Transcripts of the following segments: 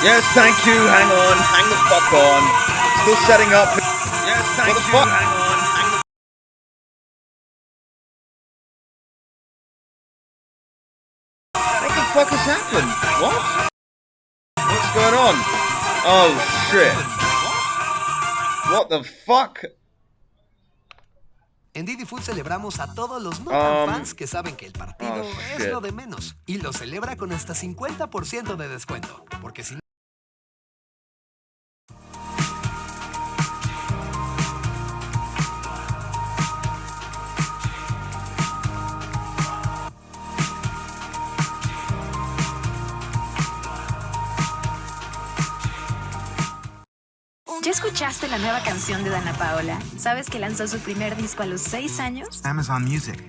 Yes, thank you. Hang on. Hang the fuck on. Still setting up. Yes, thank you. Hang on. What the fuck has happened? What? What's going on? Oh shit. What the fuck? En Didi Food celebramos a todos los no tan fans que saben que el partido es lo de menos. Y lo celebra con hasta 50% de descuento. Porque si no... ¿Ya escuchaste la nueva canción de Dana Paola? ¿Sabes que lanzó su primer disco a los 6 años? Amazon Music.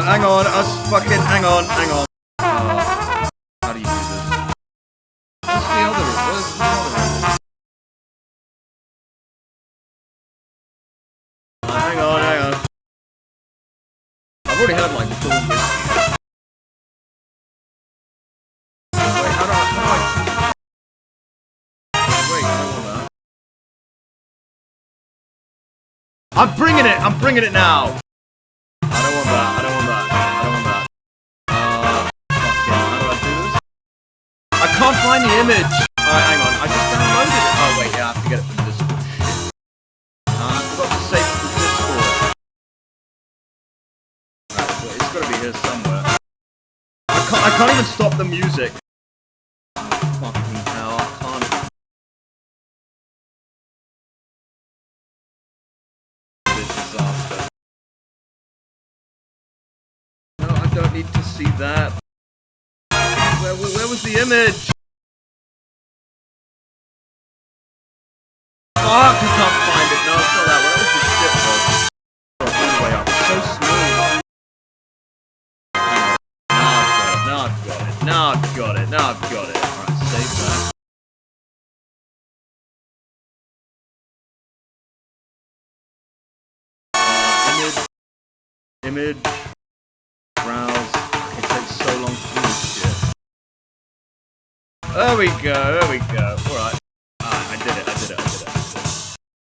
Hang on, hang on. How do you do this? What's the other? Hang on. I've already had like full whiskey. Wait, how do I? Wait, I don't want that. I'm bringing it now. I don't want that. Fucking, how do I do this? I can't find the image. Alright, hang on. I just downloaded it. Oh wait, yeah, I have to get it from Discord. Shit. I forgot to save it to Discord. Right, it's gotta be here somewhere. I can't even stop the music. Fucking hell, I can't. This disaster. No, I don't need to see that. Where was the image? Fuck, I can't find it. No, it's not that one. That was the shit one. All the way up. So smooth. Now I've got it. Now I've got it. Now I've got it. Alright, save that. Image. Browse. It takes so long to do this shit. There we go. There we go. Alright. I did it.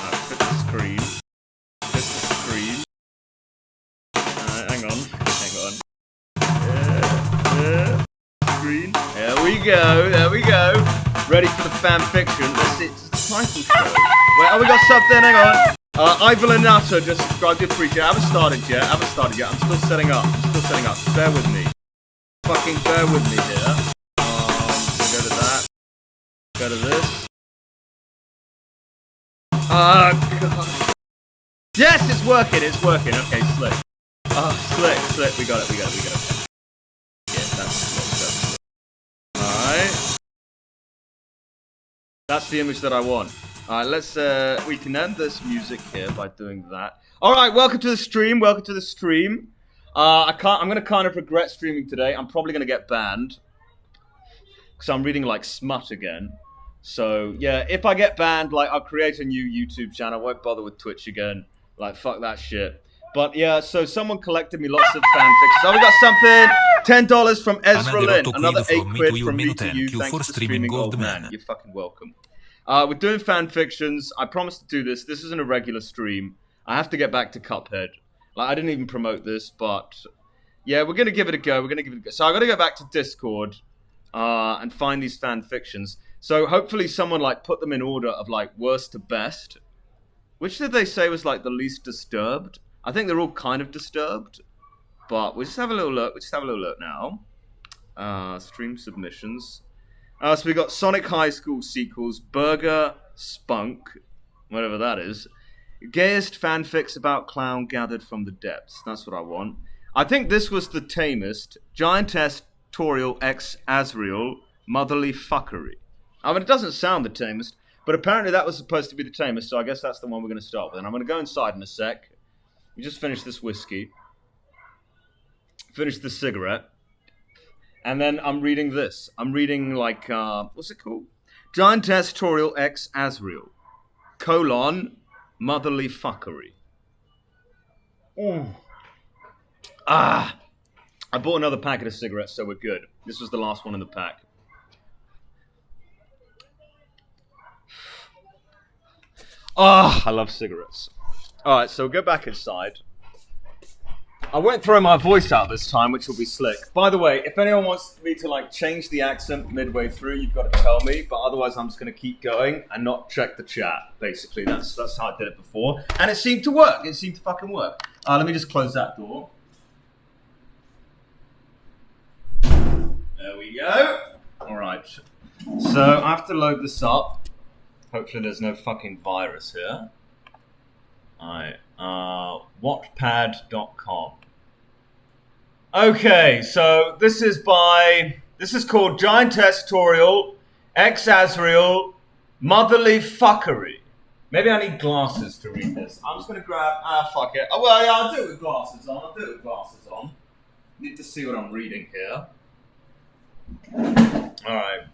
Alright, fit the screen. Hang on. Screen. There we go. Ready for the fan fiction. It's the title show. Wait, oh, we got something. Hang on. Ivor Lanato just subscribed to Preacher. I haven't started yet. I'm still setting up. Bear with me. Fucking bear with me here. Go to that. Go to this. God. Yes, it's working. Okay, slick. Slick. We got it. Yeah, that's slick. Alright. That's the image that I want. Alright, let's, we can end this music here by doing that. Alright, welcome to the stream. I'm gonna kind of regret streaming today. I'm probably gonna get banned. Because I'm reading, like, smut again. So, yeah, if I get banned, like, I'll create a new YouTube channel. I won't bother with Twitch again. Like, fuck that shit. But, yeah, so someone collected me lots of fanfics. Oh, we got something! $10 from Ezra Lynn. Another 8 quid from me to you. Thanks for streaming, old man. You're fucking welcome. We're doing fan fictions. I promised to do this. This isn't a regular stream. I have to get back to Cuphead. Like, I didn't even promote this, but yeah, we're gonna give it a go. So I gotta go back to Discord and find these fan fictions. So hopefully someone like put them in order of like worst to best. Which did they say was like the least disturbed? I think they're all kind of disturbed, but we'll just have a little look. Now. Stream submissions. So we got Sonic High School sequels, Burger, Spunk, whatever that is. Gayest fanfics about clown gathered from the depths. That's what I want. I think this was the tamest. Giantess Toriel X Azrael, motherly fuckery. I mean, it doesn't sound the tamest, but apparently that was supposed to be the tamest, so I guess that's the one we're going to start with. And I'm going to go inside in a sec. We just finished this whiskey. Finished the cigarette. And then I'm reading this. I'm reading, like, what's it called? Giantess Toriel X Azrael, motherly fuckery. I bought another packet of cigarettes, so we're good. This was the last one in the pack. I love cigarettes. Alright, so we'll go back inside. I won't throw my voice out this time, which will be slick. By the way, if anyone wants me to like change the accent midway through, you've got to tell me. But otherwise, I'm just going to keep going and not check the chat. Basically, that's how I did it before, and it seemed to work. It seemed to fucking work. Let me just close that door. There we go. All right. So I have to load this up. Hopefully, there's no fucking virus here. All right. Wattpad.com. Okay, so this is called Giantess Toriel X Azrael, motherly fuckery. Maybe I need glasses to read this. I'm just gonna grab, fuck it. Oh, well, yeah, I'll do it with glasses on. Need to see what I'm reading here. Alright.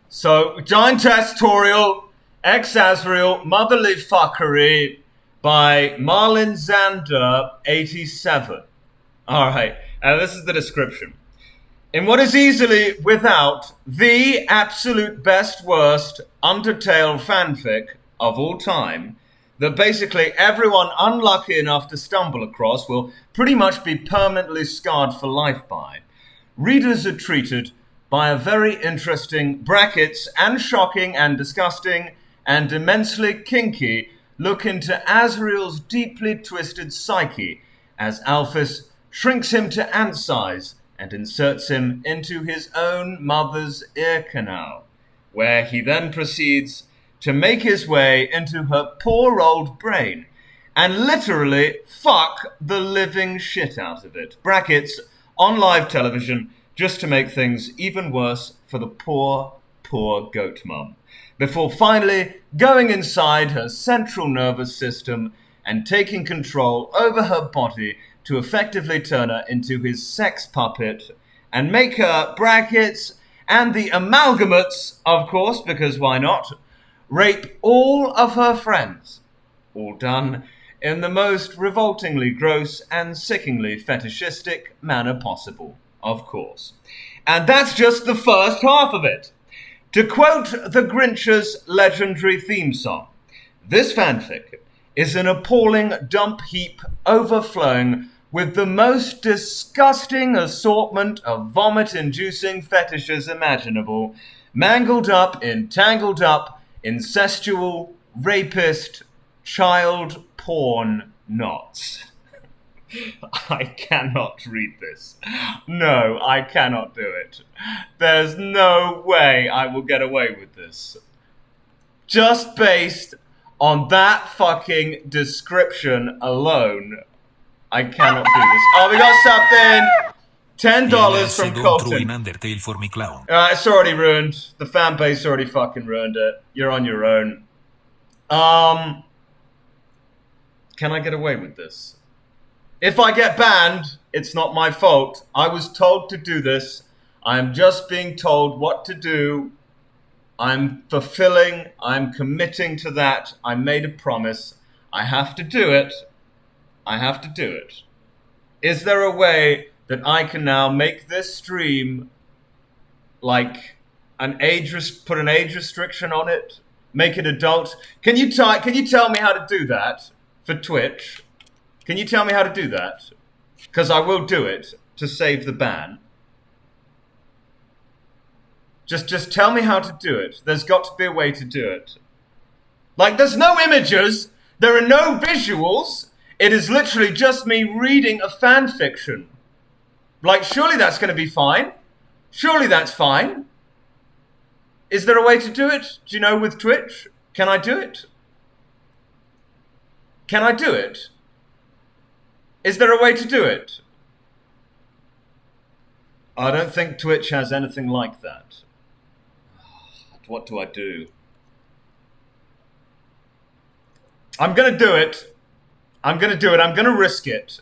So, Giantess Toriel X Azrael, motherly fuckery, by Marlin Zander, 87. Alright, and this is the description. In what is easily, without, the absolute best worst Undertale fanfic of all time, that basically everyone unlucky enough to stumble across will pretty much be permanently scarred for life by, readers are treated by a very interesting, brackets, and shocking and disgusting, and immensely kinky look into Azrael's deeply twisted psyche as Alphys shrinks him to ant size and inserts him into his own mother's ear canal, where he then proceeds to make his way into her poor old brain and literally fuck the living shit out of it. Brackets, on live television, just to make things even worse for the poor goat mum, before finally going inside her central nervous system and taking control over her body to effectively turn her into his sex puppet and make her, brackets, and the amalgamates, of course, because why not, rape all of her friends. All done in the most revoltingly gross and sickeningly fetishistic manner possible, of course. And that's just the first half of it. To quote the Grinch's legendary theme song, this fanfic is an appalling dump heap overflowing with the most disgusting assortment of vomit-inducing fetishes imaginable, mangled up in tangled up, incestual, rapist, child porn knots. I cannot read this. No, I cannot do it. There's no way I will get away with this. Just based on that fucking description alone, I cannot do this. Oh, we got something. $10 from Colton. It's already ruined. The fan base already fucking ruined it. You're on your own. Can I get away with this? If I get banned, it's not my fault. I was told to do this. I'm just being told what to do. I'm fulfilling. I'm committing to that. I made a promise. I have to do it. I have to do it. Is there a way that I can now make this stream like put an age restriction on it? Make it adult? Can you tell me how to do that for Twitch? Can you tell me how to do that? Because I will do it to save the ban. Just tell me how to do it. There's got to be a way to do it. Like, there's no images. There are no visuals. It is literally just me reading a fan fiction. Like, surely that's going to be fine. Surely that's fine. Is there a way to do it? Do you know, with Twitch? Can I do it? Can I do it? Is there a way to do it? I don't think Twitch has anything like that. What do I do? I'm going to do it. I'm going to do it. I'm going to risk it.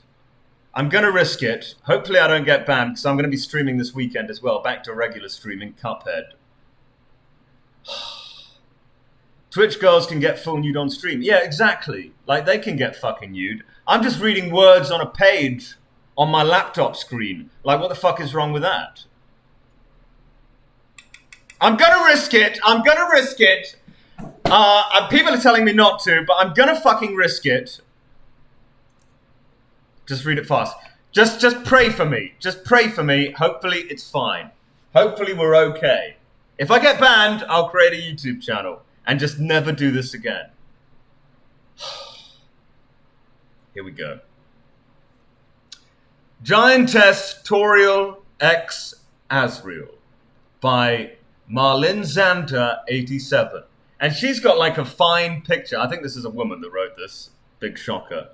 I'm going to risk it. Hopefully I don't get banned because I'm going to be streaming this weekend as well. Back to regular streaming, Cuphead. Twitch girls can get full nude on stream. Yeah, exactly. Like, they can get fucking nude. I'm just reading words on a page on my laptop screen. Like, what the fuck is wrong with that? I'm gonna risk it. I'm gonna risk it. People are telling me not to, but I'm gonna fucking risk it. Just read it fast. Just pray for me. Just pray for me. Hopefully it's fine. Hopefully we're okay. If I get banned, I'll create a YouTube channel and just never do this again. Here we go. Giantess Toriel X Asriel by Marlin Zander 87. And she's got like a fine picture. I think this is a woman that wrote this. Big shocker.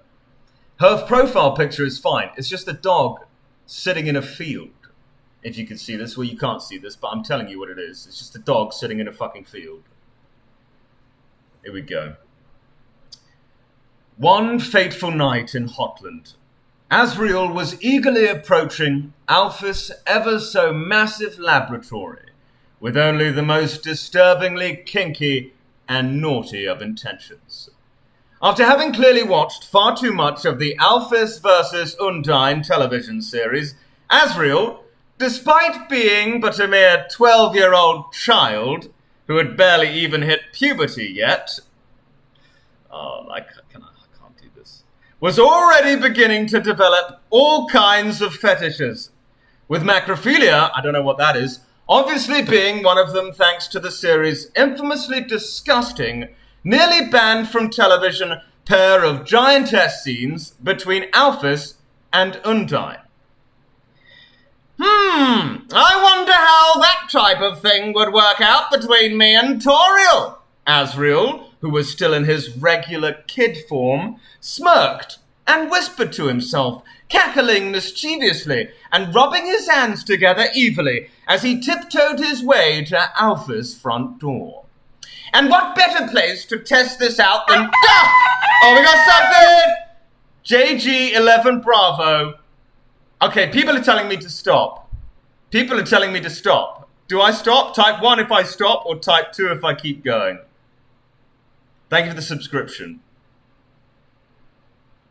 Her profile picture is fine. It's just a dog sitting in a field. If you can see this. Well, you can't see this, but I'm telling you what it is. It's just a dog sitting in a fucking field. Here we go. One fateful night in Hotland, Asriel was eagerly approaching Alphys' ever so massive laboratory with only the most disturbingly kinky and naughty of intentions. After having clearly watched far too much of the Alphys vs. Undine television series, Asriel, despite being but a mere 12-year-old child who had barely even hit puberty yet, I can't do this, was already beginning to develop all kinds of fetishes, with macrophilia, I don't know what that is, obviously being one of them thanks to the series' infamously disgusting, nearly banned from television pair of giantess scenes between Alphys and Undine. I wonder how that type of thing would work out between me and Toriel. Asriel, who was still in his regular kid form, smirked and whispered to himself, cackling mischievously and rubbing his hands together evilly as he tiptoed his way to Alpha's front door. And what better place to test this out than... Oh, we got something! JG11 Bravo. Okay, people are telling me to stop. People are telling me to stop. Do I stop? Type 1 if I stop, or type 2 if I keep going. Thank you for the subscription.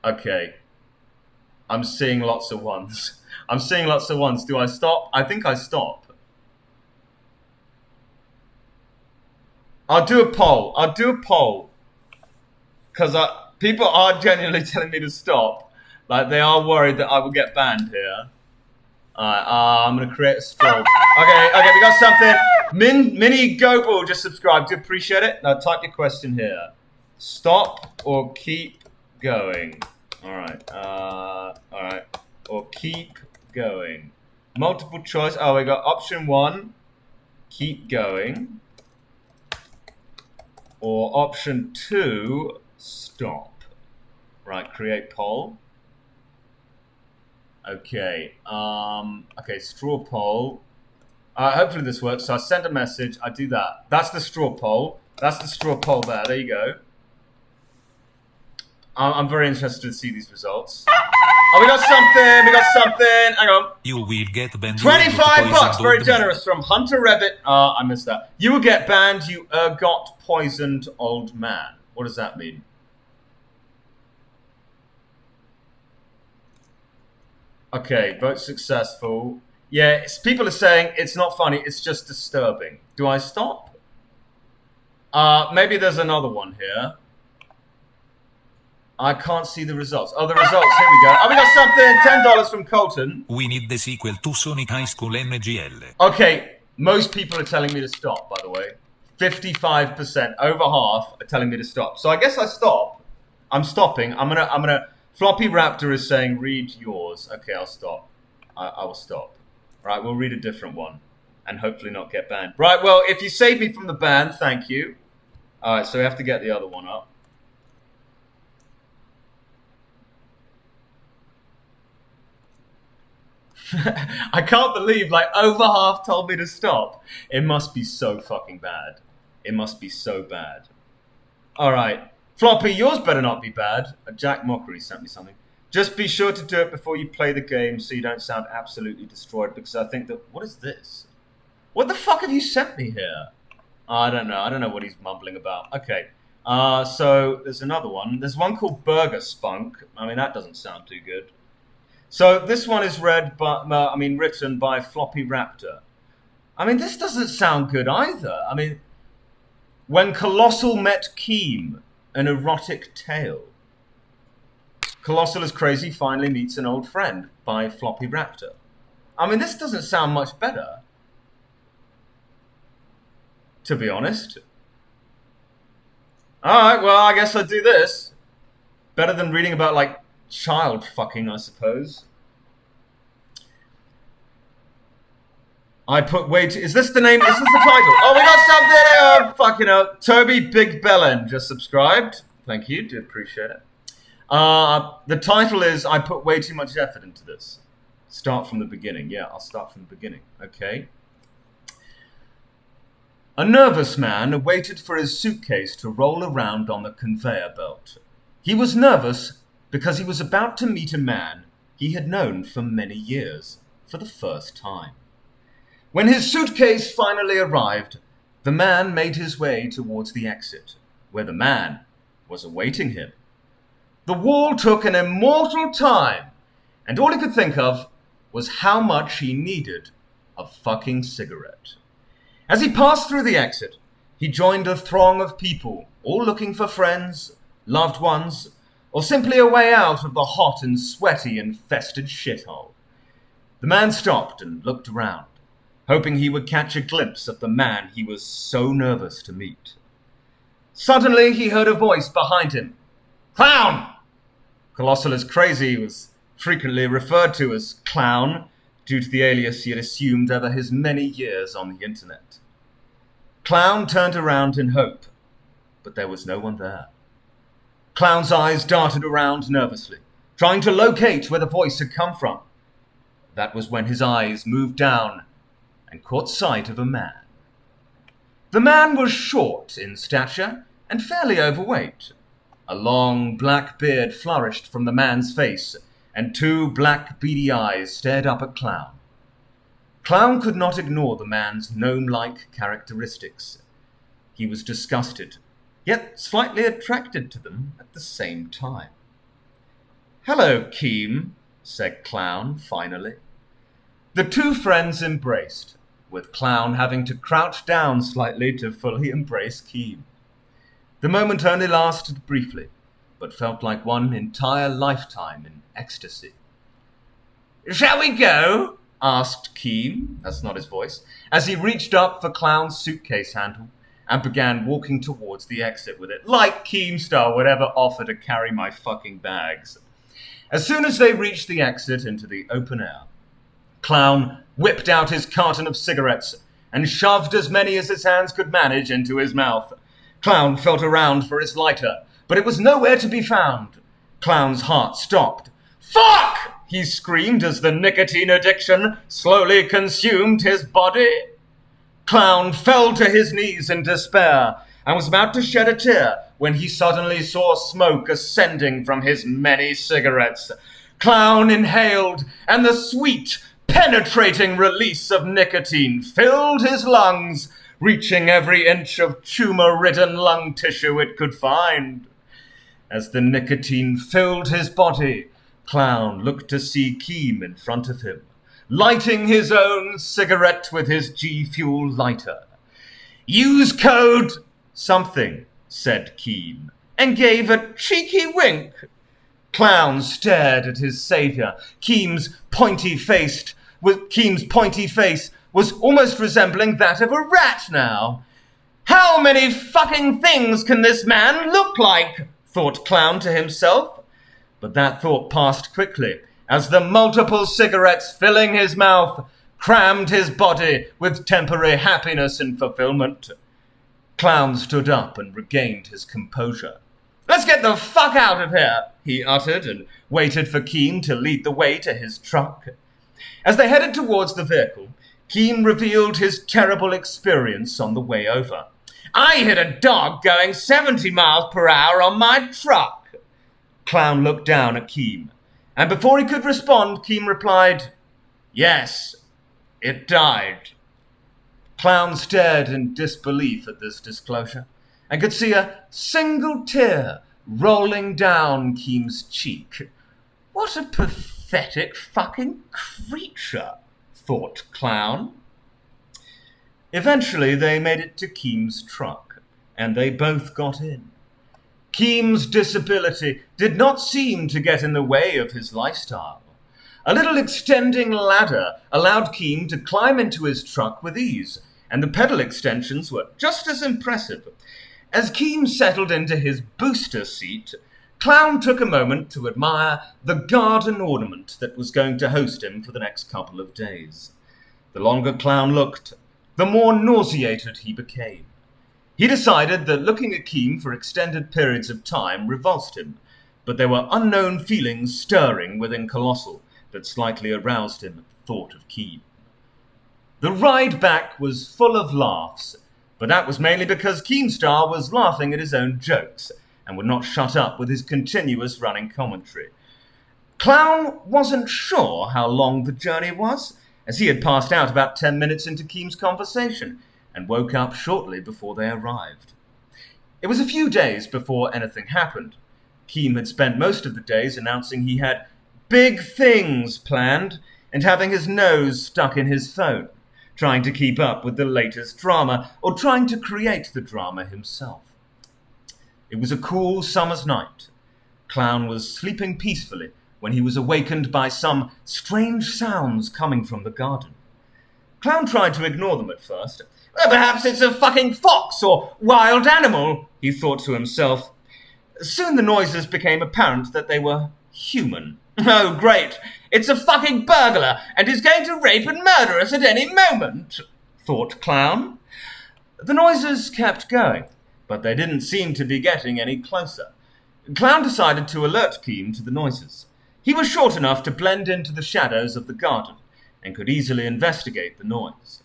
Okay. I'm seeing lots of ones. I'm seeing lots of ones. Do I stop? I think I stop. I'll do a poll. I'll do a poll. Because people are genuinely telling me to stop. Like, they are worried that I will get banned here. Alright, I'm going to create a stroll. Okay, we got something. Mini Gobal just subscribed. Do you appreciate it? Now type your question here. Stop or keep going? Alright, or keep going. Multiple choice. Oh, we got option 1, keep going. Or option 2, stop. Right, create poll. Okay, okay, straw poll. Hopefully this works. So I send a message, I do that. That's the straw poll. That's the straw poll there you go. I'm very interested to see these results. Oh, we got something, hang on. You will get banned. 25 bucks, very generous from Hunter Revit. I missed that. You will get banned, you ergot poisoned old man. What does that mean? Okay, vote successful. Yeah, people are saying it's not funny, it's just disturbing. Do I stop? Maybe there's another one here. I can't see the results. Oh, the results, here we go. Oh, we got something, $10 from Colton. We need the sequel to Sonic High School NGL. Okay, most people are telling me to stop, by the way. 55%, over half, are telling me to stop. So I guess I stop. I'm stopping. I'm gonna... Floppy Raptor is saying, read yours. Okay, I'll stop. I will stop. Right, we'll read a different one. And hopefully not get banned. Right, well, if you saved me from the ban, thank you. Alright, so we have to get the other one up. I can't believe, like, over half told me to stop. It must be so fucking bad. It must be so bad. Alright. Floppy, yours better not be bad. Jack Mockery sent me something. Just be sure to do it before you play the game so you don't sound absolutely destroyed, because I think that... What is this? What the fuck have you sent me here? I don't know. I don't know what he's mumbling about. Okay. So there's another one. There's one called Burger Spunk. I mean, that doesn't sound too good. So this one is written by Floppy Raptor. I mean, this doesn't sound good either. I mean, when Colossal met Keem, an erotic tale. Colossal is Crazy finally meets an old friend by Floppy Raptor. I mean, this doesn't sound much better, to be honest. Alright, well, I guess I'll do this. Better than reading about, like, child fucking, I suppose. I put way too... Is this the name? Is this the title? Oh, we got something! Fucking hell. Toby Big Bellend just subscribed. Thank you. Do appreciate it. The title is I put way too much effort into this. Start from the beginning. Yeah, I'll start from the beginning. Okay. A nervous man waited for his suitcase to roll around on the conveyor belt. He was nervous because he was about to meet a man he had known for many years for the first time. When his suitcase finally arrived, the man made his way towards the exit, where the man was awaiting him. The wall took an immortal time, and all he could think of was how much he needed a fucking cigarette. As he passed through the exit, he joined a throng of people, all looking for friends, loved ones, or simply a way out of the hot and sweaty infested shithole. The man stopped and looked around, hoping he would catch a glimpse of the man he was so nervous to meet. Suddenly, he heard a voice behind him. Clown! ColossalIsCrazy was frequently referred to as Clown due to the alias he had assumed over his many years on the internet. Clown turned around in hope, but there was no one there. Clown's eyes darted around nervously, trying to locate where the voice had come from. That was when his eyes moved down and caught sight of a man. The man was short in stature and fairly overweight. A long black beard flourished from the man's face, and two black beady eyes stared up at Clown. Clown could not ignore the man's gnome-like characteristics. He was disgusted, yet slightly attracted to them at the same time. "Hello, Keem," said Clown, finally. The two friends embraced, with Clown having to crouch down slightly to fully embrace Keem. The moment only lasted briefly, but felt like one entire lifetime in ecstasy. "Shall we go?" asked Keem, that's not his voice, as he reached up for Clown's suitcase handle and began walking towards the exit with it, like Keemstar would ever offer to carry my fucking bags. As soon as they reached the exit into the open air, Clown whipped out his carton of cigarettes and shoved as many as his hands could manage into his mouth. Clown felt around for his lighter, but it was nowhere to be found. Clown's heart stopped. "Fuck!" he screamed as the nicotine addiction slowly consumed his body. Clown fell to his knees in despair and was about to shed a tear when he suddenly saw smoke ascending from his many cigarettes. Clown inhaled, and the sweet, penetrating release of nicotine filled his lungs, reaching every inch of tumor-ridden lung tissue it could find. As the nicotine filled his body, Clown looked to see Keem in front of him, lighting his own cigarette with his G-Fuel lighter. "Use code something," said Keem, and gave a cheeky wink. Clown stared at his savior. Keem's pointy face was almost resembling that of a rat now. "How many fucking things can this man look like?" thought Clown to himself. But that thought passed quickly, as the multiple cigarettes filling his mouth crammed his body with temporary happiness and fulfillment. Clown stood up and regained his composure. "Let's get the fuck out of here," he uttered, and waited for Keem to lead the way to his truck. As they headed towards the vehicle, Keem revealed his terrible experience on the way over. "I hit a dog going 70 miles per hour on my truck." Clown looked down at Keem, and before he could respond, Keem replied, "Yes, it died." Clown stared in disbelief at this disclosure, and could see a single tear rolling down Keem's cheek. What a pathetic fucking creature, thought Clown. Eventually they made it to Keem's truck, and they both got in. Keem's disability did not seem to get in the way of his lifestyle. A little extending ladder allowed Keem to climb into his truck with ease, and the pedal extensions were just as impressive. As Keem settled into his booster seat, Clown took a moment to admire the garden ornament that was going to host him for the next couple of days. The longer Clown looked, the more nauseated he became. He decided that looking at Keem for extended periods of time repulsed him, but there were unknown feelings stirring within Colossal that slightly aroused him at the thought of Keem. The ride back was full of laughs, but that was mainly because Keemstar was laughing at his own jokes and would not shut up with his continuous running commentary. Clown wasn't sure how long the journey was, as he had passed out about 10 minutes into Keem's conversation and woke up shortly before they arrived. It was a few days before anything happened. Keem had spent most of the days announcing he had big things planned and having his nose stuck in his phone, trying to keep up with the latest drama or trying to create the drama himself. It was a cool summer's night. Clown was sleeping peacefully when he was awakened by some strange sounds coming from the garden. Clown tried to ignore them at first. "Well, perhaps it's a fucking fox or wild animal," he thought to himself. Soon the noises became apparent that they were human. "Oh, great! It's a fucking burglar, and he's going to rape and murder us at any moment," thought Clown. The noises kept going, but they didn't seem to be getting any closer. Clown decided to alert Keem to the noises. He was short enough to blend into the shadows of the garden and could easily investigate the noise.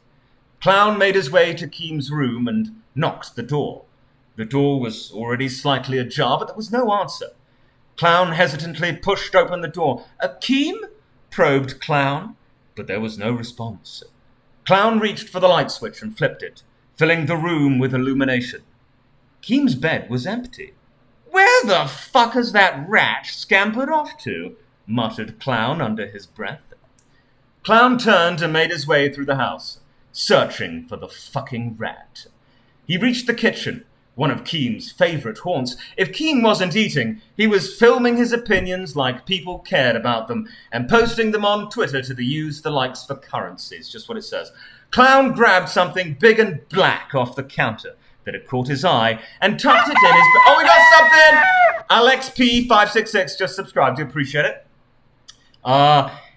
Clown made his way to Keem's room and knocked the door. The door was already slightly ajar, but there was no answer. Clown hesitantly pushed open the door. Keem? Probed Clown, but there was no response. Clown reached for the light switch and flipped it, filling the room with illumination. Keem's bed was empty. "Where the fuck has that rat scampered off to?" muttered Clown under his breath. Clown turned and made his way through the house, searching for the fucking rat. He reached the kitchen, one of Keem's favorite haunts. If Keem wasn't eating, he was filming his opinions like people cared about them and posting them on Twitter to use the likes for currencies, just what it says. Clown grabbed something big and black off the counter that had caught his eye and tucked it in his... Oh, we got something! Alex P566 just subscribed. Do appreciate it.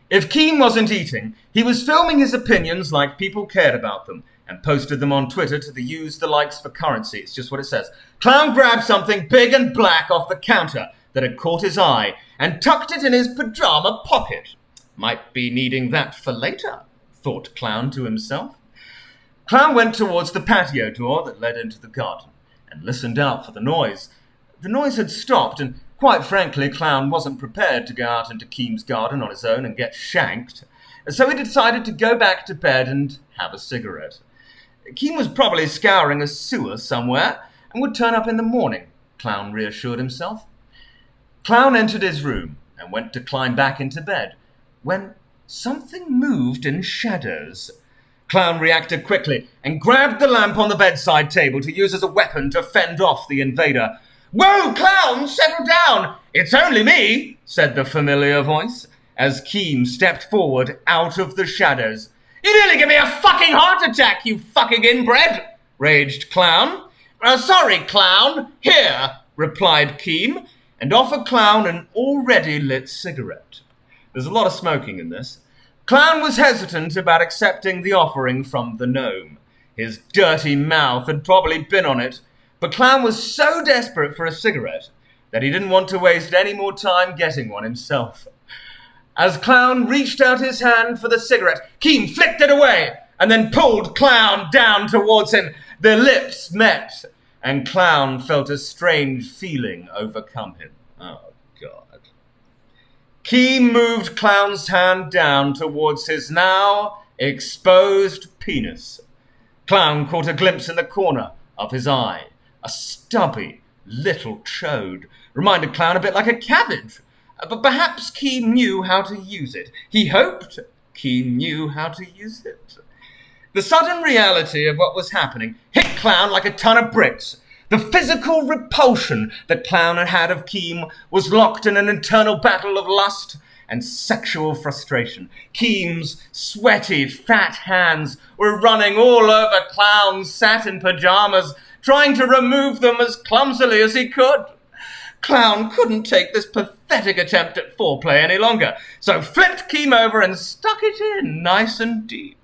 If Keem wasn't eating, he was filming his opinions like people cared about them and posted them on Twitter to use the likes for currency. It's just what it says. Clown grabbed something big and black off the counter that had caught his eye and tucked it in his pajama pocket. Might be needing that for later, thought Clown to himself. Clown went towards the patio door that led into the garden and listened out for the noise. The noise had stopped, and quite frankly, Clown wasn't prepared to go out into Keem's garden on his own and get shanked, so he decided to go back to bed and have a cigarette. Keem was probably scouring a sewer somewhere and would turn up in the morning, Clown reassured himself. Clown entered his room and went to climb back into bed when something moved in shadows. Clown reacted quickly and grabbed the lamp on the bedside table to use as a weapon to fend off the invader. "Whoa, Clown, settle down! It's only me," said the familiar voice, as Keem stepped forward out of the shadows. "You nearly give me a fucking heart attack, you fucking inbred," raged Clown. "Sorry, Clown. Here," replied Keem, and offered Clown an already lit cigarette. There's a lot of smoking in this. Clown was hesitant about accepting the offering from the gnome. His dirty mouth had probably been on it, but Clown was so desperate for a cigarette that he didn't want to waste any more time getting one himself. As Clown reached out his hand for the cigarette, Keem flicked it away and then pulled Clown down towards him. Their lips met, and Clown felt a strange feeling overcome him. Oh, God. Keem moved Clown's hand down towards his now exposed penis. Clown caught a glimpse in the corner of his eye. A stubby little chode. Reminded Clown a bit like a cabbage. But perhaps Keem knew how to use it. He hoped Keem knew how to use it. The sudden reality of what was happening hit Clown like a ton of bricks. The physical repulsion that Clown had had of Keem was locked in an internal battle of lust and sexual frustration. Keem's sweaty, fat hands were running all over Clown's satin pajamas, trying to remove them as clumsily as he could. Clown couldn't take this pathetic attempt at foreplay any longer, so flipped Keem over and stuck it in nice and deep.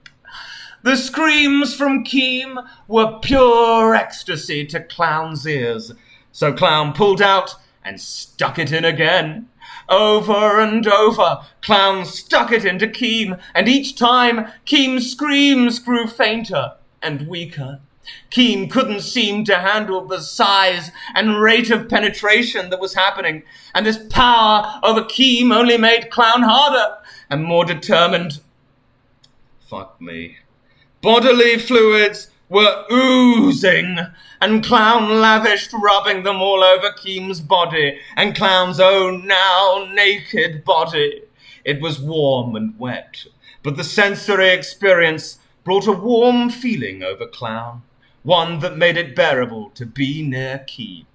The screams from Keem were pure ecstasy to Clown's ears, so Clown pulled out and stuck it in again. Over and over, Clown stuck it into Keem, and each time Keem's screams grew fainter and weaker. Keem couldn't seem to handle the size and rate of penetration that was happening, and this power over Keem only made Clown harder and more determined. Fuck me. Bodily fluids were oozing, and Clown lavished rubbing them all over Keem's body and Clown's own now naked body. It was warm and wet, but the sensory experience brought a warm feeling over Clown, one that made it bearable to be near Keem.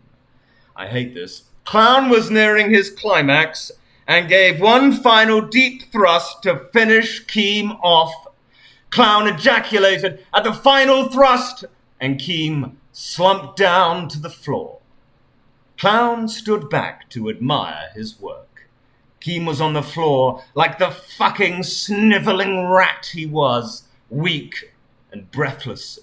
I hate this. Clown was nearing his climax and gave one final deep thrust to finish Keem off. Clown ejaculated at the final thrust, and Keem slumped down to the floor. Clown stood back to admire his work. Keem was on the floor like the fucking snivelling rat he was, weak and breathless.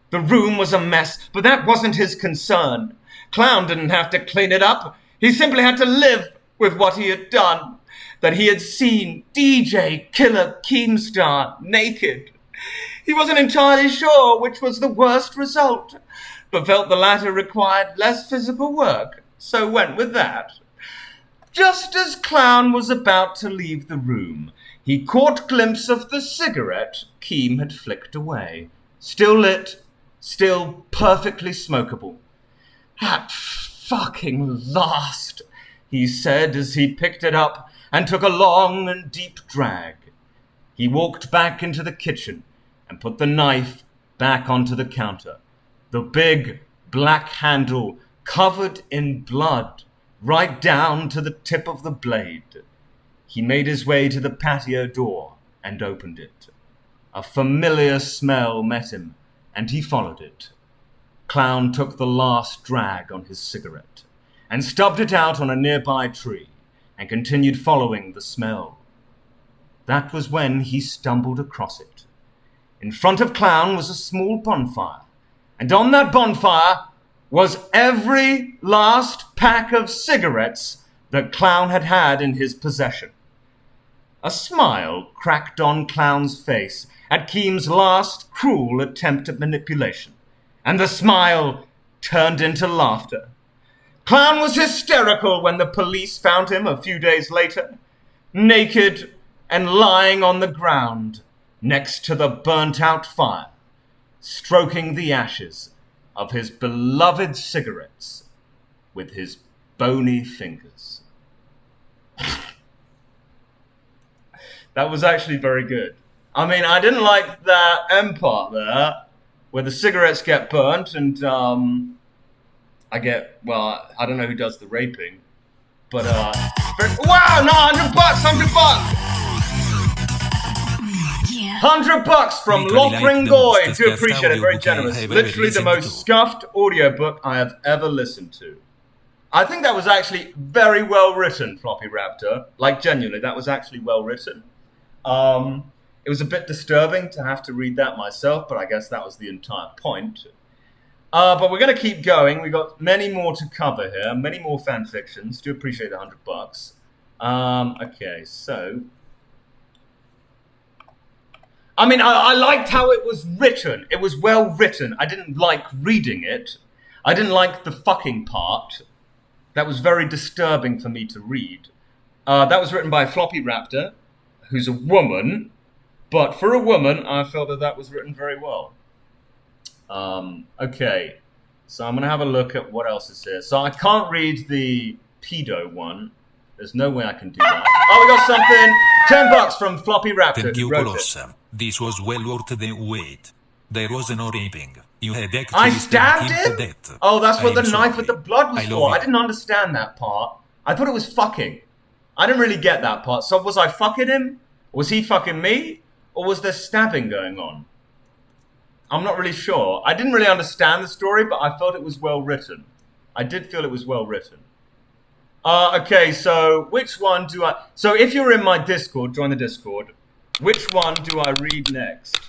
The room was a mess, but that wasn't his concern. Clown didn't have to clean it up. He simply had to live with what he had done. that he had seen DJ Killer Keemstar naked. He wasn't entirely sure which was the worst result, but felt the latter required less physical work, so went with that. Just as Clown was about to leave the room, he caught glimpse of the cigarette Keem had flicked away. Still lit, still perfectly smokable. At fucking last, he said as he picked it up and took a long and deep drag. He walked back into the kitchen and put the knife back onto the counter. The big black handle covered in blood right down to the tip of the blade. He made his way to the patio door and opened it. A familiar smell met him, and he followed it. Clown took the last drag on his cigarette and stubbed it out on a nearby tree and continued following the smell. That was when he stumbled across it. In front of Clown was a small bonfire, and on that bonfire was every last pack of cigarettes that Clown had had in his possession. A smile cracked on Clown's face at Keem's last cruel attempt at manipulation, and the smile turned into laughter. Clown was hysterical when the police found him a few days later, naked and lying on the ground next to the burnt-out fire, stroking the ashes of his beloved cigarettes with his bony fingers. That was actually very good. I mean, I didn't like that end part there, where the cigarettes get burnt and I don't know who does the raping, but wow, no, $100, $100 from Lothring Goy. Do appreciate it, very generous. Literally the most scuffed audiobook I have ever listened to. I think that was actually very well written, Floppy Raptor. Like, genuinely, that was actually well written. It was a bit disturbing to have to read that myself, but I guess that was the entire point. But we're going to keep going. We've got many more to cover here, many more fan fictions. Do appreciate the $100. Okay, so... I mean, I liked how it was written. It was well written. I didn't like reading it. I didn't like the fucking part. That was very disturbing for me to read. That was written by Floppy Raptor, who's a woman. But for a woman, I felt that was written very well. Okay, so I'm going to have a look at what else is here. So I can't read the pedo one. There's no way I can do that. Oh, we got something. $10 from Floppy Raptor. Thank you, Colossal. This was well worth the wait. There was no raping. You had actually I stabbed him? to death. Oh, that's what the sorry. knife with the blood was for. I didn't understand that part. I thought it was fucking. I didn't really get that part. So was I fucking him? Was he fucking me? Or was there stabbing going on? I'm not really sure. I didn't really understand the story, but I felt it was well written. I did feel it was well written. Okay, so which one do I... So if you're in my Discord, join the Discord. Which one do I read next?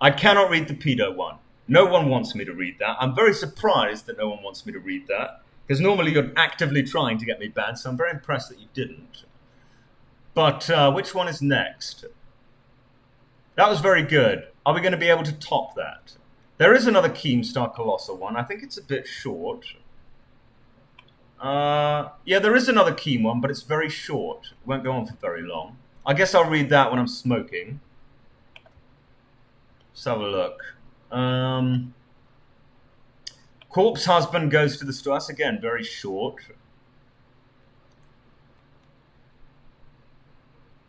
I cannot read the pedo one. No one wants me to read that. I'm very surprised that no one wants me to read that, because normally you're actively trying to get me banned, so I'm very impressed that you didn't. But which one is next? That was very good. Are we going to be able to top that? There is another Keemstar Colossal one. I think it's a bit short. Yeah, there is another Keem one, but it's very short. It won't go on for very long. I guess I'll read that when I'm smoking. Let's have a look. Corpse husband goes to the store. That's again very short.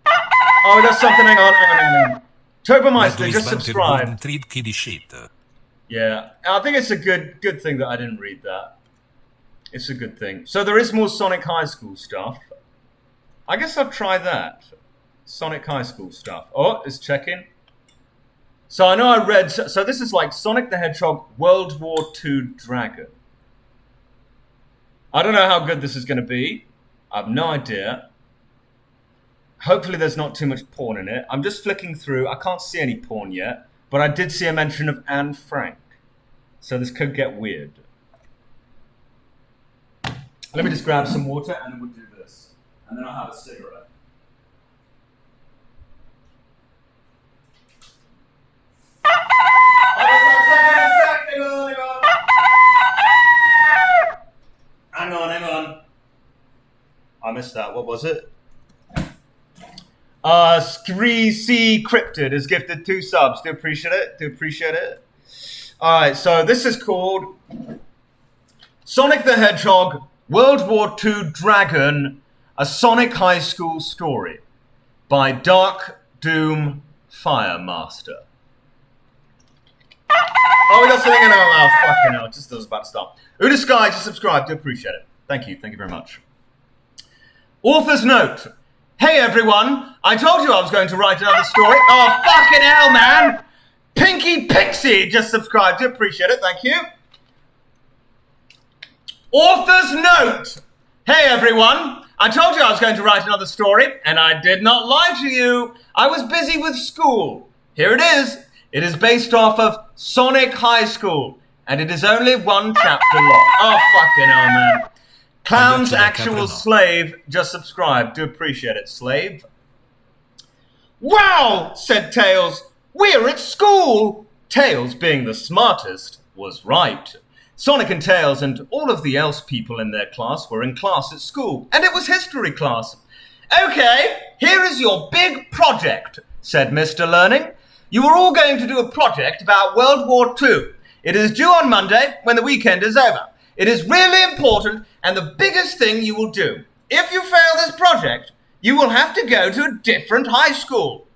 Oh, that's something. Hang on. Tobermeister, just subscribe. Yeah, I think it's a good thing that I didn't read that. It's a good thing. So there is more Sonic High School stuff. I guess I'll try that. Sonic High School stuff. Oh, it's checking. So I know I read... So this is like Sonic the Hedgehog World War II Dragon. I don't know how good this is going to be. I have no idea. Hopefully there's not too much porn in it. I'm just flicking through. I can't see any porn yet. But I did see a mention of Anne Frank. So this could get weird. Let me just grab some water and then we'll do this. And then I'll have a cigarette. missed that. What was it? ColossalIsCrazy Cryptid has gifted 2 subs. Do appreciate it. All right, so this is called Sonic the Hedgehog, World War II Dragon, A Sonic High School Story by Dark Doom Firemaster. Oh, we got something in our mouth. Fucking hell, just was about to start. Uda Sky, just subscribe. Do appreciate it. Thank you very much. Author's note. Hey everyone, I told you I was going to write another story. Oh, fucking hell, man. Pinky Pixie just subscribed. Do appreciate it. Thank you. Author's note. Hey everyone, I told you I was going to write another story, and I did not lie to you. I was busy with school. Here it is. It is based off of Sonic High School, and it is only 1 chapter long. Oh, fucking hell, man. Clown's Actual Slave just subscribed. Do appreciate it, slave. Wow, said Tails. We're at school. Tails, being the smartest, was right. Sonic and Tails and all of the else people in their class were in class at school, and it was history class. Okay, here is your big project, said Mr. Learning. You are all going to do a project about World War II. It is due on Monday when the weekend is over. It is really important and the biggest thing you will do. If you fail this project, you will have to go to a different high school.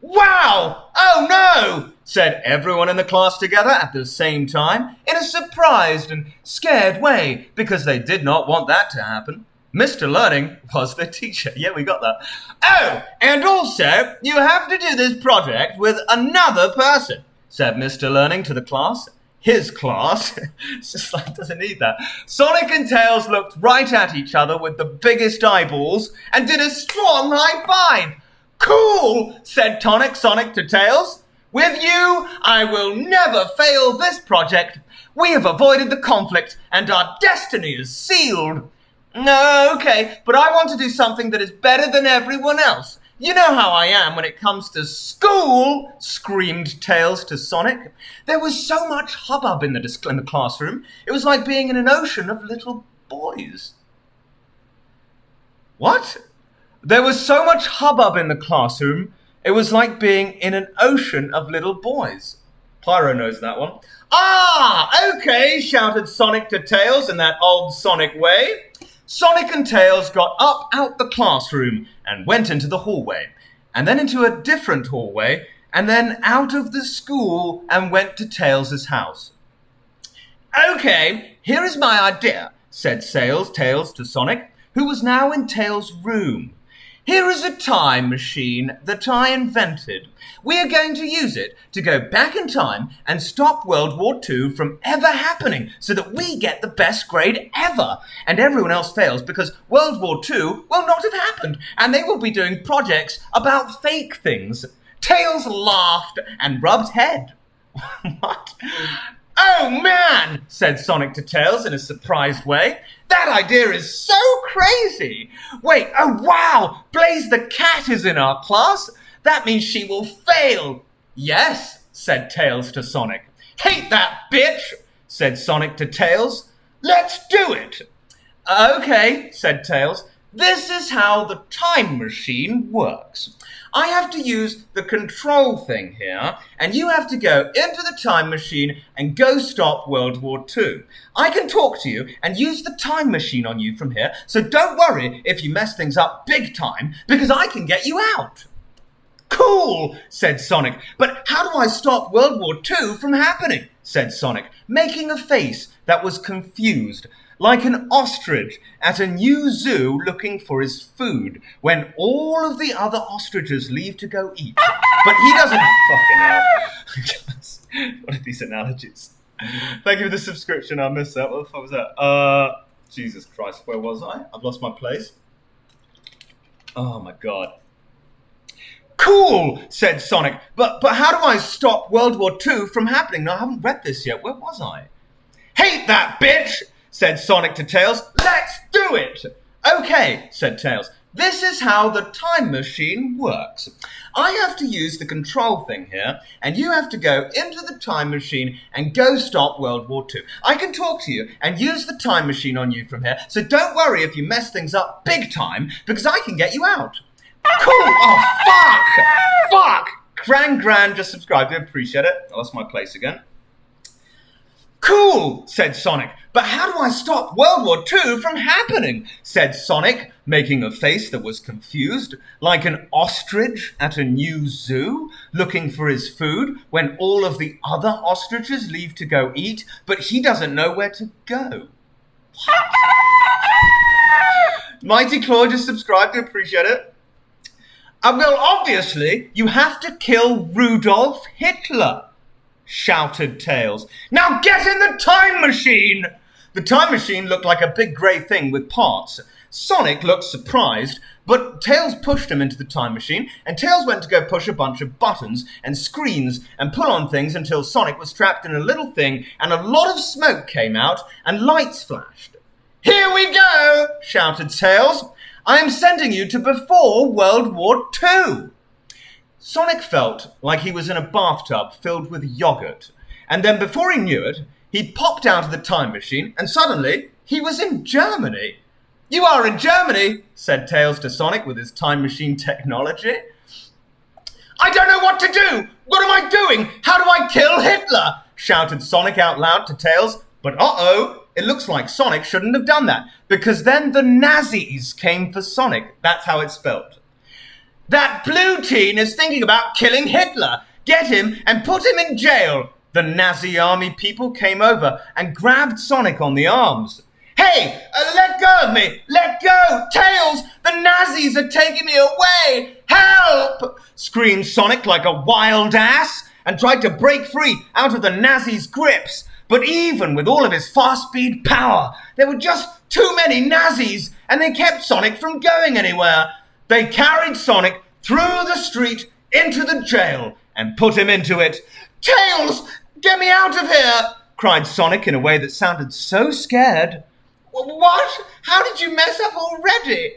Wow! Oh no! Said everyone in the class together at the same time in a surprised and scared way because they did not want that to happen. Mr. Learning was the teacher. Yeah, we got that. Oh, and also, you have to do this project with another person, said Mr. Learning to the class. His class. It's just like, doesn't need that. Sonic and Tails looked right at each other with the biggest eyeballs and did a strong high five. Cool, said Sonic to Tails. With you, I will never fail this project. We have avoided the conflict and our destiny is sealed. No, okay, but I want to do something that is better than everyone else. You know how I am when it comes to school, screamed Tails to Sonic. There was so much hubbub in the classroom. It was like being in an ocean of little boys. What? There was so much hubbub in the classroom. It was like being in an ocean of little boys. Pyro knows that one. Ah, okay, shouted Sonic to Tails in that old Sonic way. Sonic and Tails got up out the classroom and went into the hallway, and then into a different hallway, and then out of the school and went to Tails' house. Okay, here is my idea, said Tails to Sonic, who was now in Tails' room. Here is a time machine that I invented. We are going to use it to go back in time and stop World War II from ever happening so that we get the best grade ever. And everyone else fails because World War II will not have happened and they will be doing projects about fake things. Tails laughed and rubbed head. What? Oh man, said Sonic to Tails in a surprised way. That idea is so crazy. Wait, oh wow, Blaze the cat is in our class. That means she will fail. Yes, said Tails to Sonic. Hate that bitch, said Sonic to Tails. Let's do it. Okay, said Tails. This is how the time machine works. I have to use the control thing here, and you have to go into the time machine and go stop World War II. I can talk to you and use the time machine on you from here, so don't worry if you mess things up big time, because I can get you out. Cool, said Sonic, but how do I stop World War II from happening? Said Sonic, making a face that was confused, like an ostrich at a new zoo looking for his food when all of the other ostriches leave to go eat. But he doesn't fucking know. What are these analogies? Thank you for the subscription. I missed that. What the fuck was that? Jesus Christ, where was I? I've lost my place. Oh my god. Cool, said Sonic. But how do I stop World War II from happening? No, I haven't read this yet. Where was I? Hate that bitch, said Sonic to Tails. Let's do it! Okay, said Tails. This is how the time machine works. I have to use the control thing here, and you have to go into the time machine and go stop World War II. I can talk to you and use the time machine on you from here, so don't worry if you mess things up big time, because I can get you out. Cool! Oh, fuck! Gran just subscribed. I appreciate it. I lost my place again. Cool, said Sonic. But how do I stop World War II from happening? Said Sonic, making a face that was confused, like an ostrich at a new zoo, looking for his food when all of the other ostriches leave to go eat, but he doesn't know where to go. Mighty Claw just subscribed. I appreciate it. Well, obviously, you have to kill Rudolf Hitler, shouted Tails. Now get in the time machine! The time machine looked like a big grey thing with parts. Sonic looked surprised, but Tails pushed him into the time machine, and Tails went to go push a bunch of buttons and screens and pull on things until Sonic was trapped in a little thing, and a lot of smoke came out and lights flashed. Here we go, shouted Tails. I am sending you to before World War II. Sonic felt like he was in a bathtub filled with yogurt, and then before he knew it, he popped out of the time machine, and suddenly he was in Germany. You are in Germany, said Tails to Sonic with his time machine technology. I don't know what to do! What am I doing? How do I kill Hitler? Shouted Sonic out loud to Tails, but uh-oh, it looks like Sonic shouldn't have done that, because then the Nazis came for Sonic. That's how it's spelled. That blue teen is thinking about killing Hitler. Get him and put him in jail. The Nazi army people came over and grabbed Sonic on the arms. Hey, let go of me! Let go! Tails! The Nazis are taking me away! Help! Screamed Sonic like a wild ass and tried to break free out of the Nazis' grips. But even with all of his fast-speed power, there were just too many Nazis, and they kept Sonic from going anywhere. They carried Sonic through the street into the jail and put him into it. Tails, get me out of here, cried Sonic in a way that sounded so scared. What? How did you mess up already?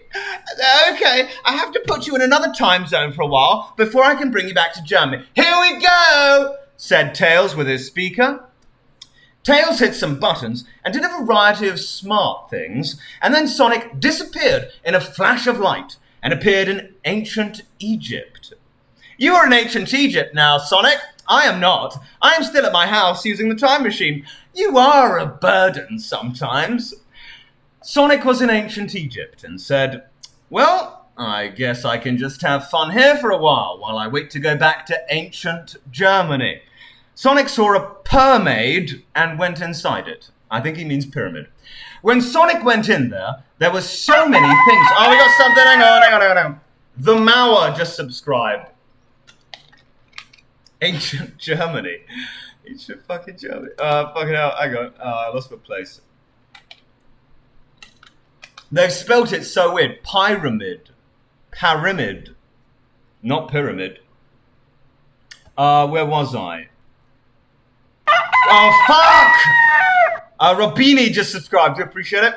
Okay, I have to put you in another time zone for a while before I can bring you back to Germany. Here we go, said Tails with his speaker. Tails hit some buttons and did a variety of smart things, and then Sonic disappeared in a flash of light and appeared in ancient Egypt. You are in ancient Egypt now, Sonic. I am not. I am still at my house using the time machine. You are a burden sometimes. Sonic was in ancient Egypt and said, well, I guess I can just have fun here for a while I wait to go back to ancient Germany. Sonic saw a mermaid and went inside it. I think he means pyramid. When Sonic went in there, there were so many things. Oh, we got something. Hang on. The Mauer just subscribed. Ancient Germany. Ancient fucking Germany. Fucking hell. Hang on. I lost my place. They've spelt it so weird. Pyramid. Pyramid. Not pyramid. Where was I? Oh, fuck! Robini just subscribed. Do you appreciate it?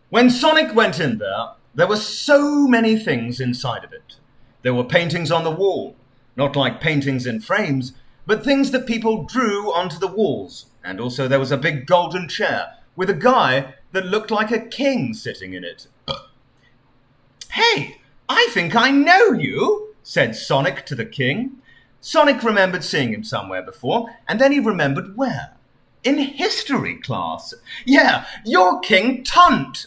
When Sonic went in there were so many things inside of it. There were paintings on the wall. Not like paintings in frames, but things that people drew onto the walls. And also there was a big golden chair with a guy that looked like a king sitting in it. Hey, I think I know you, said Sonic to the king. Sonic remembered seeing him somewhere before, and then he remembered where. In history class. Yeah, you're King Tunt.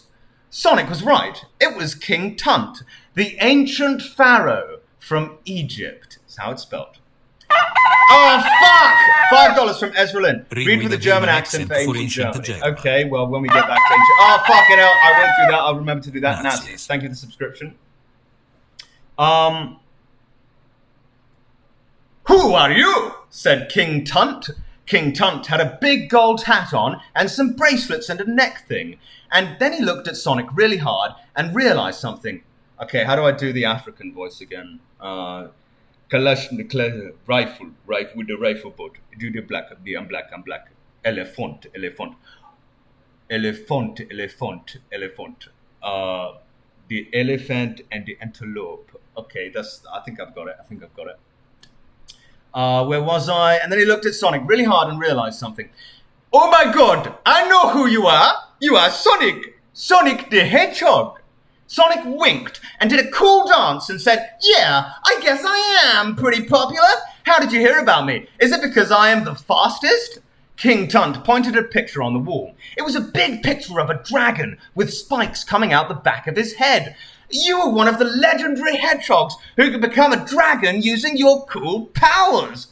Sonic was right. It was King Tunt, the ancient pharaoh from Egypt. That's how it's spelled. Oh, fuck! $5 from Ezra Lynn. Read with a German accent for ancient Germany. Okay, well, when we get back to ancient... Oh, fuck it out. I won't do that. I'll remember to do that. Nazis. Thank you for the subscription. Who are you? Said King Tunt. King Tunt had a big gold hat on and some bracelets and a neck thing. And then he looked at Sonic really hard and realized something. Okay, how do I do the African voice again? Rifle with the rifle boat. Do the black. I'm black. Elephant. the elephant and the antelope. Okay, I think I've got it. Where was I? And then he looked at Sonic really hard and realized something. Oh my God, I know who you are. You are Sonic. Sonic the Hedgehog. Sonic winked and did a cool dance and said, yeah, I guess I am pretty popular. How did you hear about me? Is it because I am the fastest? King Tunt pointed at a picture on the wall. It was a big picture of a dragon with spikes coming out the back of his head. You were one of the legendary hedgehogs who could become a dragon using your cool powers.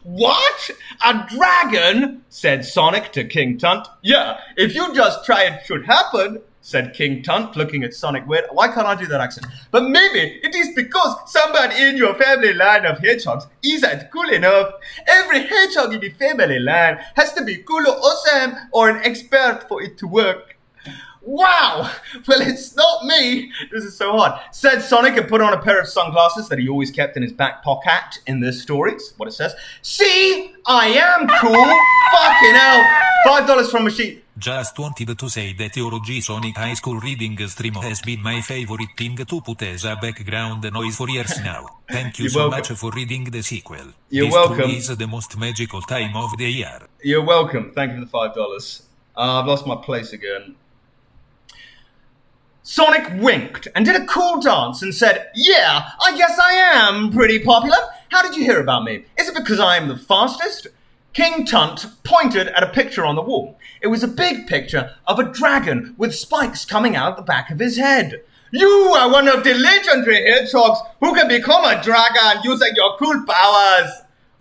What? A dragon? Said Sonic to King Tunt. Yeah, if you just try it should happen, said King Tunt, looking at Sonic weird. Why can't I do that accent? But maybe it is because somebody in your family line of hedgehogs isn't cool enough. Every hedgehog in the family line has to be cool or awesome or an expert for it to work. Wow! Well, it's not me. This is so hard. Said Sonic and put on a pair of sunglasses that he always kept in his back pocket in this story. It's what it says. See? I am cool. Fucking hell. $5 from Machine. Just wanted to say that your G-Sonic High School reading stream has been my favorite thing to put as a background noise for years now. Thank you so much for reading the sequel. You're this welcome. This is the most magical time of the year. You're welcome. Thank you for the $5. I've lost my place again. Sonic winked and did a cool dance and said, yeah, I guess I am pretty popular. How did you hear about me? Is it because I am the fastest? King Tunt pointed at a picture on the wall. It was a big picture of a dragon with spikes coming out the back of his head. You are one of the legendary hedgehogs who can become a dragon using your cool powers.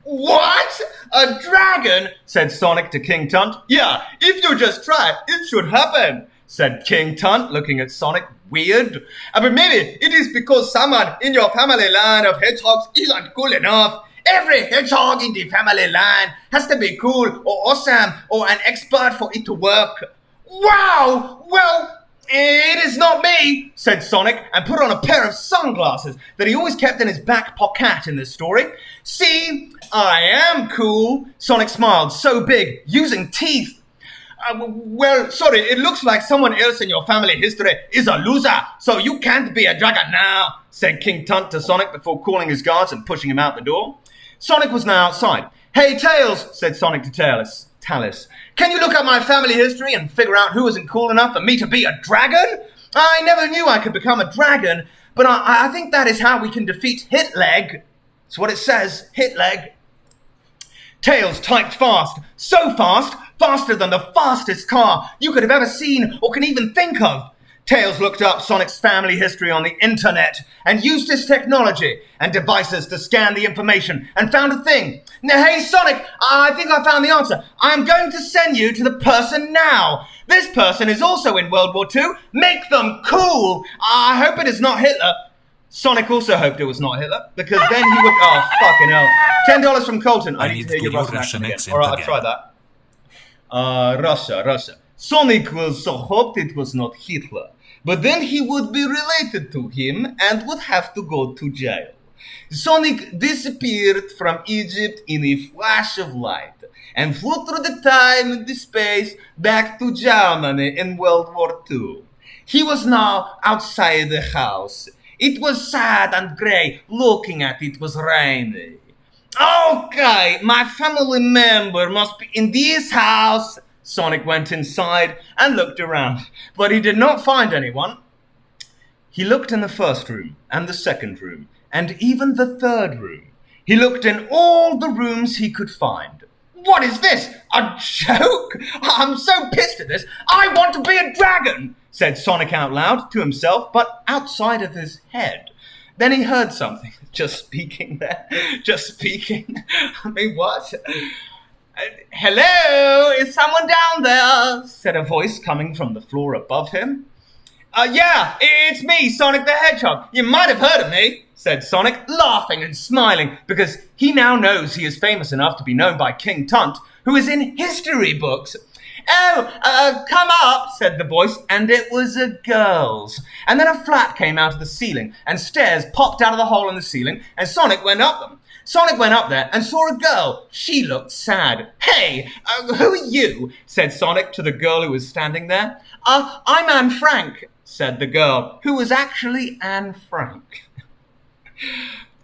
What? A dragon? Said Sonic to King Tunt. Yeah, if you just try, it should happen, said King Tunt, looking at Sonic weird. But maybe it is because someone in your family line of hedgehogs isn't cool enough. Every hedgehog in the family line has to be cool or awesome or an expert for it to work. Wow! Well, it is not me, said Sonic and put on a pair of sunglasses that he always kept in his back pocket in this story. See, I am cool, Sonic smiled so big, using teeth. Well, sorry, it looks like someone else in your family history is a loser, so you can't be a dragon now, said King Tunt to Sonic before calling his guards and pushing him out the door. Sonic was now outside. Hey, Tails, said Sonic to Talus. Can you look up my family history and figure out who isn't cool enough for me to be a dragon? I never knew I could become a dragon, but I think that is how we can defeat Hitleg. That's what it says, Hitleg. Tails typed fast, so fast, faster than the fastest car you could have ever seen or can even think of. Tails looked up Sonic's family history on the internet and used his technology and devices to scan the information and found a thing. Now, hey, Sonic, I think I found the answer. I'm going to send you to the person now. This person is also in World War II. Make them cool. I hope it is not Hitler. Sonic also hoped it was not Hitler, because then he would... Oh, fucking hell. $10 from Colton. I need to hear your Russian accent again. All right, I'll try that. Russia. Sonic also hoped it was not Hitler, but then he would be related to him and would have to go to jail. Sonic disappeared from Egypt in a flash of light and flew through the time and the space back to Germany in World War II. He was now outside the house. It was sad and grey. Looking at it was rainy. Okay, my family member must be in this house. Sonic went inside and looked around, but he did not find anyone. He looked in the first room and the second room and even the third room. He looked in all the rooms he could find. What is this? A joke? I'm so pissed at this. I want to be a dragon, said Sonic out loud to himself, but outside of his head. Then he heard something. Just speaking there. I mean, what? Hello, is someone down there? Said a voice coming from the floor above him. Yeah, it's me, Sonic the Hedgehog. You might have heard of me, said Sonic, laughing and smiling, because he now knows he is famous enough to be known by King Tunt, who is in history books. Oh, come up, said the voice, and it was a girl's. And then a flat came out of the ceiling, and stairs popped out of the hole in the ceiling, and Sonic went up them. Sonic went up there and saw a girl. She looked sad. Hey, who are you? Said Sonic to the girl who was standing there. I'm Anne Frank, said the girl, who was actually Anne Frank.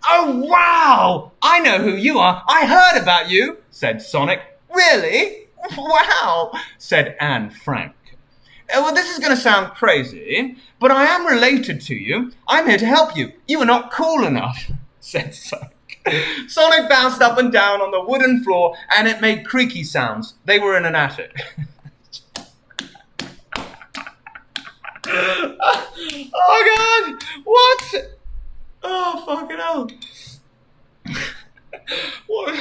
Oh, wow! I know who you are. I heard about you, said Sonic. Really? Wow, said Anne Frank. Well, this is going to sound crazy, but I am related to you. I'm here to help you. You are not cool enough, said Sonic. Sonic bounced up and down on the wooden floor, and it made creaky sounds. They were in an attic. Oh, God! What? Oh, fucking hell. What?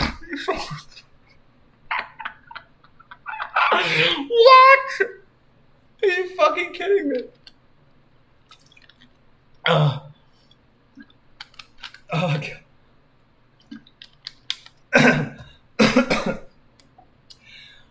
What? Are you fucking kidding me? Oh, God.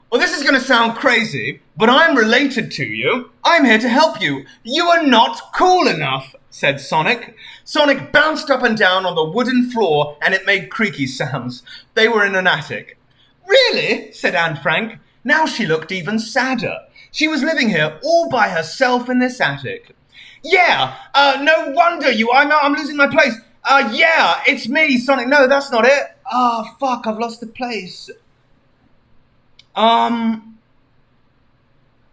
Well, this is going to sound crazy, but I'm related to you. I'm here to help you. You are not cool enough, said Sonic. Sonic bounced up and down on the wooden floor, and it made creaky sounds. They were in an attic. Really? Said Anne Frank. Now she looked even sadder. She was living here all by herself in this attic. Yeah, no wonder I'm losing my place. Yeah, it's me, Sonic. No, that's not it. Fuck, I've lost the place.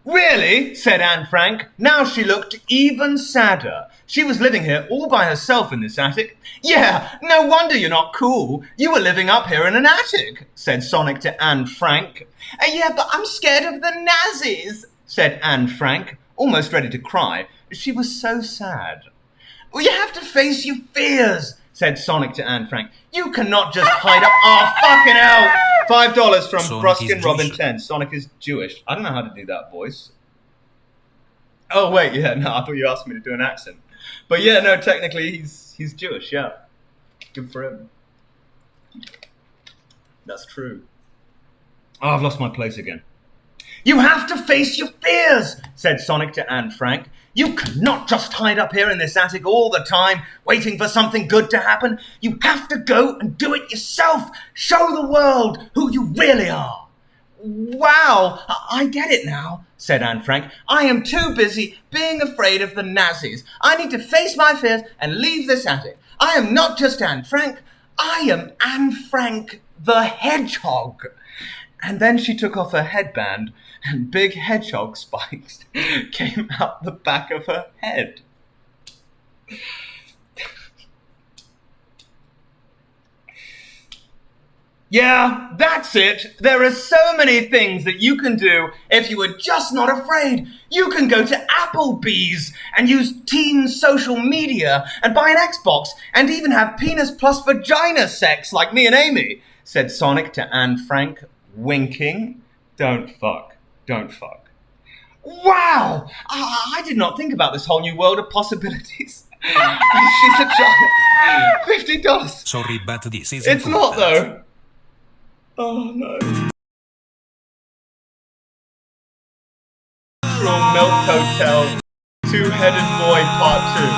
Really? Said Anne Frank. Now she looked even sadder. She was living here all by herself in this attic. Yeah, no wonder you're not cool. You were living up here in an attic, said Sonic to Anne Frank. Yeah, but I'm scared of the Nazis, said Anne Frank, almost ready to cry. She was so sad. Well, you have to face your fears, said Sonic to Anne Frank. You cannot just hide up. Oh, fucking hell! $5 from Bruskin Robin 10. Sonic is Jewish. I don't know how to do that voice. Oh, wait, yeah, no, I thought you asked me to do an accent. But yeah, no, technically he's Jewish, yeah. Good for him. That's true. Oh, I've lost my place again. You have to face your fears, said Sonic to Anne Frank. You cannot just hide up here in this attic all the time, waiting for something good to happen. You have to go and do it yourself. Show the world who you really are. Wow, I get it now, said Anne Frank. I am too busy being afraid of the Nazis. I need to face my fears and leave this attic. I am not just Anne Frank. I am Anne Frank the Hedgehog. And then she took off her headband, and big hedgehog spikes came out the back of her head. Yeah, that's it. There are so many things that you can do if you are just not afraid. You can go to Applebee's and use teen social media and buy an Xbox and even have penis plus vagina sex like me and Amy, said Sonic to Anne Frank, winking. Don't fuck. Don't fuck. Wow! I did not think about this whole new world of possibilities. She's a giant. $50. Sorry, but this is It's not, though. Oh, no. From Milk Hotel, Two-Headed Boy Part 2.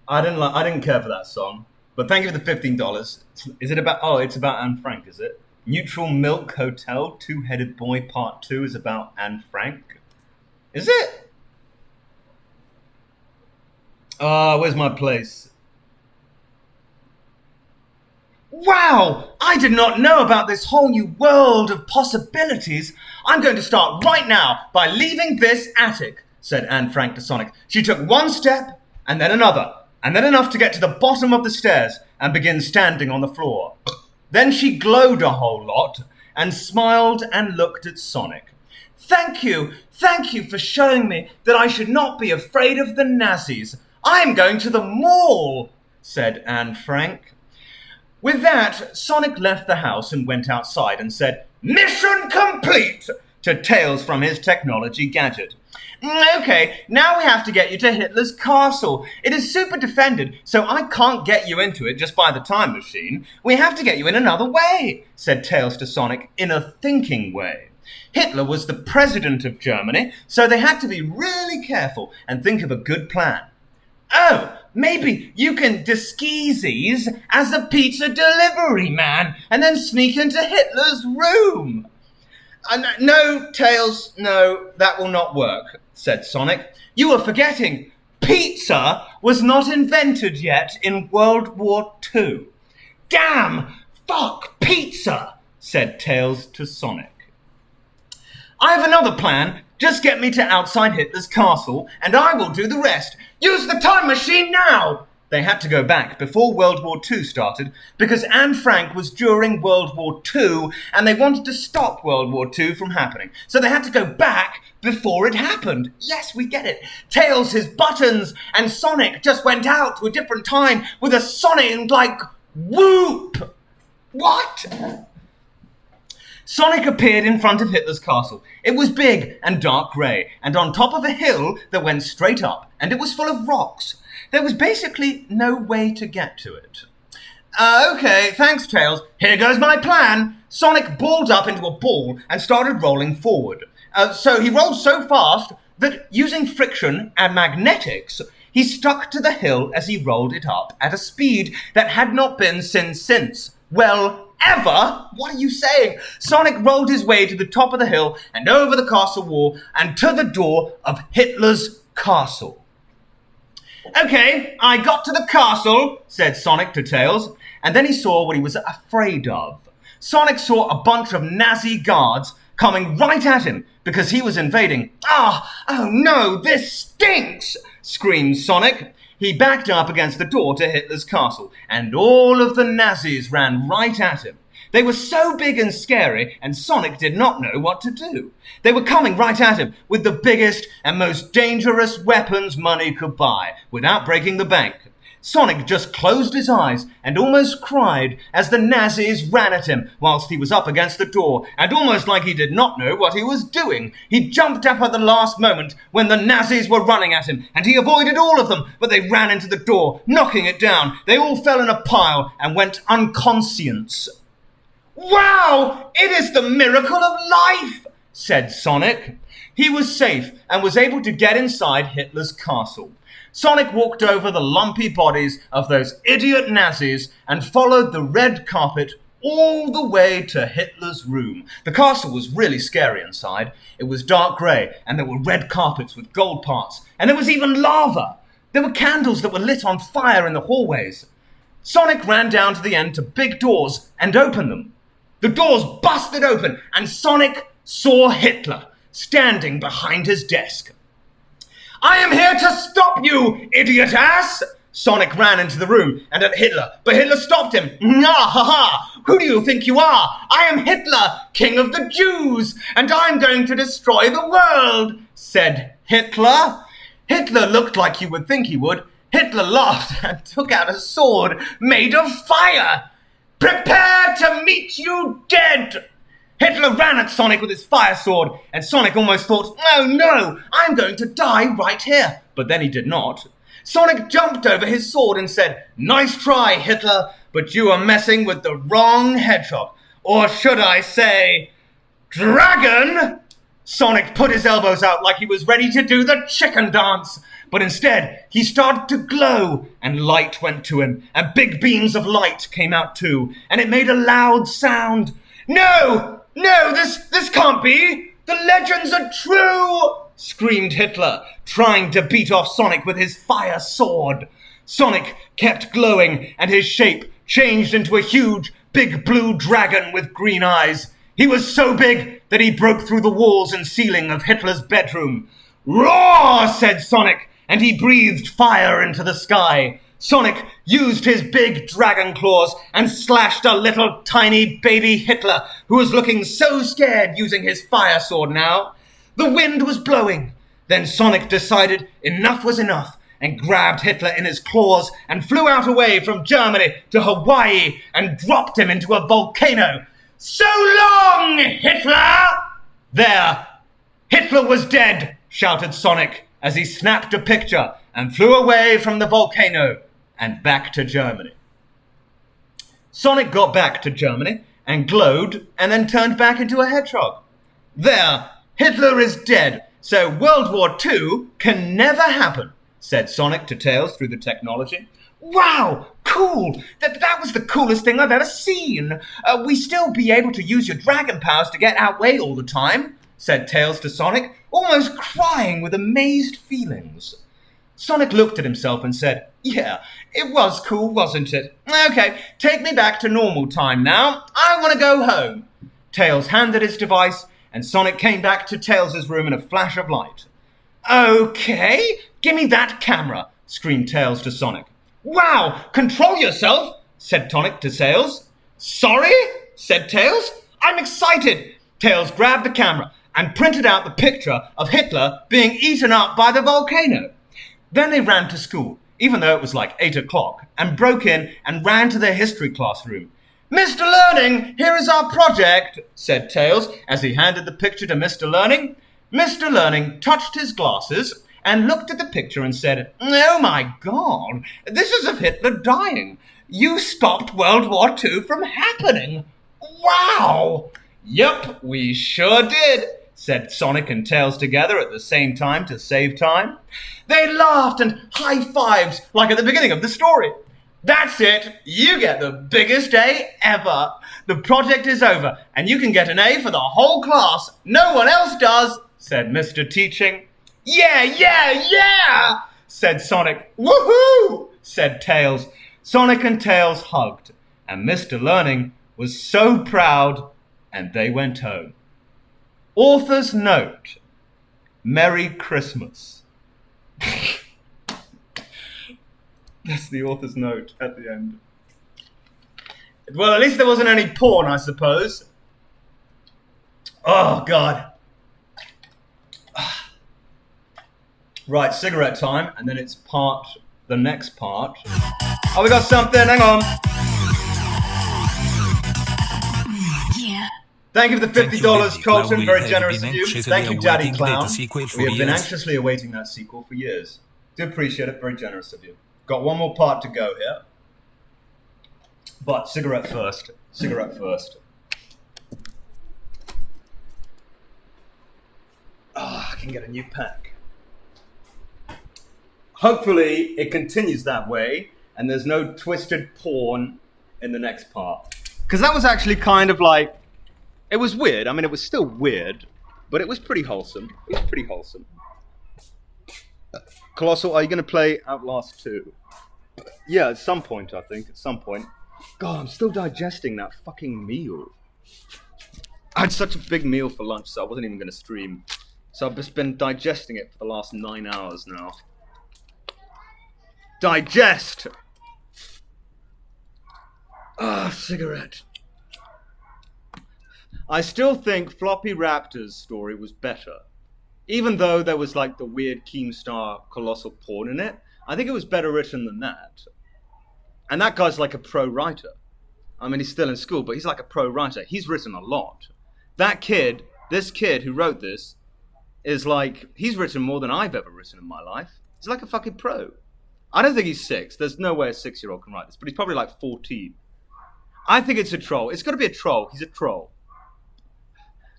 I didn't care for that song, but thank you for the $15. Is it about? Oh, it's about Anne Frank, is it? Neutral Milk Hotel, Two-Headed Boy Part 2 is about Anne Frank. Is it? Where's my place? Wow! I did not know about this whole new world of possibilities. I'm going to start right now by leaving this attic, said Anne Frank to Sonic. She took one step, and then another, and then enough to get to the bottom of the stairs and begin standing on the floor. Then she glowed a whole lot and smiled and looked at Sonic. Thank you for showing me that I should not be afraid of the Nazis. I'm going to the mall, said Anne Frank. With that, Sonic left the house and went outside and said, Mission complete! to Tails from his technology gadget. Okay, now we have to get you to Hitler's castle. It is super defended, so I can't get you into it just by the time machine. We have to get you in another way, said Tails to Sonic in a thinking way. Hitler was the president of Germany, so they had to be really careful and think of a good plan. Oh, maybe you can disguise as a pizza delivery man and then sneak into Hitler's room. No, Tails, no, that will not work, said Sonic. You are forgetting, pizza was not invented yet in World War II. Damn, fuck, pizza, said Tails to Sonic. I have another plan. Just get me to outside Hitler's castle, and I will do the rest. Use the time machine now! They had to go back before World War II started because Anne Frank was during World War II and they wanted to stop World War II from happening. So they had to go back before it happened. Yes, we get it. Tails, his buttons, and Sonic just went out to a different time with a sonic whoop. What? Sonic appeared in front of Hitler's castle. It was big and dark grey, and on top of a hill that went straight up, and it was full of rocks. There was basically no way to get to it. Okay, thanks, Tails. Here goes my plan. Sonic balled up into a ball and started rolling forward. So he rolled so fast that, using friction and magnetics, he stuck to the hill as he rolled it up at a speed that had not been seen since. Well, ever? What are you saying? Sonic rolled his way to the top of the hill and over the castle wall and to the door of Hitler's castle. Okay, I got to the castle, said Sonic to Tails, and then he saw what he was afraid of. Sonic saw a bunch of Nazi guards coming right at him because he was invading. Oh no, this stinks, screamed Sonic. He backed up against the door to Hitler's castle, and all of the Nazis ran right at him. They were so big and scary, and Sonic did not know what to do. They were coming right at him with the biggest and most dangerous weapons money could buy, without breaking the bank. Sonic just closed his eyes and almost cried as the Nazis ran at him whilst he was up against the door, and almost like he did not know what he was doing. He jumped up at the last moment when the Nazis were running at him, and he avoided all of them, but they ran into the door, knocking it down. They all fell in a pile and went unconscious. Wow! It is the miracle of life, said Sonic. He was safe and was able to get inside Hitler's castle. Sonic walked over the lumpy bodies of those idiot Nazis and followed the red carpet all the way to Hitler's room. The castle was really scary inside. It was dark grey, and there were red carpets with gold parts, and there was even lava. There were candles that were lit on fire in the hallways. Sonic ran down to the end to big doors and opened them. The doors busted open, and Sonic saw Hitler standing behind his desk. I am here to stop you, idiot ass! Sonic ran into the room and at Hitler, but Hitler stopped him. Who do you think you are? I am Hitler, king of the Jews, and I'm going to destroy the world, said Hitler. Hitler looked like you would think he would. Hitler laughed and took out a sword made of fire. Prepare to meet you dead! Hitler ran at Sonic with his fire sword, and Sonic almost thought, oh no, I'm going to die right here. But then he did not. Sonic jumped over his sword and said, nice try, Hitler, but you are messing with the wrong hedgehog. Or should I say, dragon? Sonic put his elbows out like he was ready to do the chicken dance. But instead, he started to glow, and light went to him, and big beams of light came out too, and it made a loud sound. No, this can't be! The legends are true! Screamed Hitler, trying to beat off Sonic with his fire sword. Sonic kept glowing, and his shape changed into a huge, big blue dragon with green eyes. He was so big that he broke through the walls and ceiling of Hitler's bedroom. Roar, said Sonic, and he breathed fire into the sky. Sonic used his big dragon claws and slashed a little tiny baby Hitler who was looking so scared using his fire sword now. The wind was blowing. Then Sonic decided enough was enough and grabbed Hitler in his claws and flew out away from Germany to Hawaii and dropped him into a volcano. So long, Hitler! There! Hitler was dead! Shouted Sonic as he snapped a picture and flew away from the volcano and back to Germany. Sonic got back to Germany and glowed and then turned back into a hedgehog. There! Hitler is dead, so World War II can never happen, said Sonic to Tails through the technology. Wow, cool! That was the coolest thing I've ever seen. We still be able to use your dragon powers to get our way all the time, said Tails to Sonic, almost crying with amazed feelings. Sonic looked at himself and said, yeah, it was cool, wasn't it? Okay, take me back to normal time now. I want to go home. Tails handed his device, and Sonic came back to Tails' room in a flash of light. Okay, give me that camera, screamed Tails to Sonic. Wow, control yourself, said Sonic to Tails. Sorry, said Tails. I'm excited. Tails grabbed the camera and printed out the picture of Hitler being eaten up by the volcano. Then they ran to school, even though it was like 8 o'clock, and broke in and ran to their history classroom. Mr. Learning, here is our project, said Tails as he handed the picture to Mr. Learning. Mr. Learning touched his glasses and looked at the picture and said, oh my God, this is of Hitler dying. You stopped World War II from happening. Wow! Yup, we sure did, said Sonic and Tails together at the same time to save time. They laughed and high-fived like at the beginning of the story. That's it. You get the biggest A ever. The project is over, and you can get an A for the whole class. No one else does, said Mr. Teaching. Yeah, said Sonic. Woohoo, said Tails. Sonic and Tails hugged, and Mr. Learning was so proud, and they went home. Author's note. Merry Christmas. That's the author's note at the end. Well, at least there wasn't any porn, I suppose. Oh, God. Right, cigarette time, and then it's the next part. Oh, we got something, hang on. Yeah. Thank you for the $50, Colton, very generous of you. Thank you, Daddy Clown. We have been anxiously awaiting that sequel for years. Do appreciate it, very generous of you. Got one more part to go here. But cigarette first. I can get a new pack. Hopefully it continues that way and there's no twisted porn in the next part. Because that was actually kind of like, it was weird. I mean, it was still weird, but it was pretty wholesome. Colossal, are you going to play Outlast 2? Yeah, at some point, I think. God, I'm still digesting that fucking meal. I had such a big meal for lunch, so I wasn't even going to stream. So I've just been digesting it for the last 9 hours now. Digest! Cigarette. I still think Floppy Raptor's story was better. Even though there was like the weird Keemstar colossal porn in it, I think it was better written than that. And that guy's like a pro writer. I mean, he's still in school, but he's like a pro writer. He's written a lot. This kid who wrote this, is like, he's written more than I've ever written in my life. He's like a fucking pro. I don't think he's 6. There's no way a 6-year-old can write this, but he's probably like 14. I think it's a troll. It's got to be a troll. He's a troll.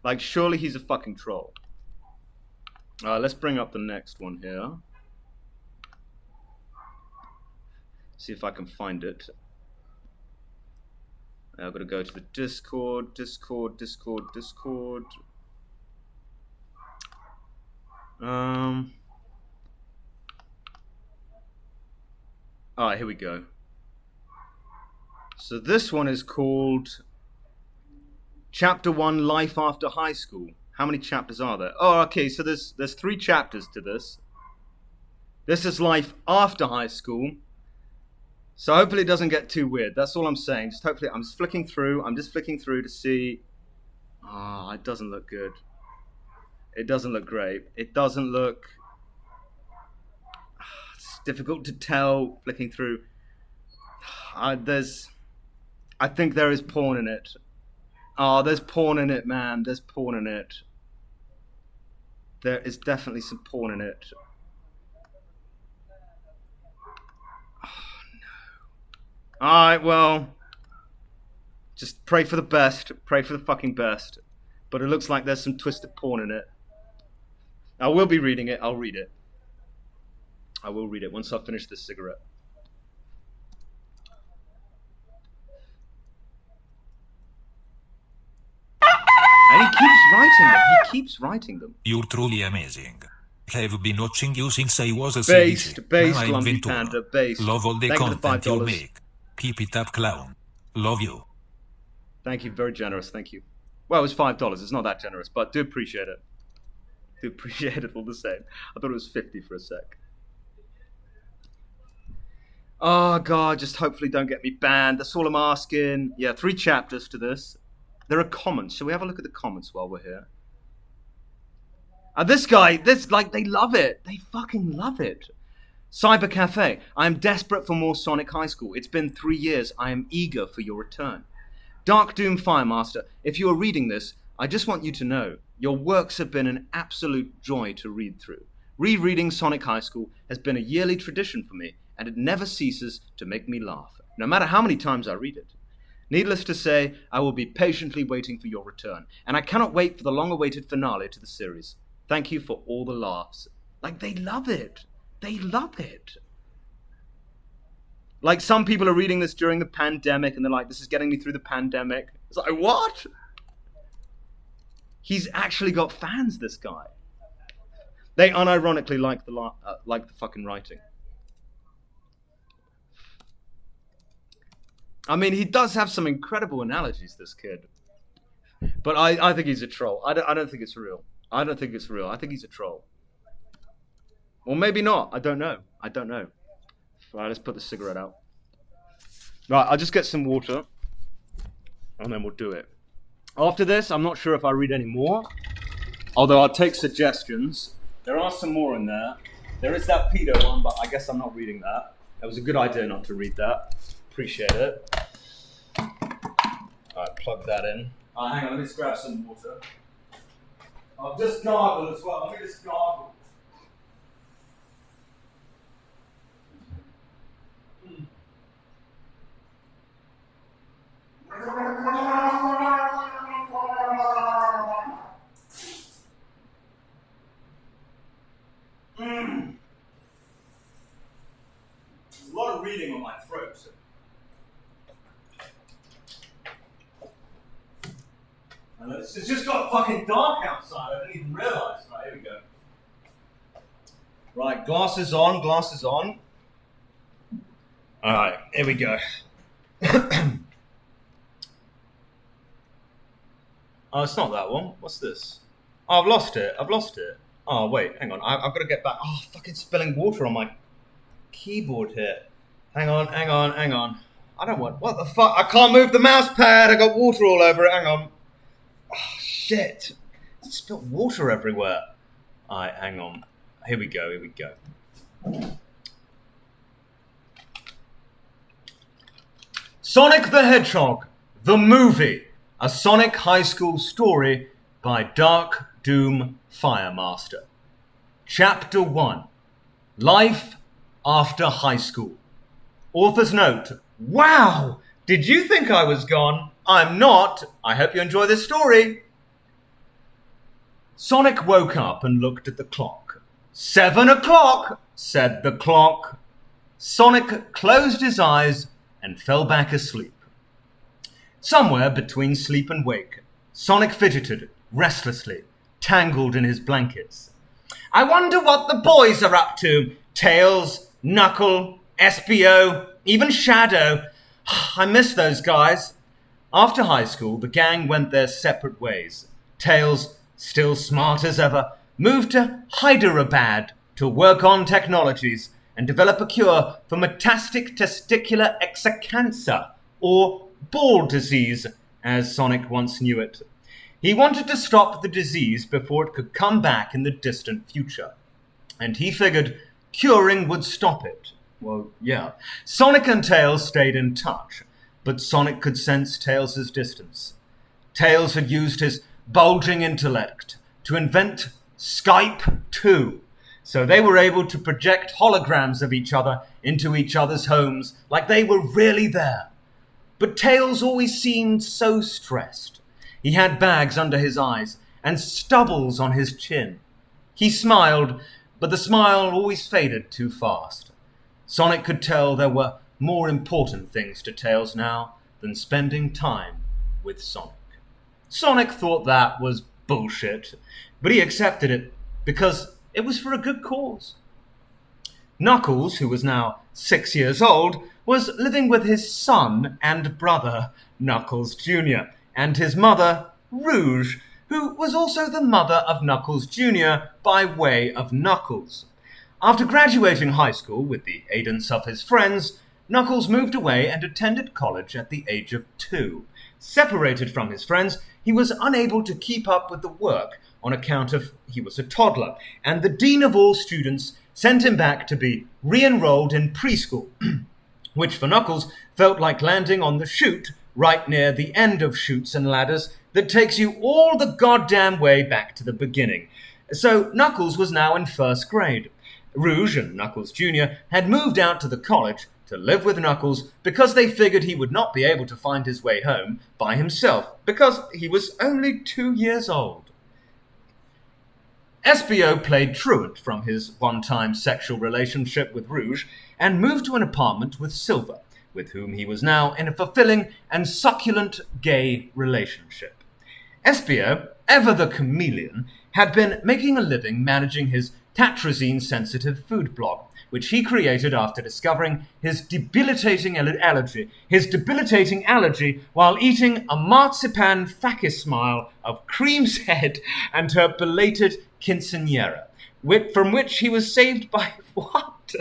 Like, surely he's a fucking troll. Let's bring up the next one here. See if I can find it. I've got to go to the Discord. Alright, here we go. So this one is called Chapter 1, Life After High School. How many chapters are there? Oh, okay, so there's 3 chapters to this. This is life after high school. So hopefully it doesn't get too weird. That's all I'm saying. Just hopefully, I'm just flicking through to see. It doesn't look good. It doesn't look great. It doesn't look... It's difficult to tell flicking through. I think there is porn in it. There's porn in it, man. There's porn in it. There is definitely some porn in it. Oh, no. Alright, well, just pray for the best. Pray for the fucking best. But it looks like there's some twisted porn in it. I will be reading it. I'll read it. I will read it once I finish this cigarette. And he keeps writing them. He keeps writing them. You're truly amazing. Have been watching you since I was a Based, Now I'm Lumpy 21. Panda, based. Love all the Thank you for content you $5. make. Keep it up, clown. Love you. Thank you, very generous, thank you. Well, it was $5, it's not that generous, but do appreciate it. Do appreciate it all the same. I thought it was 50 for a sec. Oh god, just hopefully don't get me banned. That's all I'm asking. Yeah, 3 chapters to this. There are comments. Shall we have a look at the comments while we're here? This guy, they love it. They fucking love it. Cyber Cafe. I am desperate for more Sonic High School. It's been 3 years. I am eager for your return. Dark Doom Firemaster. If you are reading this, I just want you to know your works have been an absolute joy to read through. Rereading Sonic High School has been a yearly tradition for me, and it never ceases to make me laugh, no matter how many times I read it. Needless to say, I will be patiently waiting for your return, and I cannot wait for the long-awaited finale to the series. Thank you for all the laughs. Like, they love it. They love it. Like, some people are reading this during the pandemic, and they're like, this is getting me through the pandemic. It's like, what? He's actually got fans, this guy. They unironically like the fucking writing. I mean, he does have some incredible analogies, this kid. But I think he's a troll. I don't think it's real. I don't think it's real. I think he's a troll. Or maybe not. I don't know. I don't know. Right, let's put the cigarette out. Right, I'll just get some water. And then we'll do it. After this, I'm not sure if I read any more. Although I'll take suggestions. There are some more in there. There is that pedo one, but I guess I'm not reading that. It was a good idea not to read that. Appreciate it. Alright, plug that in. Hang on, let me just grab some water. I'll just gargle as well. Let me just gargle. There's a lot of reading on my throat. And it's just got fucking dark outside. I didn't even realise. Right, here we go. Right, glasses on, glasses on. Alright, here we go. Oh, it's not that one. What's this? Oh, I've lost it. I've lost it. Oh, wait, hang on. I've got to get back. Oh, fucking spilling water on my keyboard here. Hang on, hang on, hang on. I don't want... What the fuck? I can't move the mouse pad. I got water all over it. Hang on. Oh, shit. I spilled water everywhere. Alright, hang on. Here we go, here we go. Sonic the Hedgehog, the movie. A Sonic High School story by Dark Doom Firemaster. Chapter 1. Life after high school. Author's note. Wow! Did you think I was gone? I'm not. I hope you enjoy this story. Sonic woke up and looked at the clock. 7 o'clock, said the clock. Sonic closed his eyes and fell back asleep. Somewhere between sleep and wake, Sonic fidgeted restlessly, tangled in his blankets. I wonder what the boys are up to. Tails, Knuckle, SBO, even Shadow. I miss those guys. After high school, the gang went their separate ways. Tails, still smart as ever, moved to Hyderabad to work on technologies and develop a cure for metastatic testicular exocancer, or ball disease, as Sonic once knew it. He wanted to stop the disease before it could come back in the distant future. And he figured curing would stop it. Well, yeah. Sonic and Tails stayed in touch, but Sonic could sense Tails' distance. Tails had used his bulging intellect to invent Skype 2. So they were able to project holograms of each other into each other's homes like they were really there. But Tails always seemed so stressed. He had bags under his eyes and stubbles on his chin. He smiled, but the smile always faded too fast. Sonic could tell there were more important things to Tails now than spending time with Sonic. Sonic thought that was bullshit, but he accepted it because it was for a good cause. Knuckles, who was now 6 years old, was living with his son and brother, Knuckles Jr., and his mother, Rouge, who was also the mother of Knuckles Jr. by way of Knuckles. After graduating high school with the aidance of his friends, Knuckles moved away and attended college at the age of 2. Separated from his friends, he was unable to keep up with the work on account of he was a toddler, and the dean of all students sent him back to be re-enrolled in preschool, which for Knuckles felt like landing on the chute right near the end of Chutes and Ladders that takes you all the goddamn way back to the beginning. So Knuckles was now in first grade. Rouge and Knuckles Jr. had moved out to the college to live with Knuckles because they figured he would not be able to find his way home by himself because he was only 2 years old. Espio played truant from his one-time sexual relationship with Rouge and moved to an apartment with Silver, with whom he was now in a fulfilling and succulent gay relationship. Espio, ever the chameleon, had been making a living managing his tatrazine-sensitive food blog, which he created after discovering his debilitating allergy while eating a marzipan facsimile of Cream's Head and her belated quinceañera, from which he was saved by what?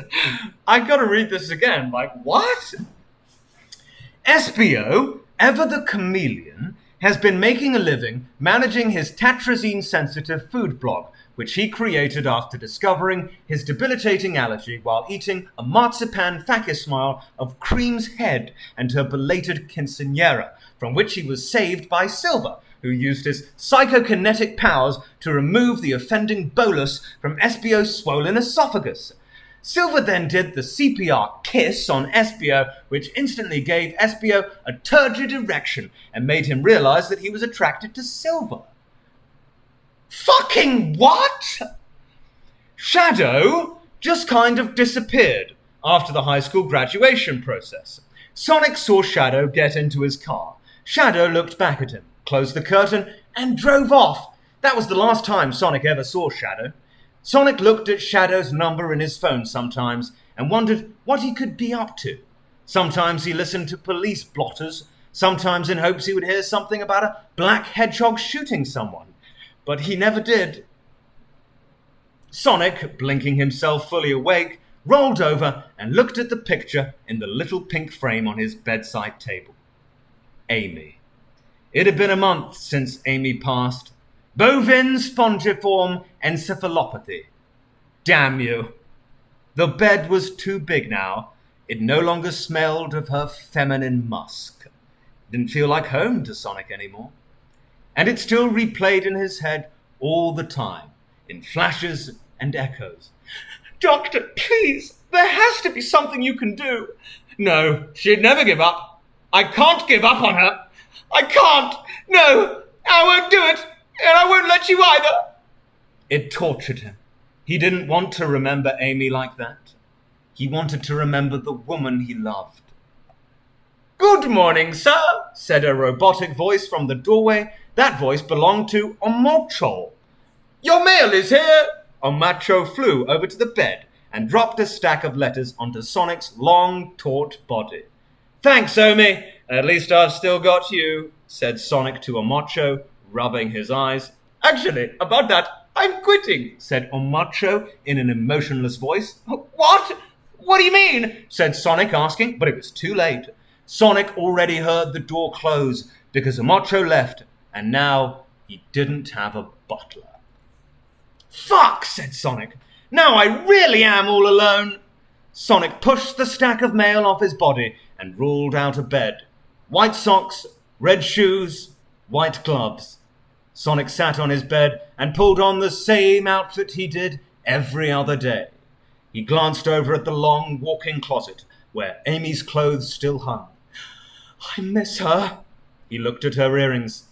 I gotta read this again, like, what? Espio, ever the chameleon, has been making a living managing his tatrazine-sensitive food blog, which he created after discovering his debilitating allergy while eating a marzipan facsimile of Cream's Head and her belated quinceañera, from which he was saved by Silver, who used his psychokinetic powers to remove the offending bolus from Espio's swollen esophagus. Silver then did the CPR kiss on Espio, which instantly gave Espio a turgid erection and made him realize that he was attracted to Silver. Fucking what? Shadow just kind of disappeared after the high school graduation process. Sonic saw Shadow get into his car. Shadow looked back at him, closed the curtain, and drove off. That was the last time Sonic ever saw Shadow. Sonic looked at Shadow's number in his phone sometimes and wondered what he could be up to. Sometimes he listened to police blotters, sometimes in hopes he would hear something about a black hedgehog shooting someone. But he never did. Sonic, blinking himself fully awake, rolled over and looked at the picture in the little pink frame on his bedside table. Amy. It had been a month since Amy passed. Bovine spongiform encephalopathy. Damn you. The bed was too big now. It no longer smelled of her feminine musk. Didn't feel like home to Sonic anymore. And it still replayed in his head all the time, in flashes and echoes. Doctor, please, there has to be something you can do. No, she'd never give up. I can't give up on her. I can't. No, I won't do it, and I won't let you either. It tortured him. He didn't want to remember Amy like that. He wanted to remember the woman he loved. Good morning, sir, said a robotic voice from the doorway. That voice belonged to Omocho. Your mail is here. Omocho flew over to the bed and dropped a stack of letters onto Sonic's long, taut body. Thanks, Omi. At least I've still got you, said Sonic to Omocho, rubbing his eyes. Actually, about that, I'm quitting, said Omocho in an emotionless voice. What? What do you mean? Said Sonic, asking, but it was too late. Sonic already heard the door close because Omocho left, and now he didn't have a butler. Fuck, said Sonic. Now I really am all alone. Sonic pushed the stack of mail off his body and rolled out of bed. White socks, red shoes, white gloves. Sonic sat on his bed and pulled on the same outfit he did every other day. He glanced over at the long walk-in closet where Amy's clothes still hung. I miss her. He looked at her earrings.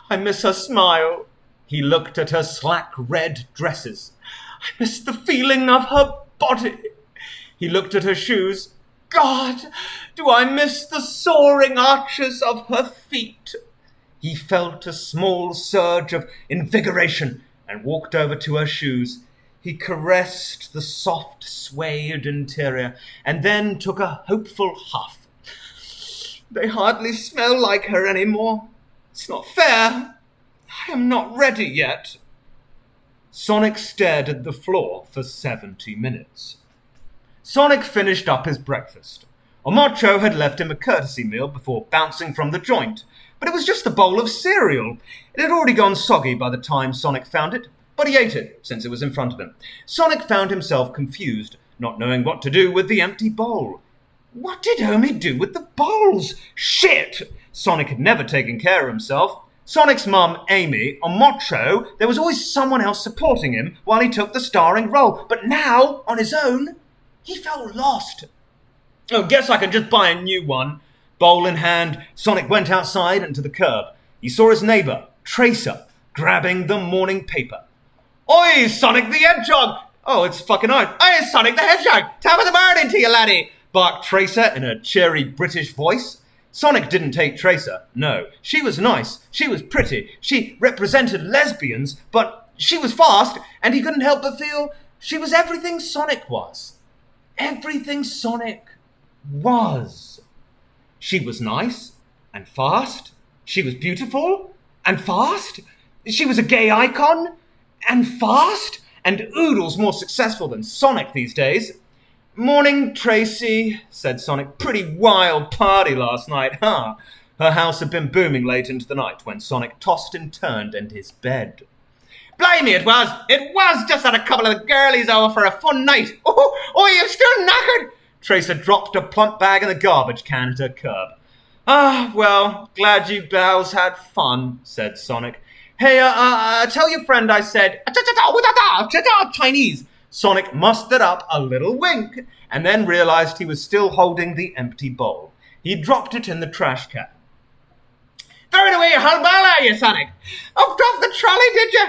I miss her smile. He looked at her slack red dresses. I miss the feeling of her body. He looked at her shoes. God, do I miss the soaring arches of her feet. He felt a small surge of invigoration and walked over to her shoes. He caressed the soft, suede interior and then took a hopeful huff. They hardly smell like her anymore. It's not fair. I am not ready yet. Sonic stared at the floor for 70 minutes. Sonic finished up his breakfast. Omocho had left him a courtesy meal before bouncing from the joint, but it was just a bowl of cereal. It had already gone soggy by the time Sonic found it, but he ate it since it was in front of him. Sonic found himself confused, not knowing what to do with the empty bowl. What did Omi do with the bowls? Shit! Sonic had never taken care of himself. Sonic's mum, Amy, on Mocho, there was always someone else supporting him while he took the starring role. But now, on his own, he felt lost. Oh, guess I can just buy a new one. Bowl in hand, Sonic went outside and to the curb. He saw his neighbour, Tracer, grabbing the morning paper. Oi, Sonic the Hedgehog! Oh, it's fucking on. Oi, Sonic the Hedgehog! Top of the morning to you, laddie! Barked Tracer in a cheery British voice. Sonic didn't take Tracer, no. She was nice, she was pretty, she represented lesbians, but she was fast, and he couldn't help but feel she was everything Sonic was. Everything Sonic was. She was nice and fast. She was beautiful and fast. She was a gay icon and fast. And Oodle's more successful than Sonic these days. Morning, Tracy, said Sonic. Pretty wild party last night, huh? Her house had been booming late into the night when Sonic tossed and turned in his bed. Blimey, it was! It was! Just had a couple of the girlies over for a fun night. Oh, you're still knackered! Tracer dropped a plump bag in the garbage can at her curb. Ah, well, glad you gals had fun, said Sonic. Hey, tell your friend I said... Chinese. Sonic mustered up a little wink and then realized he was still holding the empty bowl. He dropped it in the trash can. Throwing away your whole bowl, are you, Sonic? Upped off the trolley, did you?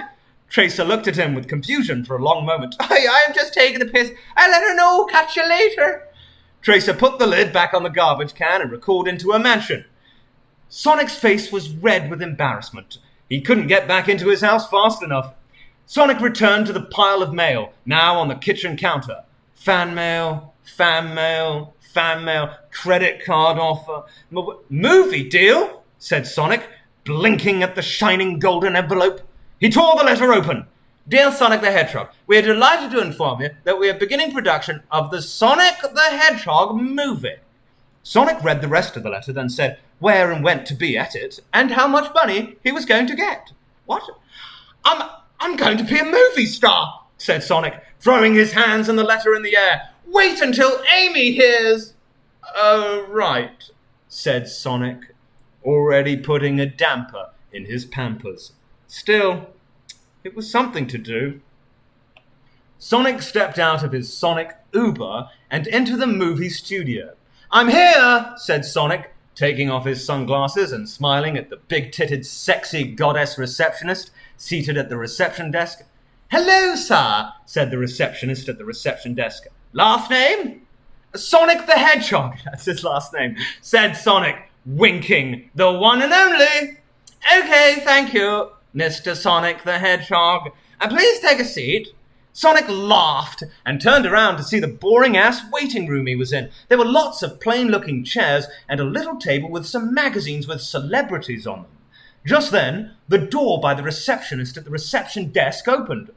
Tracer looked at him with confusion for a long moment. I am just taking a piss. I'll let her know. Catch you later. Tracer put the lid back on the garbage can and recalled into her mansion. Sonic's face was red with embarrassment. He couldn't get back into his house fast enough. Sonic returned to the pile of mail, now on the kitchen counter. Fan mail, fan mail, fan mail, credit card offer. Movie deal, said Sonic, blinking at the shining golden envelope. He tore the letter open. Dear Sonic the Hedgehog, we are delighted to inform you that we are beginning production of the Sonic the Hedgehog movie. Sonic read the rest of the letter, then said where and when to be at it, and how much money he was going to get. What? I'm going to be a movie star, said Sonic, throwing his hands and the letter in the air. Wait until Amy hears. Oh, right, said Sonic, already putting a damper in his Pampers. Still, it was something to do. Sonic stepped out of his Sonic Uber and into the movie studio. I'm here, said Sonic, taking off his sunglasses and smiling at the big-titted, sexy goddess receptionist seated at the reception desk. Hello, sir, said the receptionist at the reception desk. Last name? Sonic the Hedgehog, that's his last name, said Sonic, winking. The one and only. Okay, thank you, Mr. Sonic the Hedgehog. Please take a seat. Sonic laughed and turned around to see the boring-ass waiting room he was in. There were lots of plain-looking chairs and a little table with some magazines with celebrities on them. Just then, the door by the receptionist at the reception desk opened.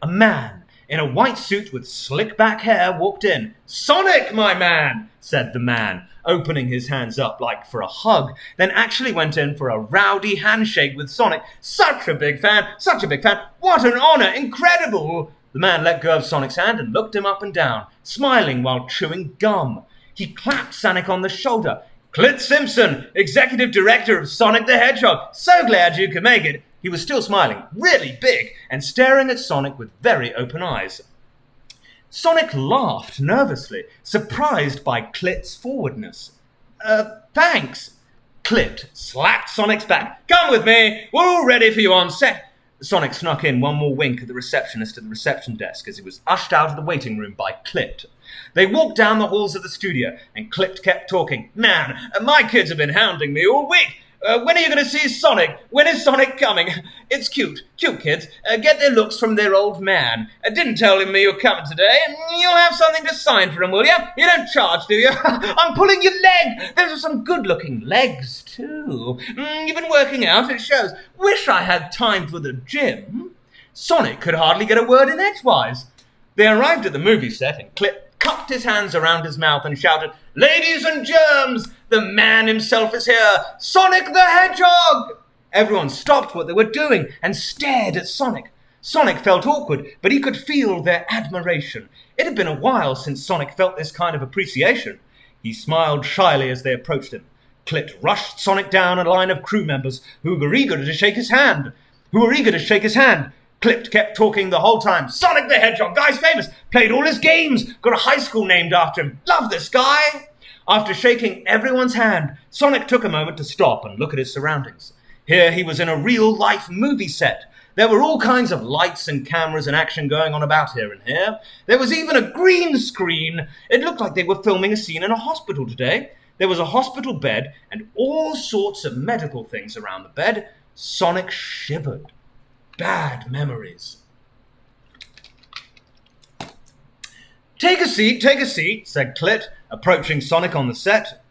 A man in a white suit with slick-back hair walked in. Sonic, my man, said the man, opening his hands up like for a hug, then actually went in for a rowdy handshake with Sonic. Such a big fan, such a big fan. What an honor, incredible. The man let go of Sonic's hand and looked him up and down, smiling while chewing gum. He clapped Sonic on the shoulder. Clint Simpson, Executive Director of Sonic the Hedgehog. So glad you could make it. He was still smiling, really big, and staring at Sonic with very open eyes. Sonic laughed nervously, surprised by Clit's forwardness. Thanks. Clit slapped Sonic's back. Come with me. We're all ready for you on set. Sonic snuck in one more wink at the receptionist at the reception desk as he was ushered out of the waiting room by Clit. They walked down the halls of the studio, and Clit kept talking. Man, my kids have been hounding me all week. When are you going to see Sonic? When is Sonic coming? It's cute. Cute kids. Get their looks from their old man. Didn't tell him you're coming today. You'll have something to sign for him, will you? You don't charge, do you? I'm pulling your leg. Those are some good-looking legs, too. You've been working out, it shows. Wish I had time for the gym. Sonic could hardly get a word in edgewise. They arrived at the movie set, and Clip cupped his hands around his mouth and shouted, Ladies and germs, the man himself is here, Sonic the Hedgehog! Everyone stopped what they were doing and stared at Sonic. Sonic felt awkward, but he could feel their admiration. It had been a while since Sonic felt this kind of appreciation. He smiled shyly as they approached him. Clit rushed Sonic down a line of crew members who were eager to shake his hand. Clip kept talking the whole time. Sonic the Hedgehog, guy's famous, played all his games, got a high school named after him. Love this guy. After shaking everyone's hand, Sonic took a moment to stop and look at his surroundings. Here he was in a real-life movie set. There were all kinds of lights and cameras and action going on about here and here. There was even a green screen. It looked like they were filming a scene in a hospital today. There was a hospital bed and all sorts of medical things around the bed. Sonic shivered. Bad memories. Take a seat, said Clit, approaching Sonic on the set.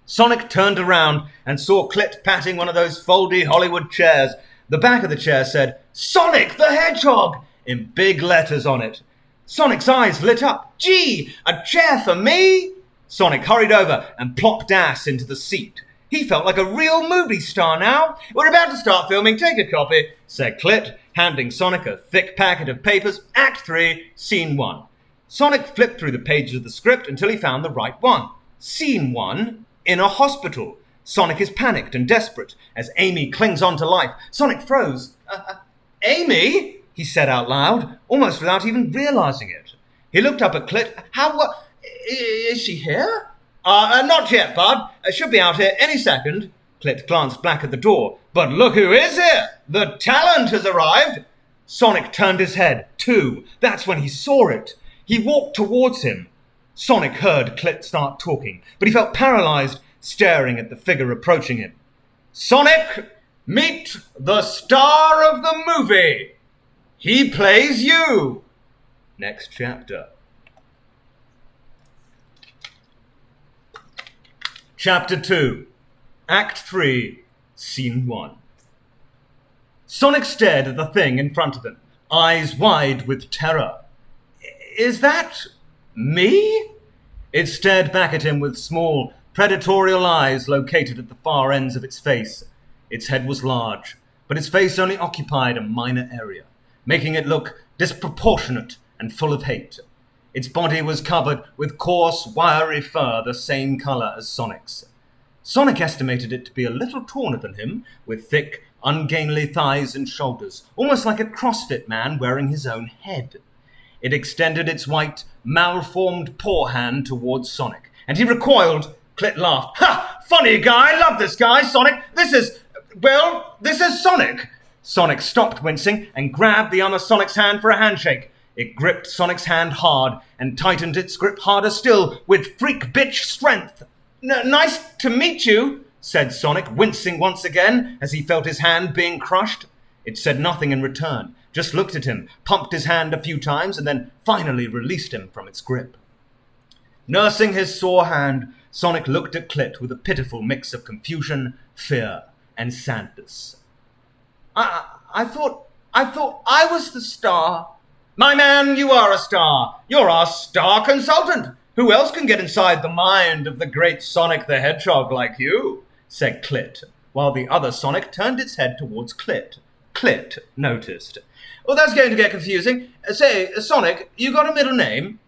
Sonic turned around and saw Clit patting one of those foldy Hollywood chairs. The back of the chair said, Sonic the Hedgehog, in big letters on it. Sonic's eyes lit up. Gee, a chair for me? Sonic hurried over and plopped ass into the seat. He felt like a real movie star now. We're about to start filming. Take a copy, said Clit, handing Sonic a thick packet of papers. Act 3, Scene 1. Sonic flipped through the pages of the script until he found the right one. Scene 1, in a hospital. Sonic is panicked and desperate as Amy clings on to life. Sonic froze. Amy? He said out loud, almost without even realizing it. He looked up at Clit. Is she here? Not yet, bud. Should be out here any second. Clit glanced back at the door. But look who is here! The talent has arrived! Sonic turned his head, too. That's when he saw it. He walked towards him. Sonic heard Clit start talking, but he felt paralyzed, staring at the figure approaching him. Sonic, meet the star of the movie! He plays you! Next chapter. Chapter 2, Act 3, Scene 1. Sonic stared at the thing in front of him, eyes wide with terror. Is that me? It stared back at him with small, predatorial eyes located at the far ends of its face. Its head was large, but its face only occupied a minor area, making it look disproportionate and full of hate. Its body was covered with coarse, wiry fur the same color as Sonic's. Sonic estimated it to be a little taller than him, with thick, ungainly thighs and shoulders, almost like a CrossFit man wearing his own head. It extended its white, malformed paw hand towards Sonic, and he recoiled. Clit laughed. Ha! Funny guy, love this guy, Sonic. This is Sonic. Sonic stopped wincing and grabbed the other Sonic's hand for a handshake. It gripped Sonic's hand hard and tightened its grip harder still with freak bitch strength. Nice to meet you, said Sonic, wincing once again as he felt his hand being crushed. It said nothing in return, just looked at him, pumped his hand a few times, and then finally released him from its grip. Nursing his sore hand, Sonic looked at Clit with a pitiful mix of confusion, fear, and sadness. I thought I was the star. My man, you are a star. You're our star consultant. Who else can get inside the mind of the great Sonic the Hedgehog like you? Said Clit, while the other Sonic turned its head towards Clit. Clit noticed. Well, that's going to get confusing. Say, Sonic, you got a middle name?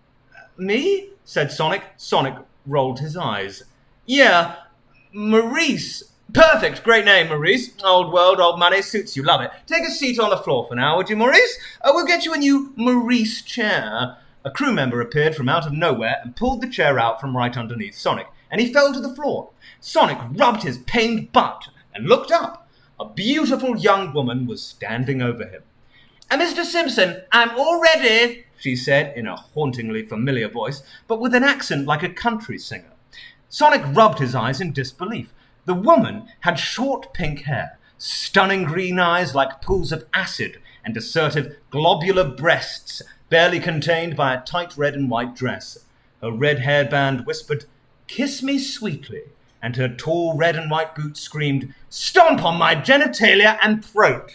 Me? Said Sonic. Sonic rolled his eyes. Yeah, Maurice, Perfect. Great name, Maurice. Old world, old money. Suits you. Love it. Take a seat on the floor for now, would you, Maurice? We'll get you a new Maurice chair. A crew member appeared from out of nowhere and pulled the chair out from right underneath Sonic, and he fell to the floor. Sonic rubbed his pained butt and looked up. A beautiful young woman was standing over him. Mr. Simpson, I'm all ready, she said in a hauntingly familiar voice, but with an accent like a country singer. Sonic rubbed his eyes in disbelief. The woman had short pink hair, stunning green eyes like pools of acid, and assertive, globular breasts, barely contained by a tight red and white dress. Her red hairband whispered, "Kiss me sweetly," and her tall red and white boots screamed, "Stomp on my genitalia and throat."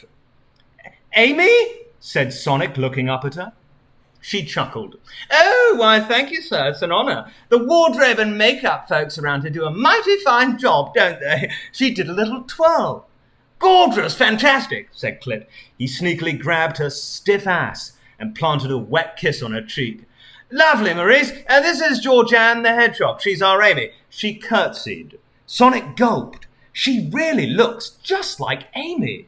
"Amy?" said Sonic, looking up at her. She chuckled. "Oh, why, thank you, sir. It's an honour. The wardrobe and makeup folks around here do a mighty fine job, don't they?" She did a little twirl. "Gorgeous, fantastic," said Clit. He sneakily grabbed her stiff ass and planted a wet kiss on her cheek. "Lovely, Maurice. This is Georgianne the Hedgehog. She's our Amy." She curtsied. Sonic gulped. She really looks just like Amy.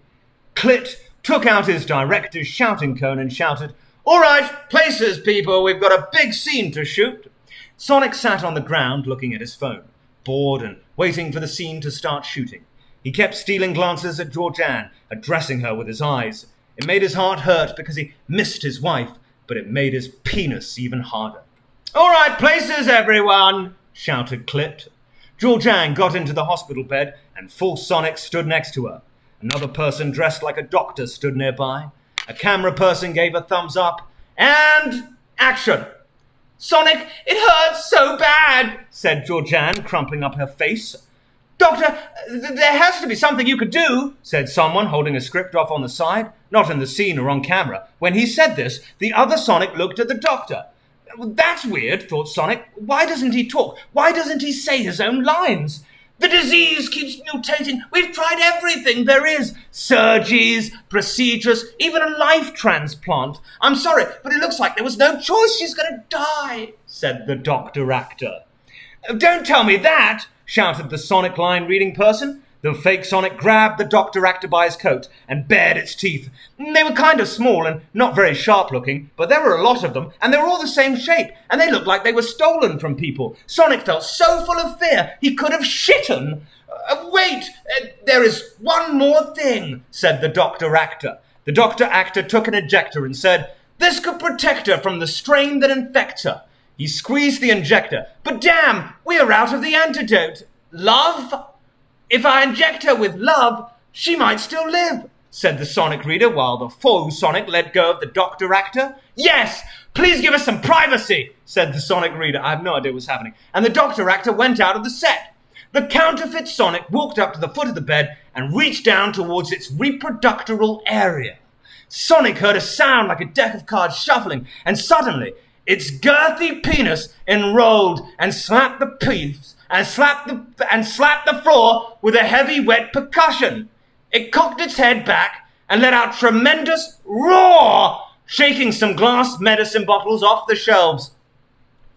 Clit took out his director's shouting cone and shouted, "All right, places, people. We've got a big scene to shoot." Sonic sat on the ground looking at his phone, bored and waiting for the scene to start shooting. He kept stealing glances at Georgianne, addressing her with his eyes. It made his heart hurt because he missed his wife, but it made his penis even harder. "All right, places, everyone," shouted Clit. Georgianne got into the hospital bed, and full Sonic stood next to her. Another person dressed like a doctor stood nearby. A camera person gave a thumbs up, and action! "Sonic, it hurts so bad," said Georgianne, crumpling up her face. "Doctor, there has to be something you could do," said someone holding a script off on the side, not in the scene or on camera. When he said this, the other Sonic looked at the doctor. "That's weird," thought Sonic. "Why doesn't he talk? Why doesn't he say his own lines? The disease keeps mutating. We've tried everything there is. Surgeries, procedures, even a life transplant. I'm sorry, but it looks like there was no choice. She's going to die," said the doctor actor. "Don't tell me that," shouted the Sonic line reading person. The fake Sonic grabbed the doctor actor by his coat and bared its teeth. They were kind of small and not very sharp looking, but there were a lot of them, and they were all the same shape, and they looked like they were stolen from people. Sonic felt so full of fear he could have shitten. Wait, there is one more thing," said the doctor actor. The doctor actor took an injector and said, "This could protect her from the strain that infects her." He squeezed the injector. "But damn, we are out of the antidote. Love? If I inject her with love, she might still live," said the Sonic reader while the faux Sonic let go of the doctor actor. "Yes, please give us some privacy," said the Sonic reader. I have no idea what's happening. And the doctor actor went out of the set. The counterfeit Sonic walked up to the foot of the bed and reached down towards its reproductoral area. Sonic heard a sound like a deck of cards shuffling, and suddenly its girthy penis enrolled and slapped the piece and slapped the floor with a heavy, wet percussion. It cocked its head back and let out tremendous roar, shaking some glass medicine bottles off the shelves.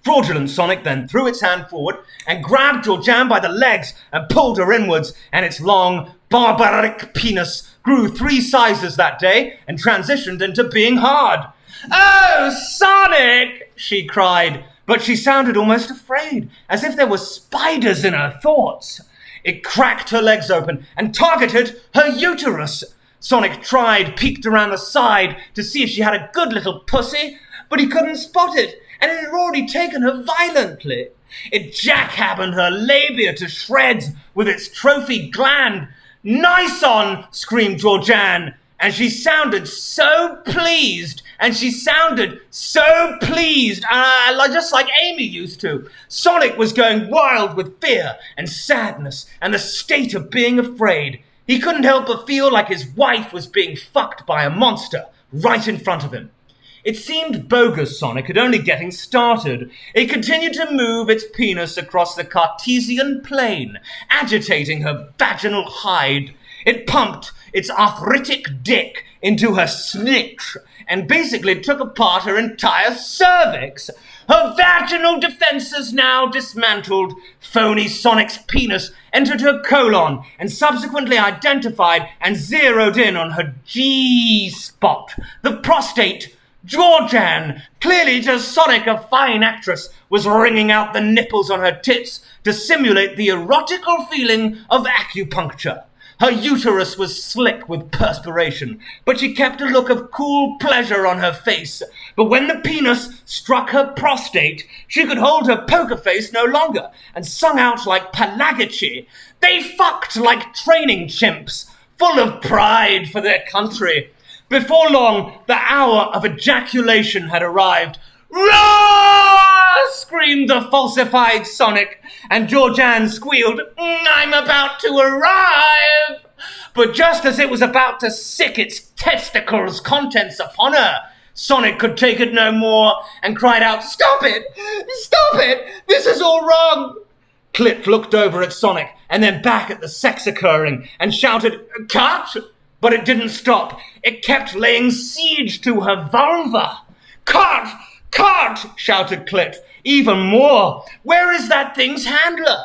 Fraudulent Sonic then threw its hand forward and grabbed Georgianne by the legs and pulled her inwards, and its long, barbaric penis grew 3 sizes that day and transitioned into being hard. "Oh, Sonic!" she cried, but she sounded almost afraid, as if there were spiders in her thoughts. It cracked her legs open and targeted her uterus. Sonic peeked around the side to see if she had a good little pussy, but he couldn't spot it, and it had already taken her violently. It jackhammered her labia to shreds with its trophy gland. "Nice on!" screamed Georgianne, and she sounded so pleased, just like Amy used to. Sonic was going wild with fear and sadness and the state of being afraid. He couldn't help but feel like his wife was being fucked by a monster right in front of him. It seemed bogus Sonic had only getting started. It continued to move its penis across the Cartesian plane, agitating her vaginal hide. It pumped its arthritic dick into her snitch and basically took apart her entire cervix. Her vaginal defenses now dismantled, phony Sonic's penis entered her colon and subsequently identified and zeroed in on her G-spot, the prostate. Georgianne, clearly to Sonic a fine actress, was wringing out the nipples on her tits to simulate the erotical feeling of acupuncture. Her uterus was slick with perspiration, but she kept a look of cool pleasure on her face. But when the penis struck her prostate, she could hold her poker face no longer and sung out like Pelagici. They fucked like training chimps, full of pride for their country. Before long, the hour of ejaculation had arrived. "Roar!" screamed the falsified Sonic, and Georgianne squealed, "I'm about to arrive!" But just as it was about to sick its testicles' contents upon her, Sonic could take it no more and cried out, "Stop it! Stop it! This is all wrong!" Clit looked over at Sonic and then back at the sex occurring and shouted, "Cut!" But it didn't stop. It kept laying siege to her vulva. "Cut! Cut!" shouted Clit. "Even more! Where is that thing's handler?"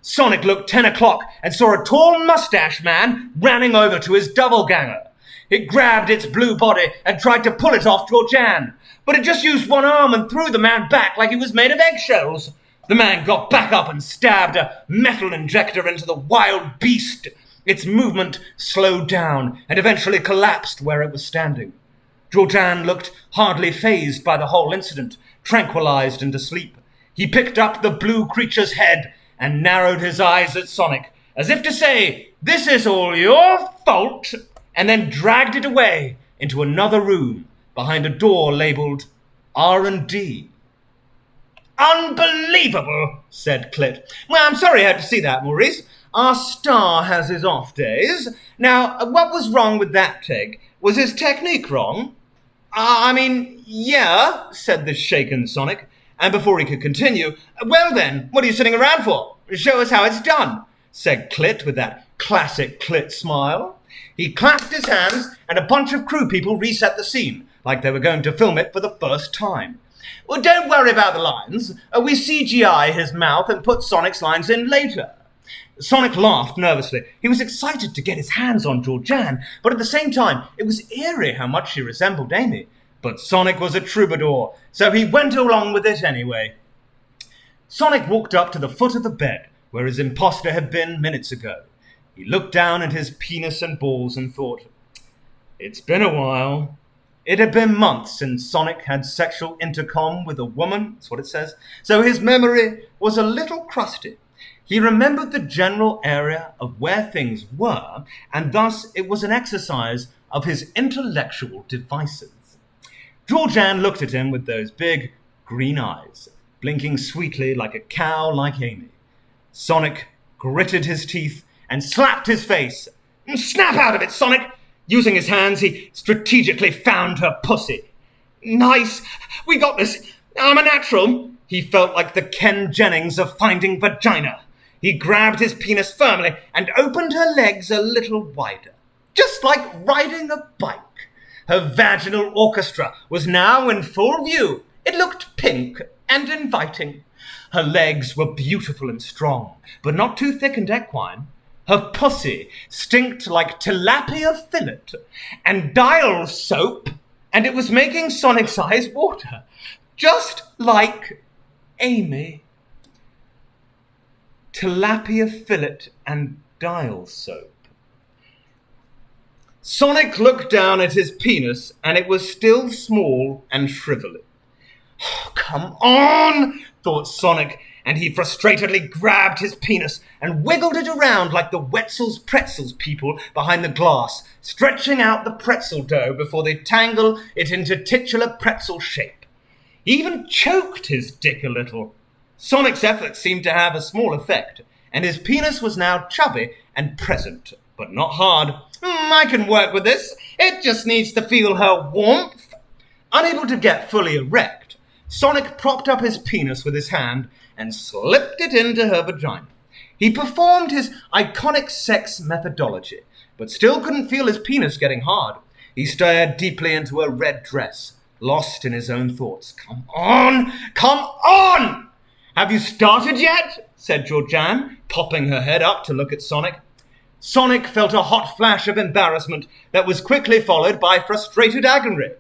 Sonic looked 10 o'clock and saw a tall mustache man running over to his double-ganger. It grabbed its blue body and tried to pull it off Georgianne, but it just used one arm and threw the man back like he was made of eggshells. The man got back up and stabbed a metal injector into the wild beast. Its movement slowed down and eventually collapsed where it was standing. Georgianne looked hardly fazed by the whole incident, tranquilized and asleep. He picked up the blue creature's head and narrowed his eyes at Sonic, as if to say, "This is all your fault," and then dragged it away into another room behind a door labeled R&D. "Unbelievable," said Clit. "Well, I'm sorry you had to see that, Maurice. Our star has his off days. Now, what was wrong with that take? Was his technique wrong?" Yeah, said the shaken Sonic. And before he could continue, "Well then, what are you sitting around for? Show us how it's done," said Clit with that classic Clit smile. He clapped his hands and a bunch of crew people reset the scene, like they were going to film it for the first time. "Well, don't worry about the lines. We CGI his mouth and put Sonic's lines in later." Sonic laughed nervously. He was excited to get his hands on Georgianne, but at the same time, it was eerie how much she resembled Amy. But Sonic was a troubadour, so he went along with it anyway. Sonic walked up to the foot of the bed, where his imposter had been minutes ago. He looked down at his penis and balls and thought, "It's been a while." It had been months since Sonic had sexual intercom with a woman, that's what it says, so his memory was a little crusty. He remembered the general area of where things were, and thus it was an exercise of his intellectual devices. Georgianne looked at him with those big green eyes, blinking sweetly like a cow like Amy. Sonic gritted his teeth and slapped his face. "Snap out of it, Sonic!" Using his hands, he strategically found her pussy. "Nice! We got this! I'm a natural!" He felt like the Ken Jennings of finding vagina. He grabbed his penis firmly and opened her legs a little wider, just like riding a bike. Her vaginal orchestra was now in full view. It looked pink and inviting. Her legs were beautiful and strong, but not too thick and equine. Her pussy stinked like tilapia fillet and dial soap, and it was making Sonic's eyes water, just like Amy. Tilapia fillet and dial soap. Sonic looked down at his penis, and it was still small and shrivelly. "Oh, come on," thought Sonic, and he frustratedly grabbed his penis and wiggled it around like the Wetzel's Pretzels people behind the glass, stretching out the pretzel dough before they tangle it into titular pretzel shape. He even choked his dick a little. Sonic's efforts seemed to have a small effect, and his penis was now chubby and present, but not hard. I can work with this. It just needs to feel her warmth." Unable to get fully erect, Sonic propped up his penis with his hand and slipped it into her vagina. He performed his iconic sex methodology, but still couldn't feel his penis getting hard. He stared deeply into her red dress, lost in his own thoughts. Come on! Come on! Have you started yet? Said Georgianne, popping her head up to look at Sonic. Sonic felt a hot flash of embarrassment that was quickly followed by frustrated agony.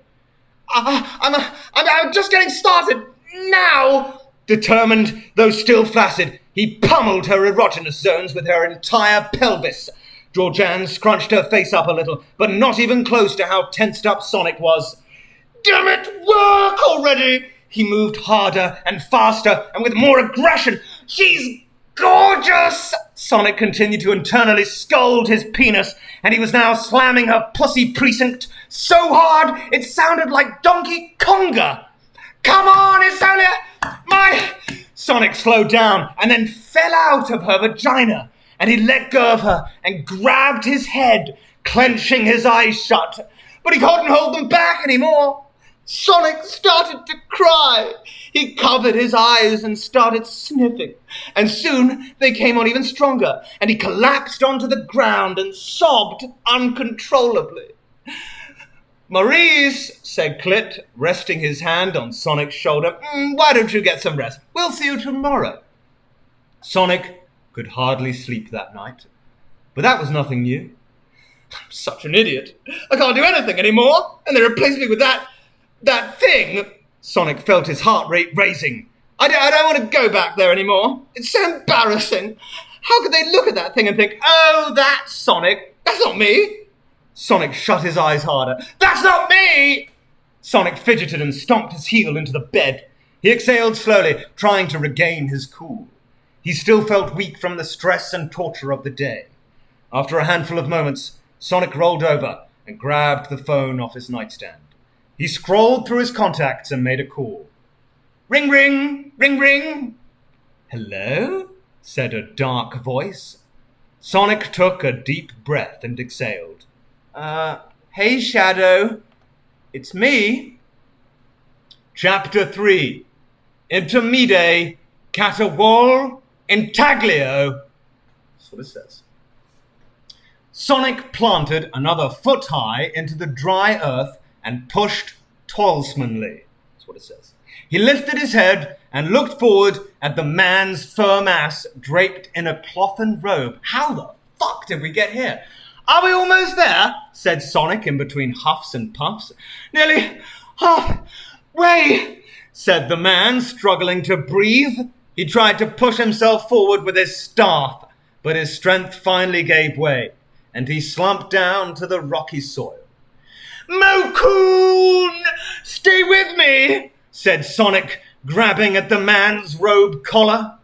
I'm just getting started now. Determined, though still flaccid, he pummeled her erogenous zones with her entire pelvis. Georgianne scrunched her face up a little, but not even close to how tensed up Sonic was. Damn it, work already! He moved harder and faster and with more aggression. She's gorgeous! Sonic continued to internally scold his penis, and he was now slamming her pussy precinct so hard it sounded like Donkey Konga. Come on, it's only my... Sonic slowed down and then fell out of her vagina, and he let go of her and grabbed his head, clenching his eyes shut. But he couldn't hold them back anymore. Sonic started to cry. He covered his eyes and started sniffing. And soon they came on even stronger, and he collapsed onto the ground and sobbed uncontrollably. Maurice, said Clit, resting his hand on Sonic's shoulder, why don't you get some rest? We'll see you tomorrow. Sonic could hardly sleep that night. But that was nothing new. I'm such an idiot. I can't do anything anymore, and they replaced me with that thing. Sonic felt his heart rate raising. I don't want to go back there anymore. It's so embarrassing. How could they look at that thing and think, oh, that's Sonic. That's not me. Sonic shut his eyes harder. That's not me! Sonic fidgeted and stomped his heel into the bed. He exhaled slowly, trying to regain his cool. He still felt weak from the stress and torture of the day. After a handful of moments, Sonic rolled over and grabbed the phone off his nightstand. He scrolled through his contacts and made a call. Ring, ring, ring, ring. Hello? Said a dark voice. Sonic took a deep breath and exhaled. Hey, Shadow. It's me. Chapter 3. Intermede Catawal Intaglio. That's what it says. Sonic planted another foot high into the dry earth and pushed toilsomely. That's what it says. He lifted his head and looked forward at the man's firm ass draped in a clothen robe. How the fuck did we get here? Are we almost there? Said Sonic in between huffs and puffs. Nearly halfway, said the man, struggling to breathe. He tried to push himself forward with his staff, but his strength finally gave way, and he slumped down to the rocky soil. Mo-kun! Stay with me, said Sonic, grabbing at the man's robe collar.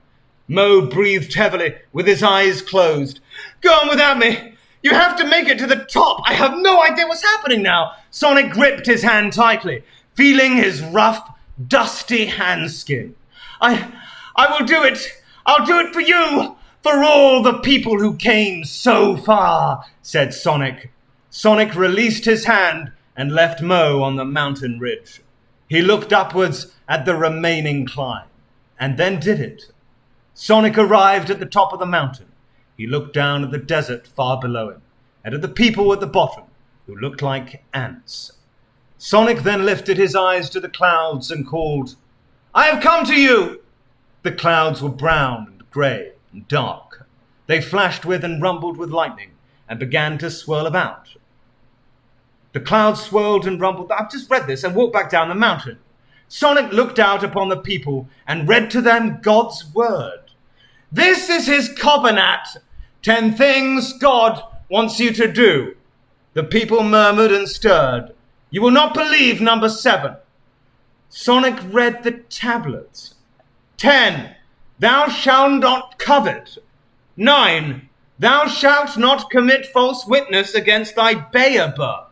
Mo breathed heavily, with his eyes closed. Go on without me. You have to make it to the top. I have no idea what's happening now. Sonic gripped his hand tightly, feeling his rough, dusty handskin. I will do it. I'll do it for you, for all the people who came so far, said Sonic. Sonic released his hand and left Mo on the mountain ridge. He looked upwards at the remaining climb, and then did it. Sonic arrived at the top of the mountain. He looked down at the desert far below him, and at the people at the bottom, who looked like ants. Sonic then lifted his eyes to the clouds and called, I have come to you! The clouds were brown and grey and dark. They flashed with and rumbled with lightning, and began to swirl about. The clouds swirled and rumbled. I've just read this and walked back down the mountain. Sonic looked out upon the people and read to them God's word. This is his covenant. 10 things God wants you to do. The people murmured and stirred. You will not believe number 7. Sonic read the tablets. 10. Thou shalt not covet. 9. Thou shalt not commit false witness against thy neighbor.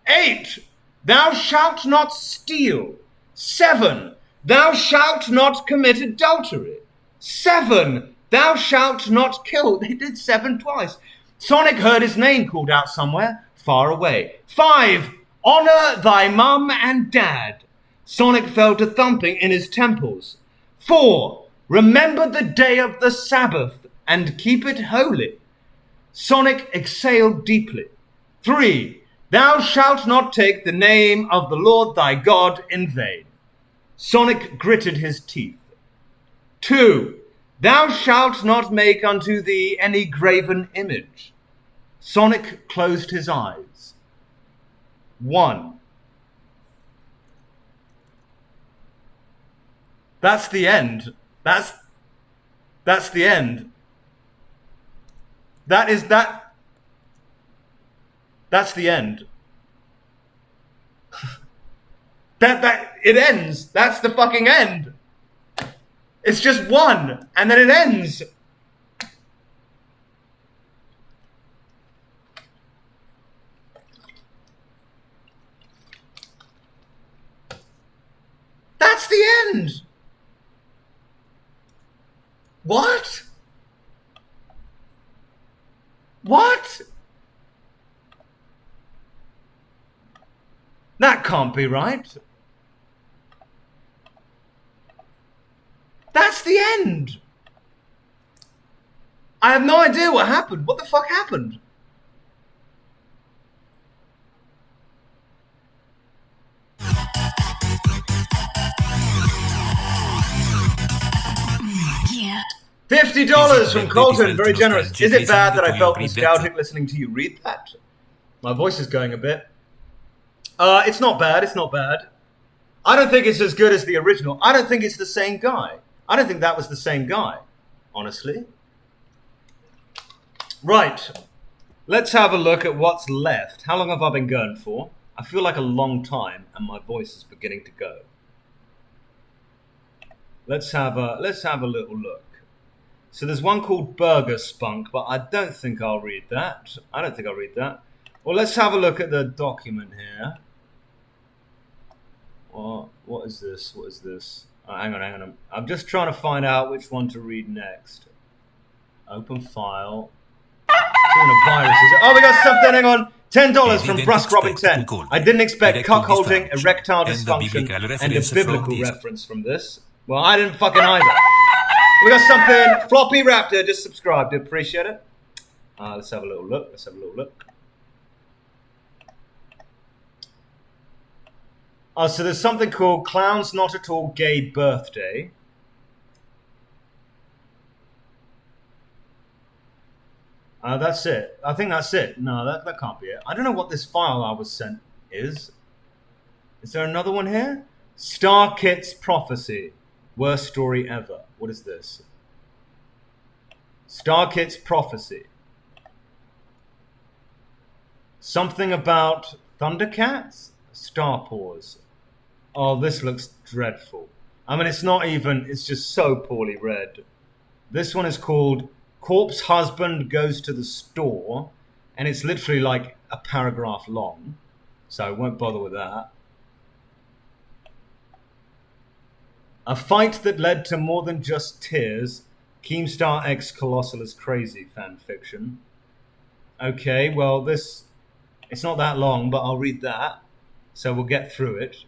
8. Thou shalt not steal. 7. Thou shalt not commit adultery. 7. Thou shalt not kill. They did 7 twice. Sonic heard his name called out somewhere, far away. 5. Honor thy mum and dad. Sonic felt a thumping in his temples. 4. Remember the day of the Sabbath. and keep it holy. Sonic exhaled deeply. 3. Thou shalt not take the name of the Lord thy God in vain. Sonic gritted his teeth. 2. Thou shalt not make unto thee any graven image. Sonic closed his eyes. 1. That's the end. That's the end. That's the end. It ends. That's the fucking end. It's just 1, and then it ends. That's the end. What? What? That can't be right. That's the end. I have no idea what happened. What the fuck happened? Yeah. $50 from Colton, very generous. Is it bad that I felt nostalgic listening to you read that? My voice is going a bit. It's not bad, it's not bad. I don't think it's as good as the original. I don't think it's the same guy. I don't think that was the same guy, honestly. Right, let's have a look at what's left. How long have I been going for? I feel like a long time, and my voice is beginning to go. Let's have a little look. So there's one called Burger Spunk, but I don't think I'll read that. Well, let's have a look at the document here. What is this? Oh, hang on. I'm just trying to find out which one to read next. Open file. Oh, we got something. Hang on. $10 from Brusk Robin 10. I didn't expect cuckolding, erectile dysfunction, and a biblical reference from this. Well, I didn't fucking either. We got something. Floppy Raptor just subscribed. Appreciate it. Let's have a little look. So there's something called Clown's Not At All Gay Birthday. That's it. I think that's it. No, that can't be it. I don't know what this file I was sent is. Is there another one here? Star Kit's Prophecy. Worst story ever. What is this? Star Kit's Prophecy. Something about Thundercats? Star Paws. Oh, this looks dreadful. I mean, it's not even, it's just so poorly read. This one is called Corpse Husband Goes to the Store, and it's literally like a paragraph long, so I won't bother with that. A fight that led to more than just tears. Keemstar X Colossal is Crazy fanfiction. Okay, well, it's not that long, but I'll read that. So we'll get through it.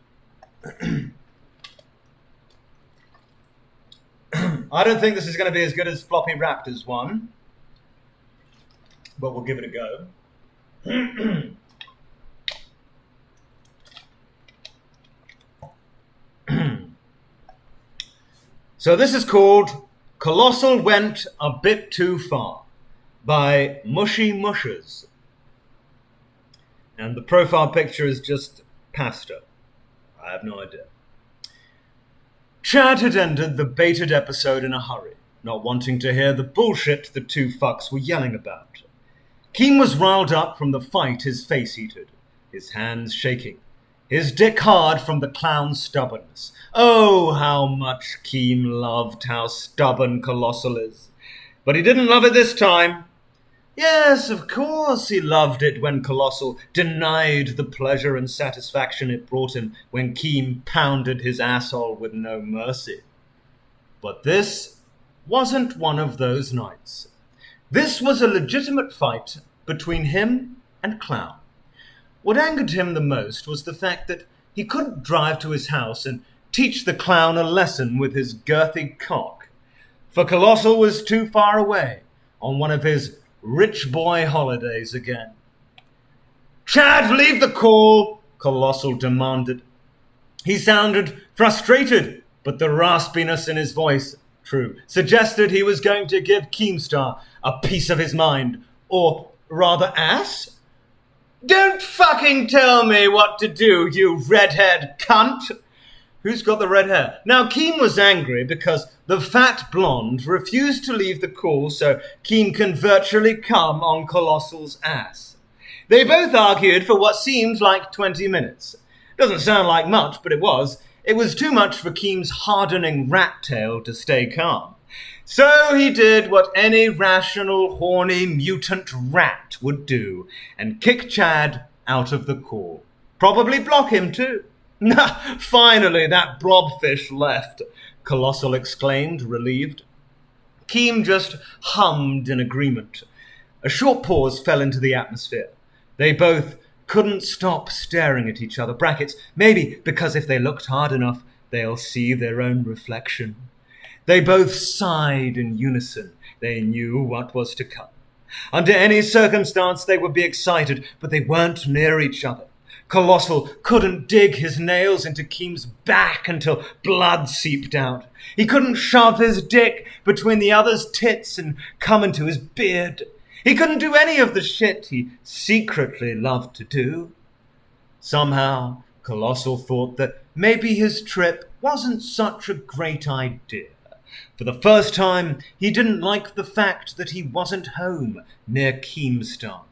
I don't think this is going to be as good as Floppy Raptor's one, but we'll give it a go. So this is called Colossal Went a Bit Too Far by Mushy Mushers. And the profile picture is just pasta. I have no idea. Chad had ended the baited episode in a hurry, not wanting to hear the bullshit the two fucks were yelling about. Keem was riled up from the fight his face heated, his hands shaking, his dick hard from the clown's stubbornness. Oh, how much Keem loved how stubborn Colossal is. But he didn't love it this time. Yes, of course he loved it when Colossal denied the pleasure and satisfaction it brought him when Keem pounded his asshole with no mercy. But this wasn't one of those nights. This was a legitimate fight between him and Clown. What angered him the most was the fact that he couldn't drive to his house and teach the Clown a lesson with his girthy cock. for Colossal was too far away on one of his rich boy holidays again. "Chad, leave the call," Colossal demanded. He sounded frustrated, but the raspiness in his voice, true, suggested he was going to give Keemstar a piece of his mind, or rather ass. "Don't fucking tell me what to do, you redhead cunt." Who's got the red hair? Now, Keem was angry because the fat blonde refused to leave the call so Keem can virtually come on Colossal's ass. They both argued for what seemed like 20 minutes. Doesn't sound like much, but it was. It was too much for Keem's hardening rat tail to stay calm. So he did what any rational, horny, mutant rat would do, and kick Chad out of the call. Probably block him too. "Finally, that blobfish left," Colossal exclaimed, relieved. Keem just hummed in agreement. A short pause fell into the atmosphere. They both couldn't stop staring at each other. Brackets, maybe because if they looked hard enough, they'll see their own reflection. They both sighed in unison. They knew what was to come. Under any circumstance, they would be excited, but they weren't near each other. Colossal couldn't dig his nails into Keem's back until blood seeped out. He couldn't shove his dick between the other's tits and come into his beard. He couldn't do any of the shit he secretly loved to do. Somehow, Colossal thought that maybe his trip wasn't such a great idea. For the first time, he didn't like the fact that he wasn't home near Keemstar.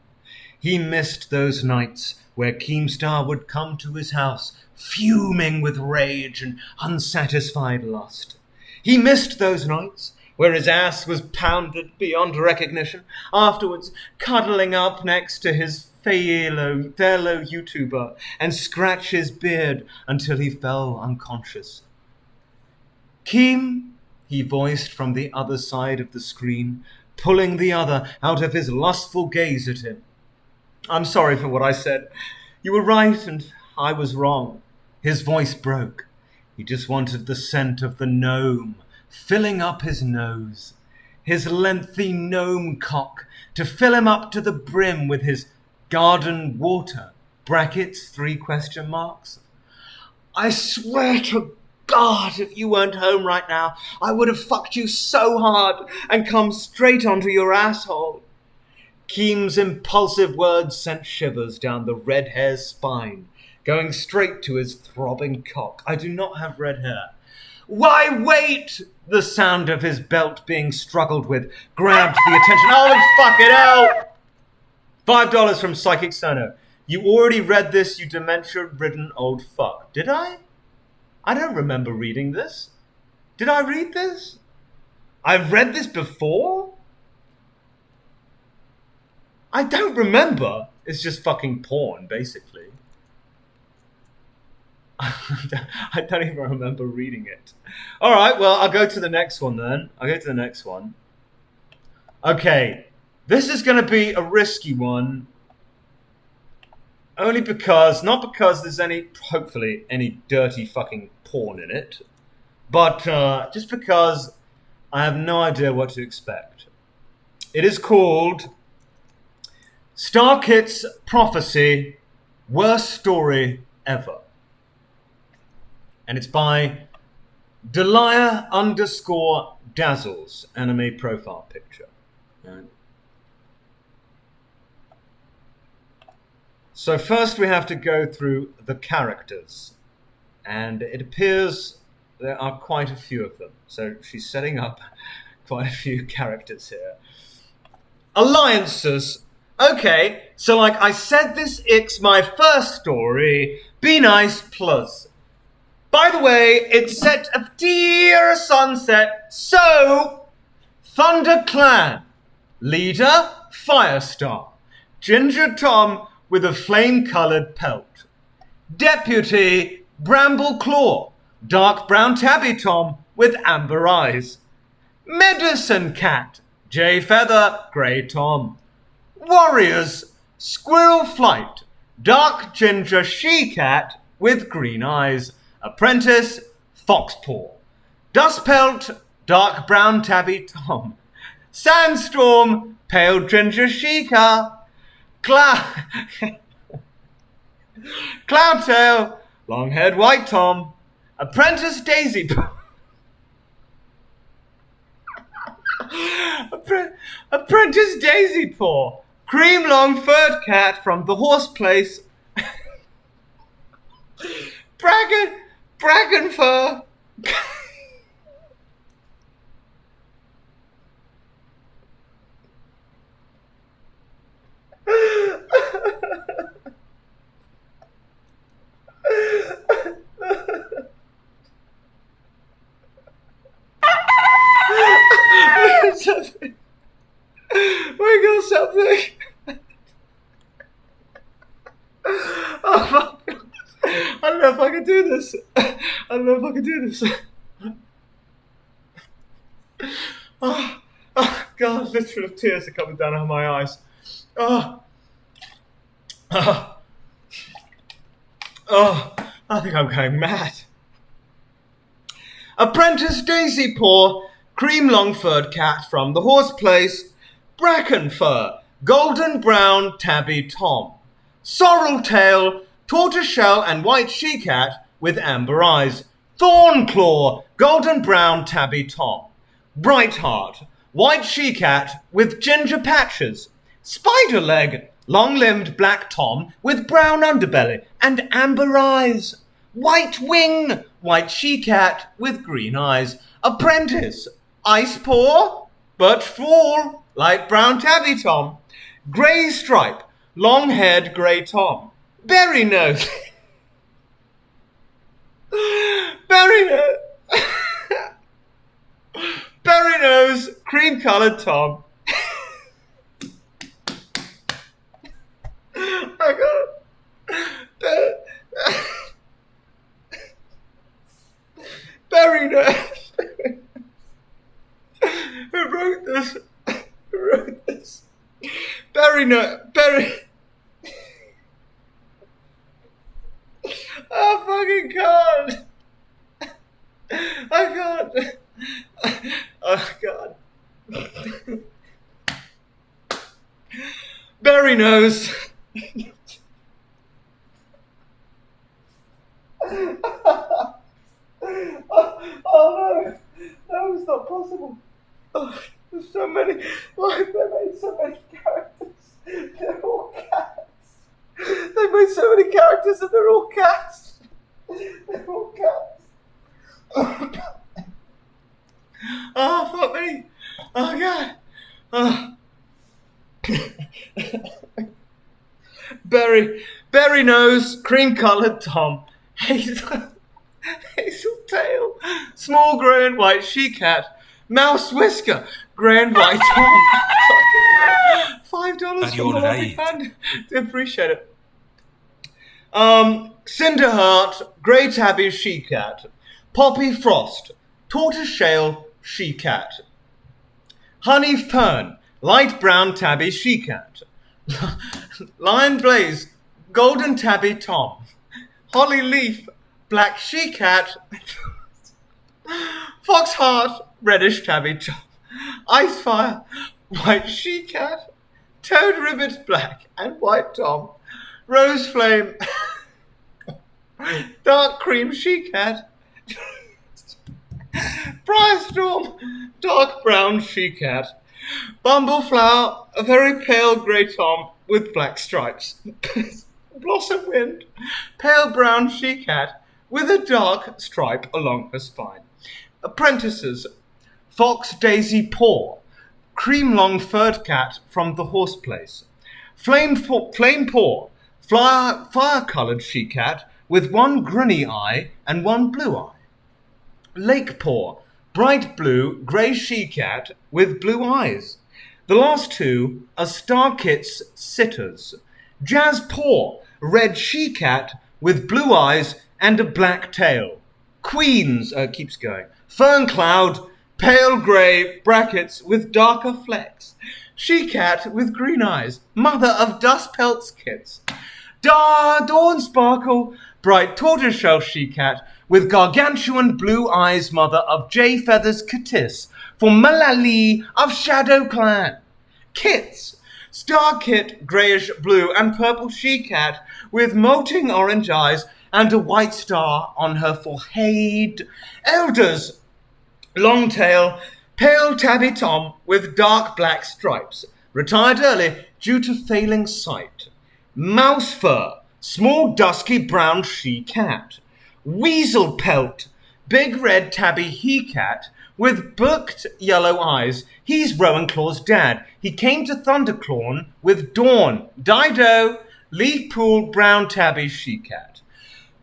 He missed those nights where Keemstar would come to his house, fuming with rage and unsatisfied lust. He missed those nights where his ass was pounded beyond recognition, afterwards cuddling up next to his fellow YouTuber and scratch his beard until he fell unconscious. "Keem," he voiced from the other side of the screen, pulling the other out of his lustful gaze at him. "I'm sorry for what I said. You were right and I was wrong." His voice broke. He just wanted the scent of the gnome filling up his nose, his lengthy gnome cock to fill him up to the brim with his garden water. Brackets, 3 question marks. "I swear to God, if you weren't home right now, I would have fucked you so hard and come straight onto your asshole." Keem's impulsive words sent shivers down the red hair's spine, going straight to his throbbing cock. I do not have red hair. "Why, wait!" The sound of his belt being struggled with grabbed the attention. Holy fucking hell! $5 from Psychic Sono. "You already read this, you dementia-ridden old fuck." Did I? I don't remember reading this. Did I read this? I've read this before? I don't remember. It's just fucking porn, basically. I don't even remember reading it. Alright, well, I'll go to the next one then. Okay, this is going to be a risky one. Only because, not because there's hopefully any dirty fucking porn in it, but just because I have no idea what to expect. It is called Starkit's Prophecy, Worst Story Ever. And it's by Delia_Dazzles, anime profile picture. Right. So first we have to go through the characters. And it appears there are quite a few of them. So she's setting up quite a few characters here. Alliances. Okay, so like I said, this is my first story. Be nice, plus. By the way, it's set of dear sunset. So, Thunder Clan. Leader, Firestar. Ginger Tom with a flame-coloured pelt. Deputy, Bramble Claw. Dark brown tabby Tom with amber eyes. Medicine Cat. Jay Feather, Grey Tom. Warriors, Squirrel Flight. Dark ginger she-cat with green eyes. Apprentice, Foxpaw. Dustpelt, dark brown tabby Tom. Sandstorm, pale ginger Sheikah. Cloudtail, long-haired white Tom. Apprentice Daisy Apprentice Daisy Paw. Cream long-furred cat from the horse place. Bracken fur. Something. We got something. Oh my god. I don't know if I can do this. Oh god, literal tears are coming down on my eyes. Oh, I think I'm going mad. Apprentice Daisy Paw, cream long-furred cat from the horse place. Bracken fur, golden brown tabby Tom. Sorrel tail, tortoiseshell and white she-cat with amber eyes. Thorn claw, golden brown tabby Tom. Bright heart, white she-cat with ginger patches. Spider leg, long-limbed black Tom with brown underbelly and amber eyes. White wing, white she-cat with green eyes. Apprentice, ice paw, birch fall, light brown tabby Tom. Grey stripe, long-haired grey Tom. Berry nose. Berry nose, cream-coloured Tom. I got Berry nose. Who wrote this? Berry. I fucking can't. I can't. Oh god. Berry nose. Oh no, no, it's not possible. Oh, there's so many. Why have they made so many characters? They're all cats. They made so many characters and they're all cats. They're all cats. Oh, fuck me. Oh god. Oh. Berry nose, cream coloured Tom. Hazel tail, small grey and white she-cat. Mouse whisker, grey and white Tom. $5 from the lovely fan. Appreciate it. Cinderheart, grey tabby she-cat. Poppy frost, tortoiseshell she-cat. Honey fern, light brown tabby she-cat. Lion blaze, golden tabby Tom. Holly leaf, black she-cat. Foxheart, reddish tabby Tom. Icefire, white she-cat. Toad ribbit, black and white Tom. Rose flame, dark cream she-cat. Briarstorm, dark brown she-cat. Bumbleflower, a very pale grey Tom with black stripes. Blossom wind, pale brown she-cat with a dark stripe along her spine. Apprentices, fox daisy paw, cream long furred cat from the horse place. Flame paw, fire coloured she-cat with one grunny eye and one blue eye. Lake paw, bright blue grey she-cat with blue eyes. The last two are star kit's sitters. Jazz paw, red she-cat with blue eyes and a black tail. Queens, keeps going. Fern cloud, pale grey brackets with darker flecks. She-cat with green eyes, mother of dust pelts kits. Dawn sparkle, bright tortoiseshell she-cat with gargantuan blue eyes mother of J Feathers Katis for Malali of Shadow Clan. Kits, Star Kit, greyish blue and purple she-cat with molting orange eyes and a white star on her forehead. Elders, long tail, pale tabby tom with dark black stripes, retired early due to failing sight. Mouse fur, small dusky brown she-cat. Weasel pelt, big red tabby he-cat with booked yellow eyes. He's Rowan Claw's dad. He came to Thunderclawn with Dawn. Dido, leaf pool brown tabby she-cat.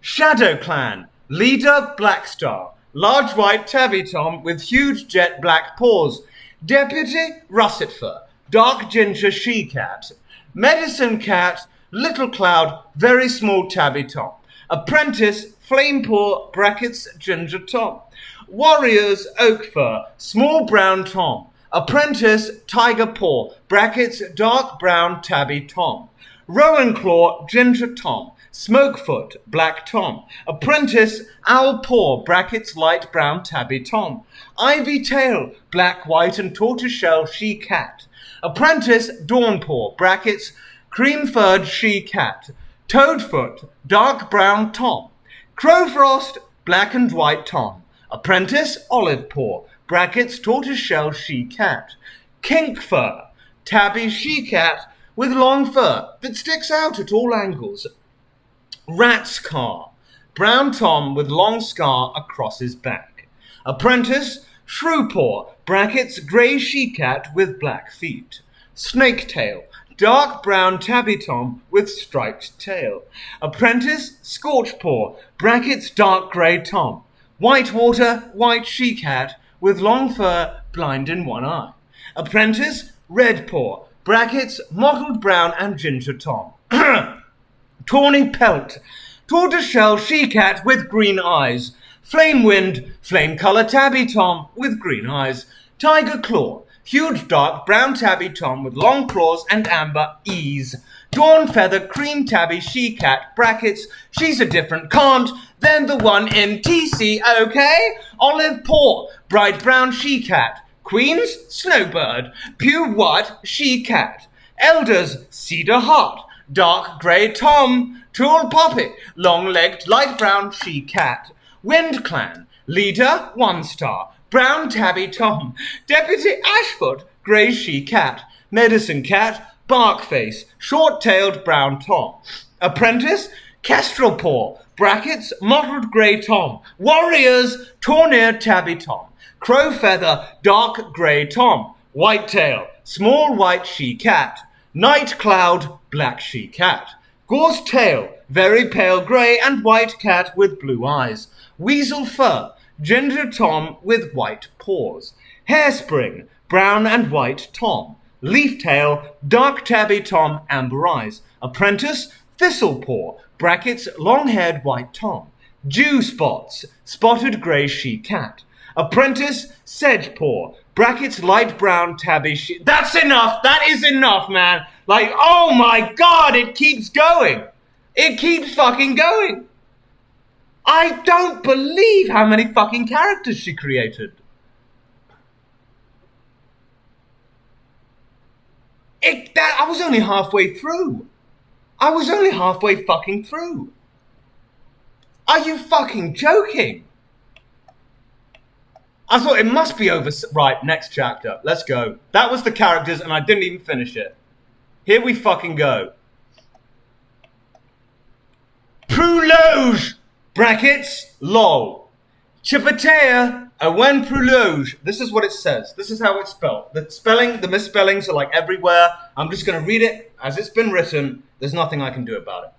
Shadow Clan, leader Blackstar, large white tabby tom with huge jet black paws. Deputy russet fur, dark ginger she-cat. Medicine cat, little cloud, very small tabby tom. Apprentice, flame paw, brackets, ginger tom. Warriors, oak fur, small brown tom. Apprentice, tiger paw, brackets, dark brown tabby tom. Rowan claw, ginger tom. Smokefoot, black tom. Apprentice, owl paw, brackets, light brown tabby tom. Ivy tail, black, white and tortoiseshell she cat. Apprentice, dawn paw, brackets, cream furred she cat. Toadfoot, dark brown tom. Crowfrost, black and white tom. Apprentice, olive paw, brackets, tortoiseshell she cat. Kink fur, tabby she cat with long fur that sticks out at all angles. Rat's car, brown tom with long scar across his back. Apprentice, shrew paw, brackets, grey she cat with black feet. Snake tail, dark brown tabby tom with striped tail. Apprentice, scorch paw, brackets, dark grey tom. Whitewater, white she cat with long fur, blind in one eye. Apprentice, red paw, brackets, mottled brown and ginger tom. Tawny pelt, tortoiseshell she-cat with green eyes. Flame wind, flame colour tabby tom with green eyes. Tiger claw, huge dark brown tabby tom with long claws and amber ease. Dawn feather cream tabby she-cat, brackets, she's a different can't than the one in TC, okay? Olive paw, bright brown she-cat. Queens, snowbird, pure white she-cat. Elders, cedar heart, dark grey tom. Tall poppy, long-legged light brown she-cat. Wind clan, leader, one star, brown tabby tom. Deputy Ashfoot, grey she-cat. Medicine cat, bark face, short-tailed brown tom. Apprentice, kestrel paw, brackets, mottled grey tom. Warriors, torn-ear tabby tom. Crow feather, dark grey tom. White tail, small white she-cat. Night cloud, black she-cat. Gorse tail, very pale grey and white cat with blue eyes. Weasel fur, ginger tom with white paws. Hairspring, brown and white tom. Leaf tail, dark tabby tom, amber eyes. Apprentice, thistle paw, brackets, long-haired white tom. Dew spots, spotted grey she-cat. Apprentice, sedge paw, brackets, light brown tabby she... That's enough! That is enough, man! Like, oh my god, it keeps going! It keeps fucking going! I don't believe how many fucking characters she created. I was only halfway through. I was only halfway fucking through. Are you fucking joking? I thought it must be over. Right, next chapter. Let's go. That was the characters and I didn't even finish it. Here we fucking go. Prouloge, brackets, lol. Chipotea, awen prouloge. This is what it says. This is how it's spelled. The misspellings are like everywhere. I'm just going to read it as it's been written. There's nothing I can do about it.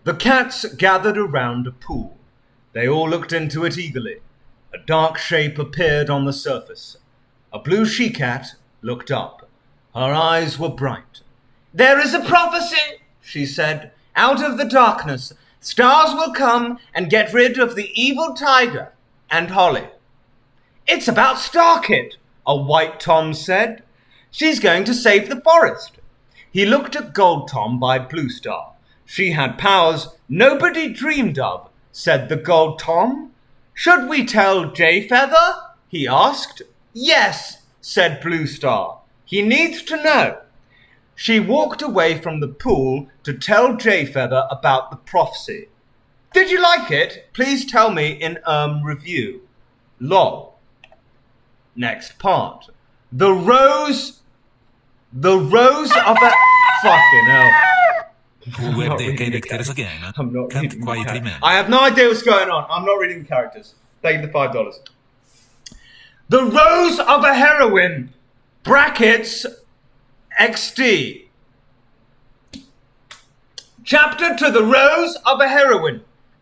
The cats gathered around a pool. They all looked into it eagerly. A dark shape appeared on the surface. A blue she-cat looked up. Her eyes were bright. "There is a prophecy," she said. "Out of the darkness, stars will come and get rid of the evil tiger and Holly." "It's about Starkit," a white Tom said. "She's going to save the forest." He looked at Gold Tom by Blue Star. She had powers nobody dreamed of, said the Gold Tom. Should we tell Jay Feather? He asked. Yes, said Blue Star. He needs to know. She walked away from the pool to tell Jay Feather about the prophecy. Did you like it? Please tell me in review. Lol. Next part. The rose of a fucking hell. Who were the characters again? I'm not Can't reading quite the remember. I have no idea what's going on. I'm not reading the characters. Thank you for $5. The Rose of a Heroine. Brackets XD. Chapter to the Rose of a Heroine.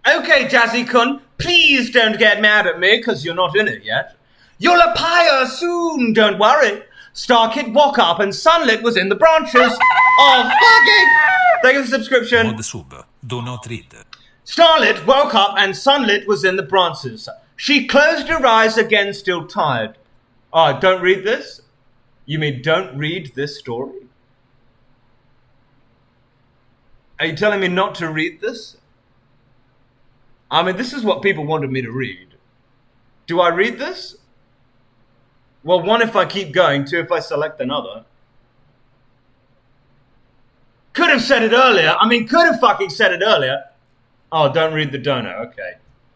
Okay, Jazzy-kun, please don't get mad at me because you're not in it yet. You'll appear soon, don't worry. Starkid woke up and Sunlit was in the branches. Oh, fucking! Thank you for the subscription. Mod sub, do not read. Starlit woke up and Sunlit was in the branches. She closed her eyes again, still tired. Oh, don't read this? You mean don't read this story? Are you telling me not to read this? I mean, this is what people wanted me to read. Do I read this? Well, one, if I keep going. Two, if I select another. Could have said it earlier. Could have fucking said it earlier. Oh, don't read the donor. Okay.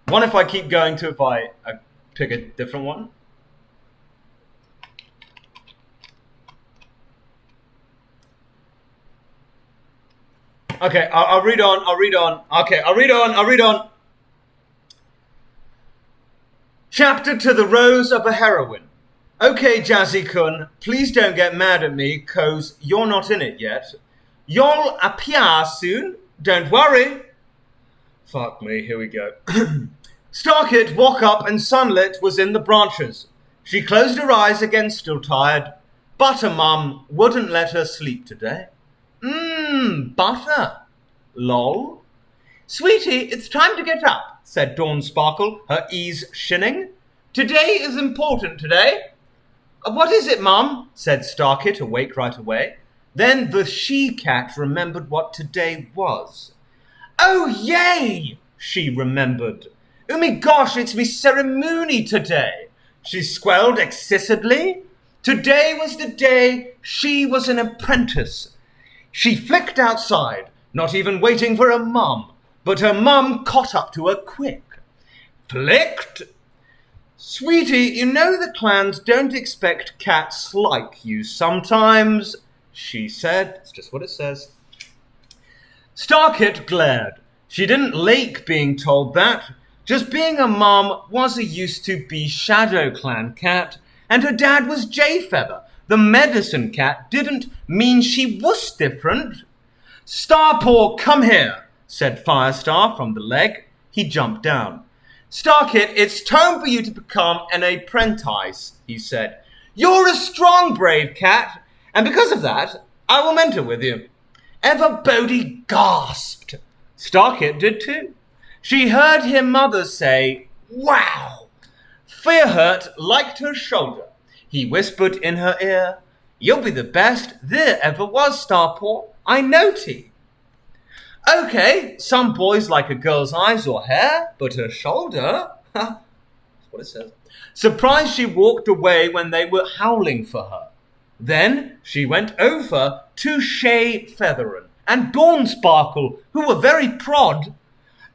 One, if I keep going. Two, if I pick a different one. Okay, I'll read on. Okay, I'll read on. Chapter to the Rose of a Heroine. Okay, Jazzy-kun, please don't get mad at me, cause you're not in it yet. You'll appear soon, don't worry. Fuck me, here we go. Starkit woke up and Sunlit was in the branches. She closed her eyes again, still tired. Buttermum wouldn't let her sleep today. Butter. Lol. Sweetie, it's time to get up, said Dawn Sparkle, her ease shinning. Today is important today. What is it, Mum? Said Starkit, awake right away. Then the she-cat remembered what today was. Oh, yay! She remembered. Oh my gosh, it's me ceremony today. She squealed excissedly. Today was the day she was an apprentice. She flicked outside, not even waiting for her mum, but her mum caught up to her quick. Flicked? Sweetie, you know the clans don't expect cats like you sometimes, she said. It's just what it says. Starkit glared. She didn't like being told that. Just being a mum was a used to be Shadow Clan cat, and her dad was Jayfeather. The medicine cat didn't mean she was different. Starpaw, come here, said Firestar from the leg. He jumped down. Starkit, it's time for you to become an apprentice, he said. You're a strong, brave cat, and because of that, I will mentor with you. Everbody gasped. Starkit did too. She heard her mother say, wow. Fearhurt liked her shoulder. He whispered in her ear, you'll be the best there ever was, Starpaw. I know-ty. Okay, some boys like a girl's eyes or hair, but her shoulder, that's what it says. Surprised she walked away when they were howling for her. Then she went over to Shay Featherin and Dawn Sparkle, who were very prod.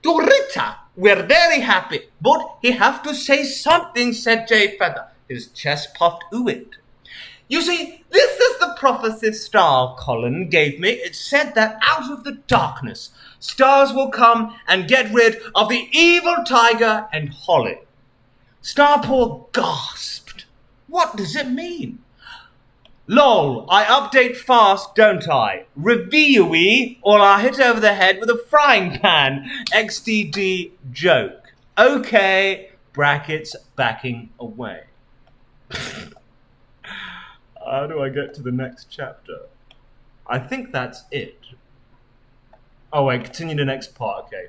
Dorita, we're very happy, but he have to say something, said Jay Feather. His chest puffed ooh-it. You see, this is the prophecy star Colin gave me. It said that out of the darkness, stars will come and get rid of the evil tiger and Holly. Starpaw gasped. What does it mean? Lol, I update fast, don't I? Review-y, or I'll hit over the head with a frying pan. XDD joke. Okay, brackets backing away. How do I get to the next chapter? I think that's it. Oh wait, continue the next part, okay.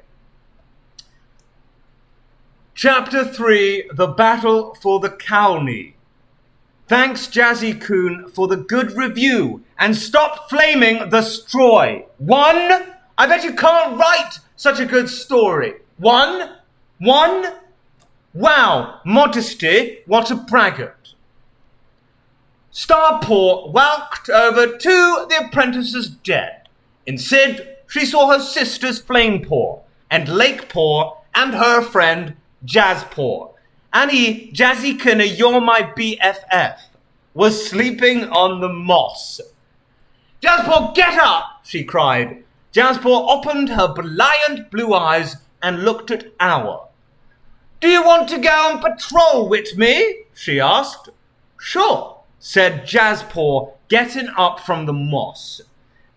Chapter 3, The Battle for the Cowley. Thanks, Jazzy-kun, for the good review, and stop flaming the straw. 1, I bet you can't write such a good story. One? Wow, modesty, what a braggart. Starpour walked over to the apprentice's den. Instead, she saw her sisters Flamepaw and Lakepaw and her friend Jazzpaw. Annie, Jazzykina, you're my BFF, was sleeping on the moss. Jazzpaw, get up, she cried. Jazzpaw opened her brilliant blue eyes and looked at Owl. Do you want to go on patrol with me? She asked. Sure, said Jazzpaw, getting up from the moss.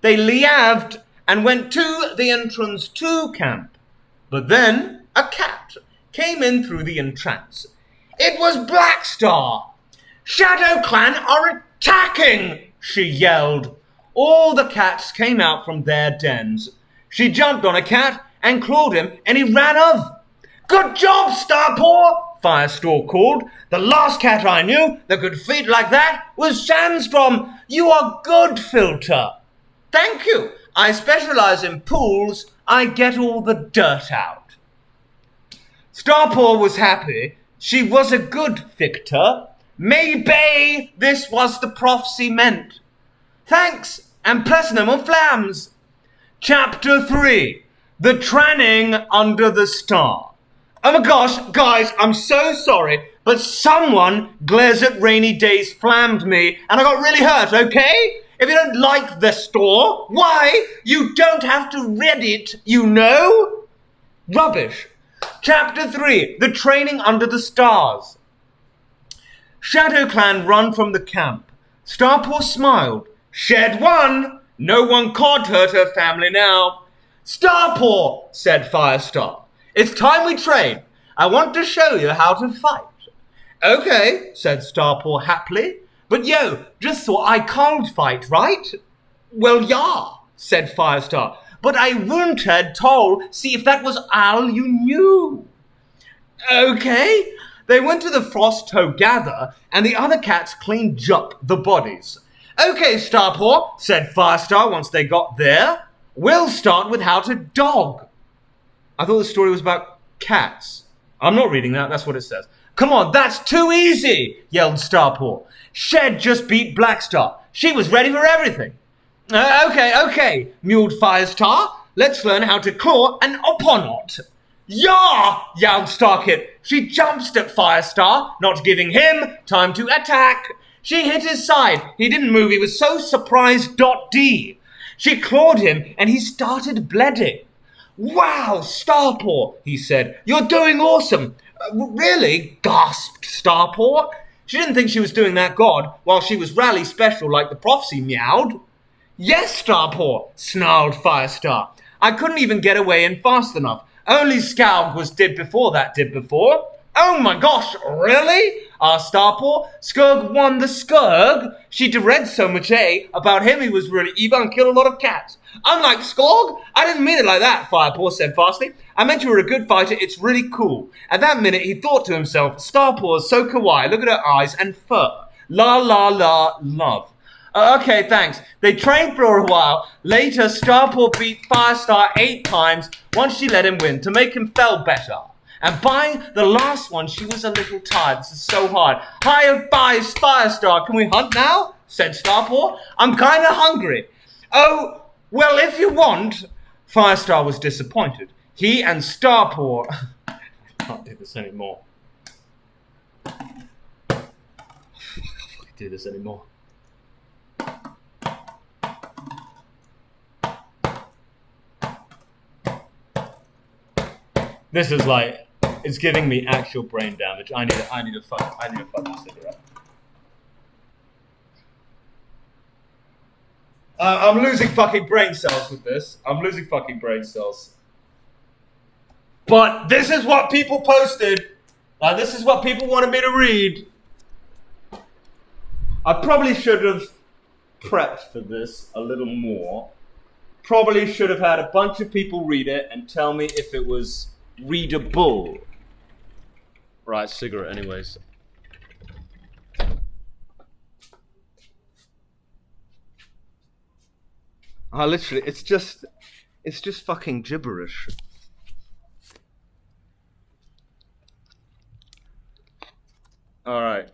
They liaved and went to the entrance to camp. But then a cat came in through the entrance. It was Blackstar. Shadow Clan are attacking, she yelled. All the cats came out from their dens. She jumped on a cat and clawed him, and he ran off. Good job, Starpaw, Firestorm called. The last cat I knew that could feed like that was Sandstorm. You are good, Filter. Thank you. I specialize in pools. I get all the dirt out. Starpaw was happy. She was a good victor. Maybe this was the prophecy meant. Thanks, and Platinum or Flams. Chapter 3. The Training Under the Star. Oh my gosh, guys, I'm so sorry, but someone glares at Rainy Days flammed me, and I got really hurt, okay? If you don't like the store, why? You don't have to read it, you know? Rubbish. Chapter 3. The Training Under the Stars. Shadow Clan run from the camp. Starpaw smiled. Shed one. No one can't hurt her family now. Starpaw, said Firestar. It's time we train. I want to show you how to fight. Okay, said Starpaw happily. But yo, just thought I can't fight, right? Well, yeah, said Firestar. But I wouldn't have told, see if that was all you knew. Okay. They went to the Frost Toe Gather, and the other cats cleaned up the bodies. Okay, Starpaw, said Firestar once they got there. We'll start with how to dog. I thought the story was about cats. I'm not reading that, that's what it says. Come on, that's too easy, yelled Starpaw. Shed just beat Blackstar. She was ready for everything. Okay, mewed Firestar. Let's learn how to claw an Oponot. Yeah, yelled Starkit. She jumps at Firestar, not giving him time to attack. She hit his side. He didn't move. He was so surprised. D. She clawed him, and he started bleeding. Wow, Starpaw, he said. You're doing awesome. Really? Gasped Starpaw. She didn't think she was doing that god while she was rally special like the prophecy meowed. Yes, Starpaw, snarled Firestar. I couldn't even get away in fast enough. Only Scourg was did before. Oh my gosh, really? Asked Starpaw. Scourg won the Scourg. She'd read so much, about him he was really evil and killed a lot of cats. Unlike Scourg, I didn't mean it like that, Firepaw said fastly. I meant you were a good fighter, it's really cool. At that minute, he thought to himself, Starpaw is so kawaii, look at her eyes and fur. La la la, love. Okay, thanks. They trained for a while. Later, Starpaw beat Firestar 8 times once she let him win to make him feel better. And by the last one, she was a little tired. This is so hard. Hi, bye, Firestar. Can we hunt now? Said Starpaw. I'm kind of hungry. Oh, well, if you want. Firestar was disappointed. He and Starpaw... I can't do this anymore. I can't do this anymore. This is like, it's giving me actual brain damage. I need a fucking cigarette. I'm losing fucking brain cells with this. I'm losing fucking brain cells. But this is what people posted. This is what people wanted me to read. I probably should have prepped for this a little more. Probably should have had a bunch of people read it and tell me if it was readable. Right, cigarette anyways. Literally, it's just It's just fucking gibberish. Alright.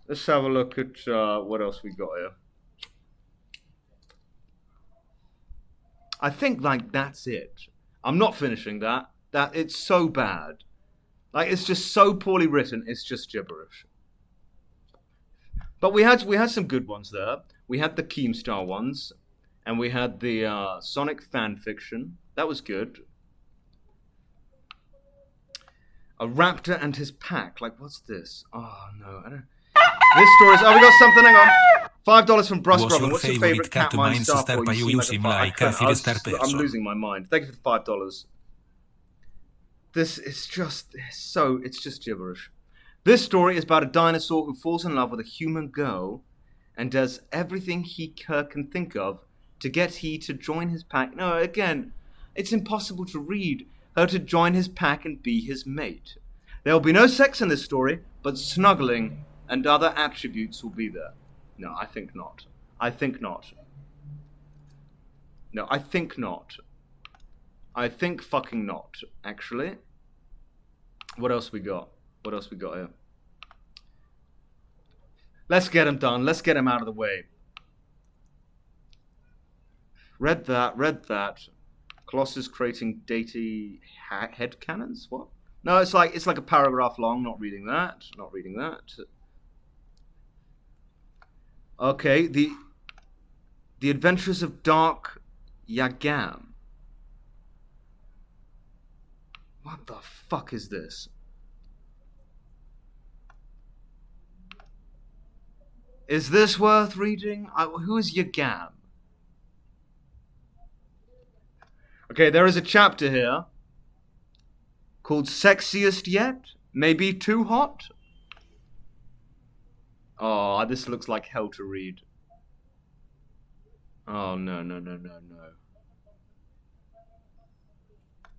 Let's have a look at what else we got here. I think, like, that's it. I'm not finishing that. It's so bad. Like, it's just so poorly written, it's just gibberish. But we had some good ones there. We had the Keemstar ones. And we had the Sonic fan fiction. That was good. A raptor and his pack. Like, what's this? Oh, no. I don't... This story's... Oh, we got something. Hang on. $5 from Brus Robin. What's your favorite Catmine star for? You seem like I'm losing my mind. Thank you for the $5. This is just... It's just gibberish. This story is about a dinosaur who falls in love with a human girl and does everything her can think of to get he to join his pack. No, again, it's impossible to read. Her to join his pack and be his mate. There will be no sex in this story, but snuggling and other attributes will be there. No, I think not. I think not. No, I think not. I think fucking not, actually. What else we got? What else we got here? Let's get him done. Let's get him out of the way. Read that. Colossus creating datey headcanons? What? No, it's like a paragraph long. Not reading that. Not reading that. Okay, the Adventures of Dark Yagam. What the fuck is this? Is this worth reading? Who is Yagam? Okay, there is a chapter here called Sexiest Yet? Maybe Too Hot? Oh, this looks like hell to read. Oh, no.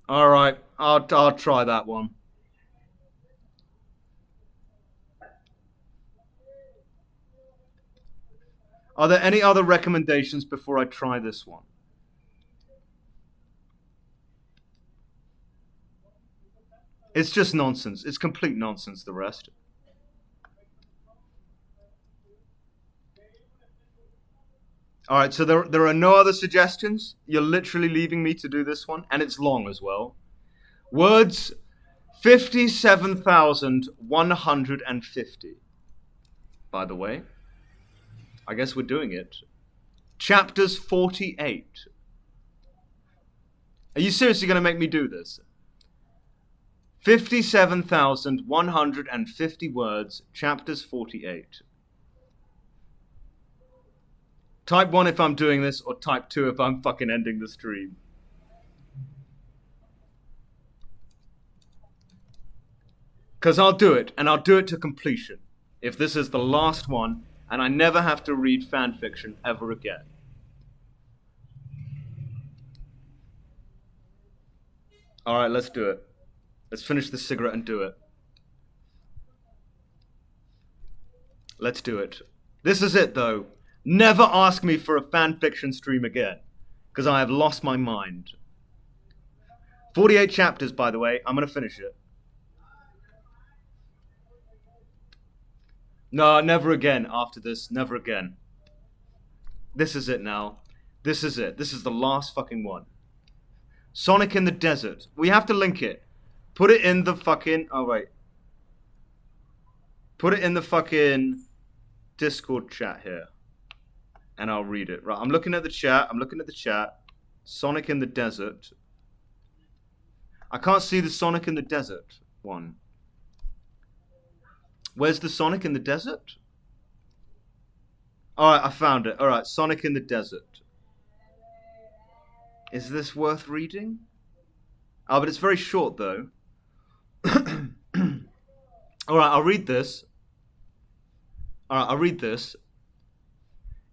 Alright, I'll try that one. Are there any other recommendations before I try this one? It's just nonsense. It's complete nonsense, the rest. Alright, so there are no other suggestions? You're literally leaving me to do this one? And it's long as well. Words, 57,150. By the way. I guess we're doing it. Chapters 48. Are you seriously going to make me do this? 57,150 words, chapters 48. Type 1 if I'm doing this, or type 2 if I'm fucking ending the stream. Because I'll do it, and I'll do it to completion. If this is the last one, and I never have to read fanfiction ever again. Alright, let's do it. Let's finish this cigarette and do it. Let's do it. This is it, though. Never ask me for a fanfiction stream again, because I have lost my mind. 48 chapters, by the way. I'm going to finish it. No, never again after this. Never again. This is it now. This is it. This is the last fucking one. Sonic in the Desert. We have to link it. Put it in the fucking... Oh, wait. Put it in the fucking Discord chat here. And I'll read it. Right, I'm looking at the chat. Sonic in the Desert. I can't see the Sonic in the Desert one. Where's the Sonic in the Desert? Alright, I found it. Alright, Sonic in the Desert. Is this worth reading? Oh, but it's very short, though. Alright, I'll read this.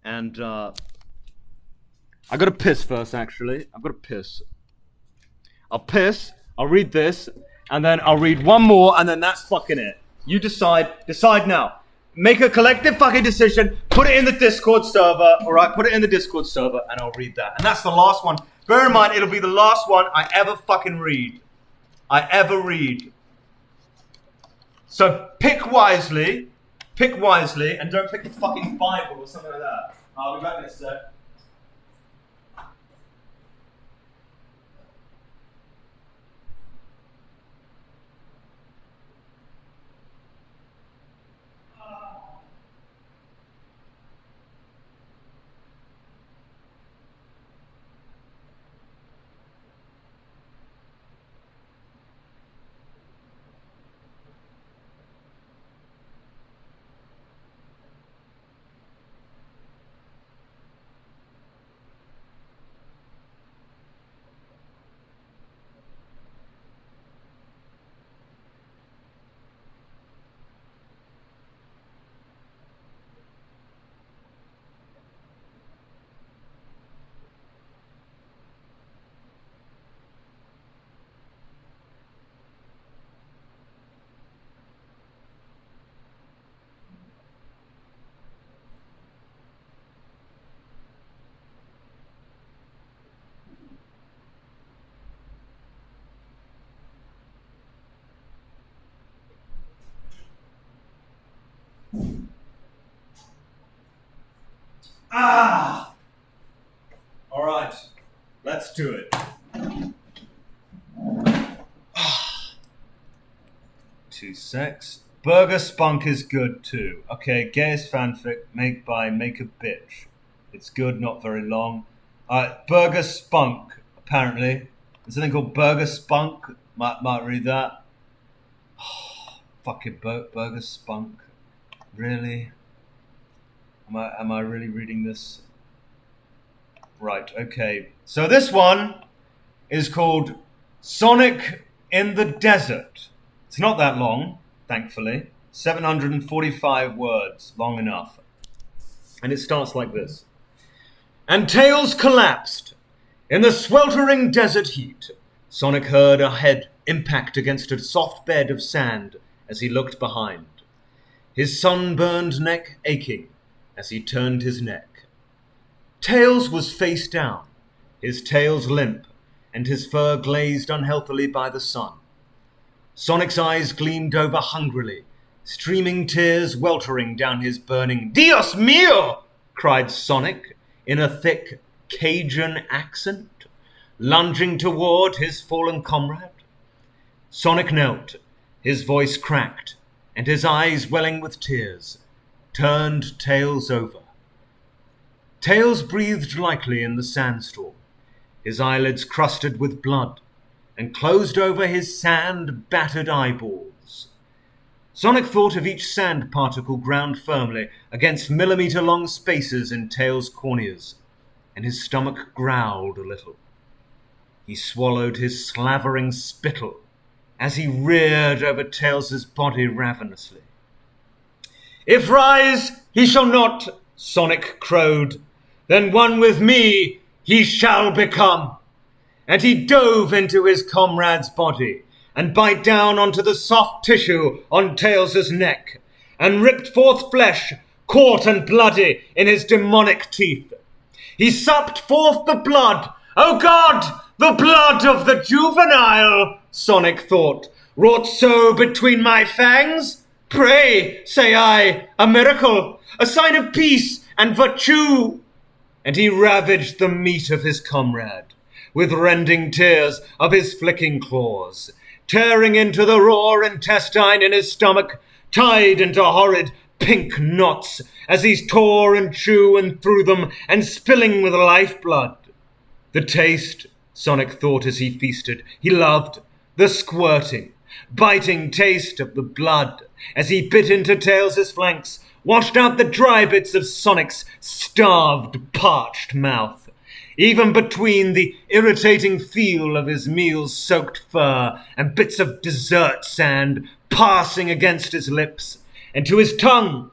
And, I gotta piss first, actually. I've gotta piss. I'll piss, I'll read this, and then I'll read one more, and then that's fucking it. You decide now. Make a collective fucking decision, put it in the Discord server, alright? Put it in the Discord server, and I'll read that. And that's the last one. Bear in mind, it'll be the last one I ever fucking read. So pick wisely, and don't pick the fucking Bible or something like that. I'll be back in a sec. All right, let's do it. 2 secs. Burger Spunk is good too. Okay, gayest fanfic made by Make a Bitch. It's good, not very long. Burger Spunk, apparently. There's something called Burger Spunk. Might read that. Fucking Burger Spunk. Really? Am I really reading this? Right, okay. So this one is called Sonic in the Desert. It's not that long, thankfully. 745 words, long enough. And it starts like this. And Tails collapsed. In the sweltering desert heat, Sonic heard a head impact against a soft bed of sand as he looked behind. His sunburned neck aching as he turned his neck. Tails was face down, his tails limp, and his fur glazed unhealthily by the sun. Sonic's eyes gleamed over hungrily, streaming tears weltering down his burning Dios mío! Cried Sonic in a thick Cajun accent, lunging toward his fallen comrade. Sonic knelt, his voice cracked, and his eyes welling with tears, turned Tails over. Tails breathed lightly in the sandstorm, his eyelids crusted with blood, and closed over his sand-battered eyeballs. Sonic thought of each sand particle ground firmly against millimeter-long spaces in Tails' corneas, and his stomach growled a little. He swallowed his slavering spittle as he reared over Tails' body ravenously. If rise he shall not, Sonic crowed, then one with me he shall become. And he dove into his comrade's body and bite down onto the soft tissue on Tails' neck and ripped forth flesh, caught and bloody in his demonic teeth. He supped forth the blood, oh God, the blood of the juvenile, Sonic thought, wrought so between my fangs. Pray, say I, a miracle, a sign of peace and virtue. And he ravaged the meat of his comrade, with rending tears of his flicking claws, tearing into the raw intestine in his stomach, tied into horrid pink knots, as he tore and chewed and threw them, and spilling with lifeblood. The taste, Sonic thought as he feasted, he loved, the squirting, biting taste of the blood, as he bit into Tails' flanks, washed out the dry bits of Sonic's starved, parched mouth, even between the irritating feel of his meal-soaked fur and bits of dessert sand passing against his lips, and to his tongue.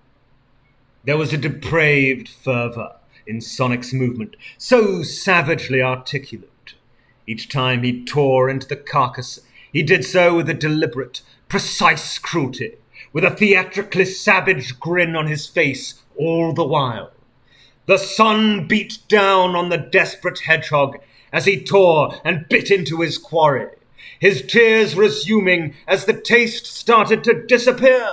There was a depraved fervor in Sonic's movement, so savagely articulate. Each time he tore into the carcass, he did so with a deliberate, precise cruelty, with a theatrically savage grin on his face all the while. The sun beat down on the desperate hedgehog as he tore and bit into his quarry, his tears resuming as the taste started to disappear.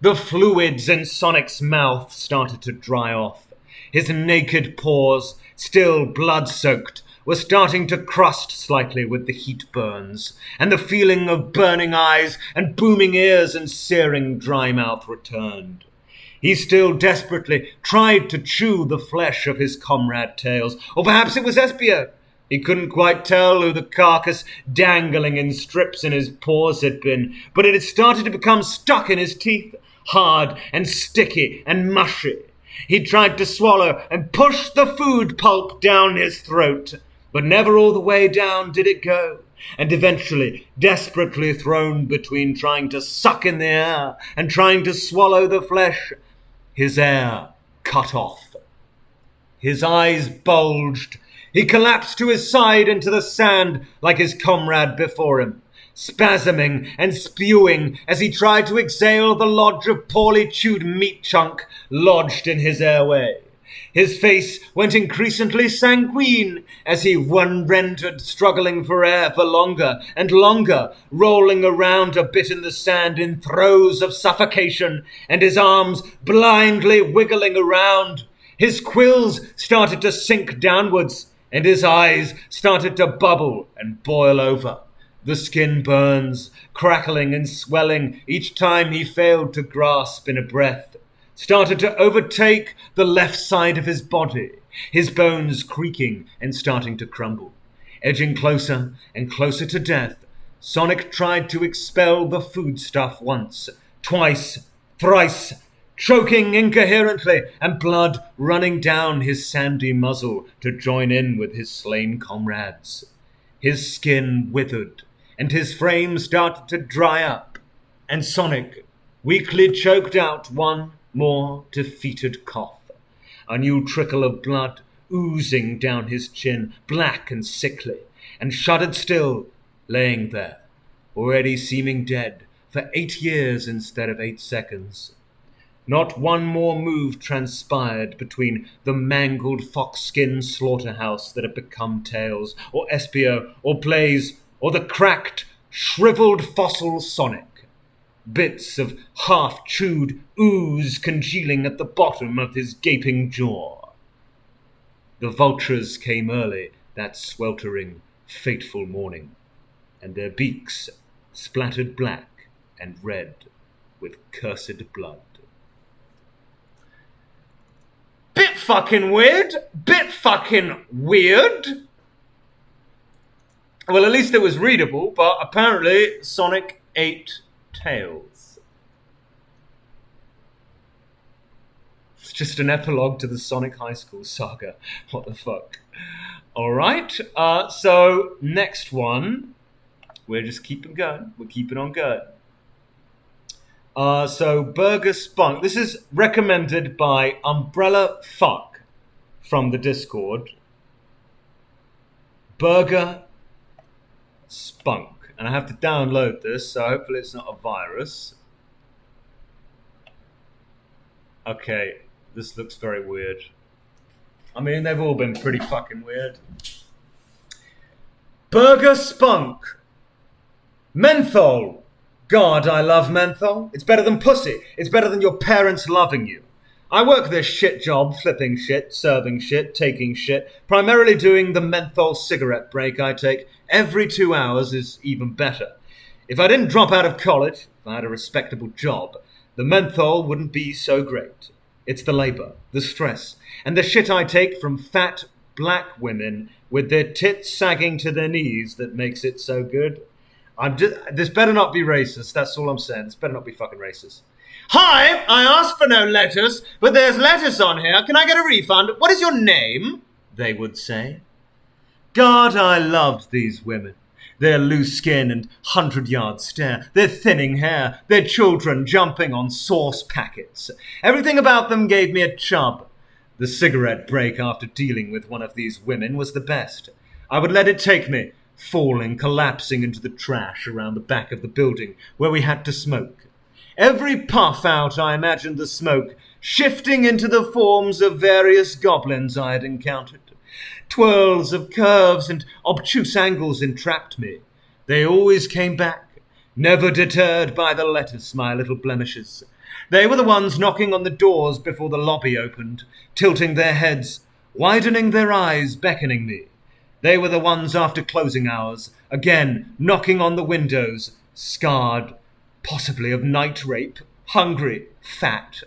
The fluids in Sonic's mouth started to dry off. His naked paws, still blood-soaked, were starting to crust slightly with the heat burns, and the feeling of burning eyes and booming ears and searing dry mouth returned. He still desperately tried to chew the flesh of his comrade Tails, or perhaps it was Espio. He couldn't quite tell who the carcass dangling in strips in his paws had been, but it had started to become stuck in his teeth, hard and sticky and mushy. He tried to swallow and push the food pulp down his throat, but never all the way down did it go, and eventually, desperately thrown between trying to suck in the air and trying to swallow the flesh, his air cut off. His eyes bulged. He collapsed to his side into the sand like his comrade before him, spasming and spewing as he tried to exhale the lodge of poorly chewed meat chunk lodged in his airway. His face went increasingly sanguine as he rendered, struggling for air for longer and longer, rolling around a bit in the sand in throes of suffocation, and his arms blindly wiggling around. His quills started to sink downwards, and his eyes started to bubble and boil over. The skin burns, crackling and swelling each time he failed to grasp in a breath, started to overtake the left side of his body, his bones creaking and starting to crumble. Edging closer and closer to death, Sonic tried to expel the foodstuff once, twice, thrice, choking incoherently and blood running down his sandy muzzle to join in with his slain comrades. His skin withered, and his frame started to dry up, and Sonic weakly choked out one more defeated cough, a new trickle of blood oozing down his chin, black and sickly, and shuddered still, laying there, already seeming dead for 8 years instead of 8 seconds. Not one more move transpired between the mangled fox-skin slaughterhouse that had become Tails, or Espio, or Blaze, or the cracked, shriveled fossil Sonic. Bits of half-chewed ooze congealing at the bottom of his gaping jaw. The vultures came early that sweltering, fateful morning, and their beaks splattered black and red with cursed blood. Bit fucking weird. Bit fucking weird. Well, at least it was readable, but apparently Sonic ate Tails. It's just an epilogue to the Sonic High School saga. What the fuck? Alright, so next one. We're just keeping going. We're keeping on going. So Burger Spunk. This is recommended by Umbrella Fuck from the Discord. Burger Spunk. And I have to download this, so hopefully it's not a virus. Okay, this looks very weird. I mean, they've all been pretty fucking weird. Burger Spunk. Menthol. God, I love menthol. It's better than pussy. It's better than your parents loving you. I work this shit job, flipping shit, serving shit, taking shit, primarily doing the menthol cigarette break I take every 2 hours is even better. If I didn't drop out of college, if I had a respectable job, the menthol wouldn't be so great. It's the labor, the stress, and the shit I take from fat black women with their tits sagging to their knees that makes it so good. This better not be racist, that's all I'm saying. This better not be fucking racist. Hi, I asked for no lettuce, but there's lettuce on here. Can I get a refund? What is your name? They would say. God, I loved these women. Their loose skin and 100-yard stare, their thinning hair, their children jumping on sauce packets. Everything about them gave me a chub. The cigarette break after dealing with one of these women was the best. I would let it take me, falling, collapsing into the trash around the back of the building where we had to smoke. Every puff out, I imagined the smoke shifting into the forms of various goblins I had encountered, Twirls of curves and obtuse angles entrapped me. They always came back, never deterred by the lettuce, my little blemishes. They were the ones knocking on the doors before the lobby opened, tilting their heads, widening their eyes, beckoning me. They were the ones after closing hours, again knocking on the windows, scarred, possibly of night rape, hungry, fat.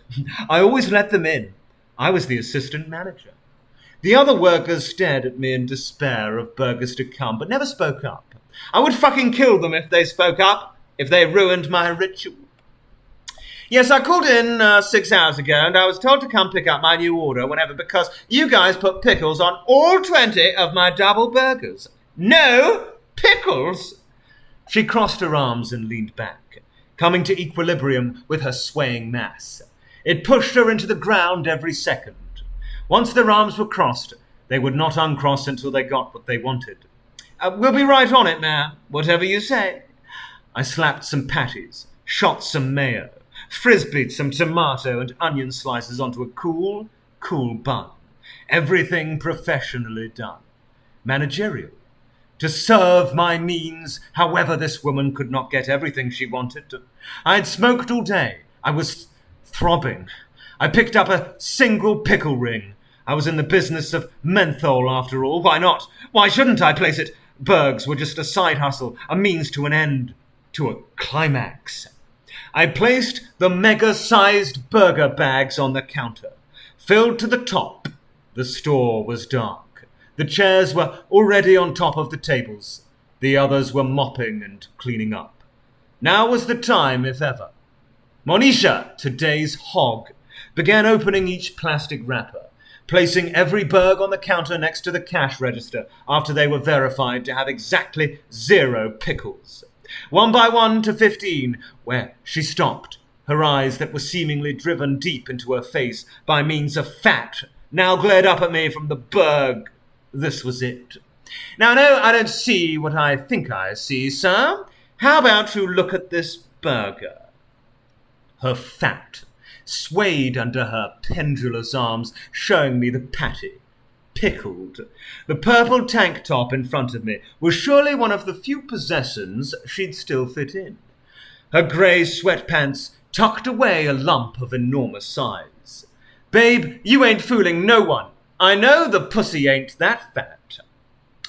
I always let them in. I was the assistant manager. The other workers stared at me in despair of burgers to come, but never spoke up. I would fucking kill them if they spoke up, if they ruined my ritual. Yes, I called in 6 hours ago, and I was told to come pick up my new order whenever, because you guys put pickles on all 20 of my double burgers. No pickles! She crossed her arms and leaned back, coming to equilibrium with her swaying mass. It pushed her into the ground every second. Once their arms were crossed, they would not uncross until they got what they wanted. We'll be right on it, ma'am. Whatever you say. I slapped some patties, shot some mayo, frisbeed some tomato and onion slices onto a cool bun. Everything professionally done. Managerial. To serve my means, however this woman could not get everything she wanted. I had smoked all day. I was throbbing. I picked up a single pickle ring. I was in the business of menthol, after all. Why not? Why shouldn't I place it? Bergs were just a side hustle, a means to an end, to a climax. I placed the mega-sized burger bags on the counter, filled to the top. The store was dark. The chairs were already on top of the tables. The others were mopping and cleaning up. Now was the time, if ever. Monisha, today's hog, began opening each plastic wrapper, placing every burg on the counter next to the cash register after they were verified to have exactly 0 pickles. 1 by 1 to 15, where she stopped, her eyes that were seemingly driven deep into her face by means of fat now glared up at me from the burg. This was it. Now, no, I don't see what I think I see, sir. How about you look at this burger? Her fat swayed under her pendulous arms, showing me the patty, pickled. The purple tank top in front of me was surely one of the few possessions she'd still fit in. Her grey sweatpants tucked away a lump of enormous size. Babe, you ain't fooling no one. I know the pussy ain't that fat.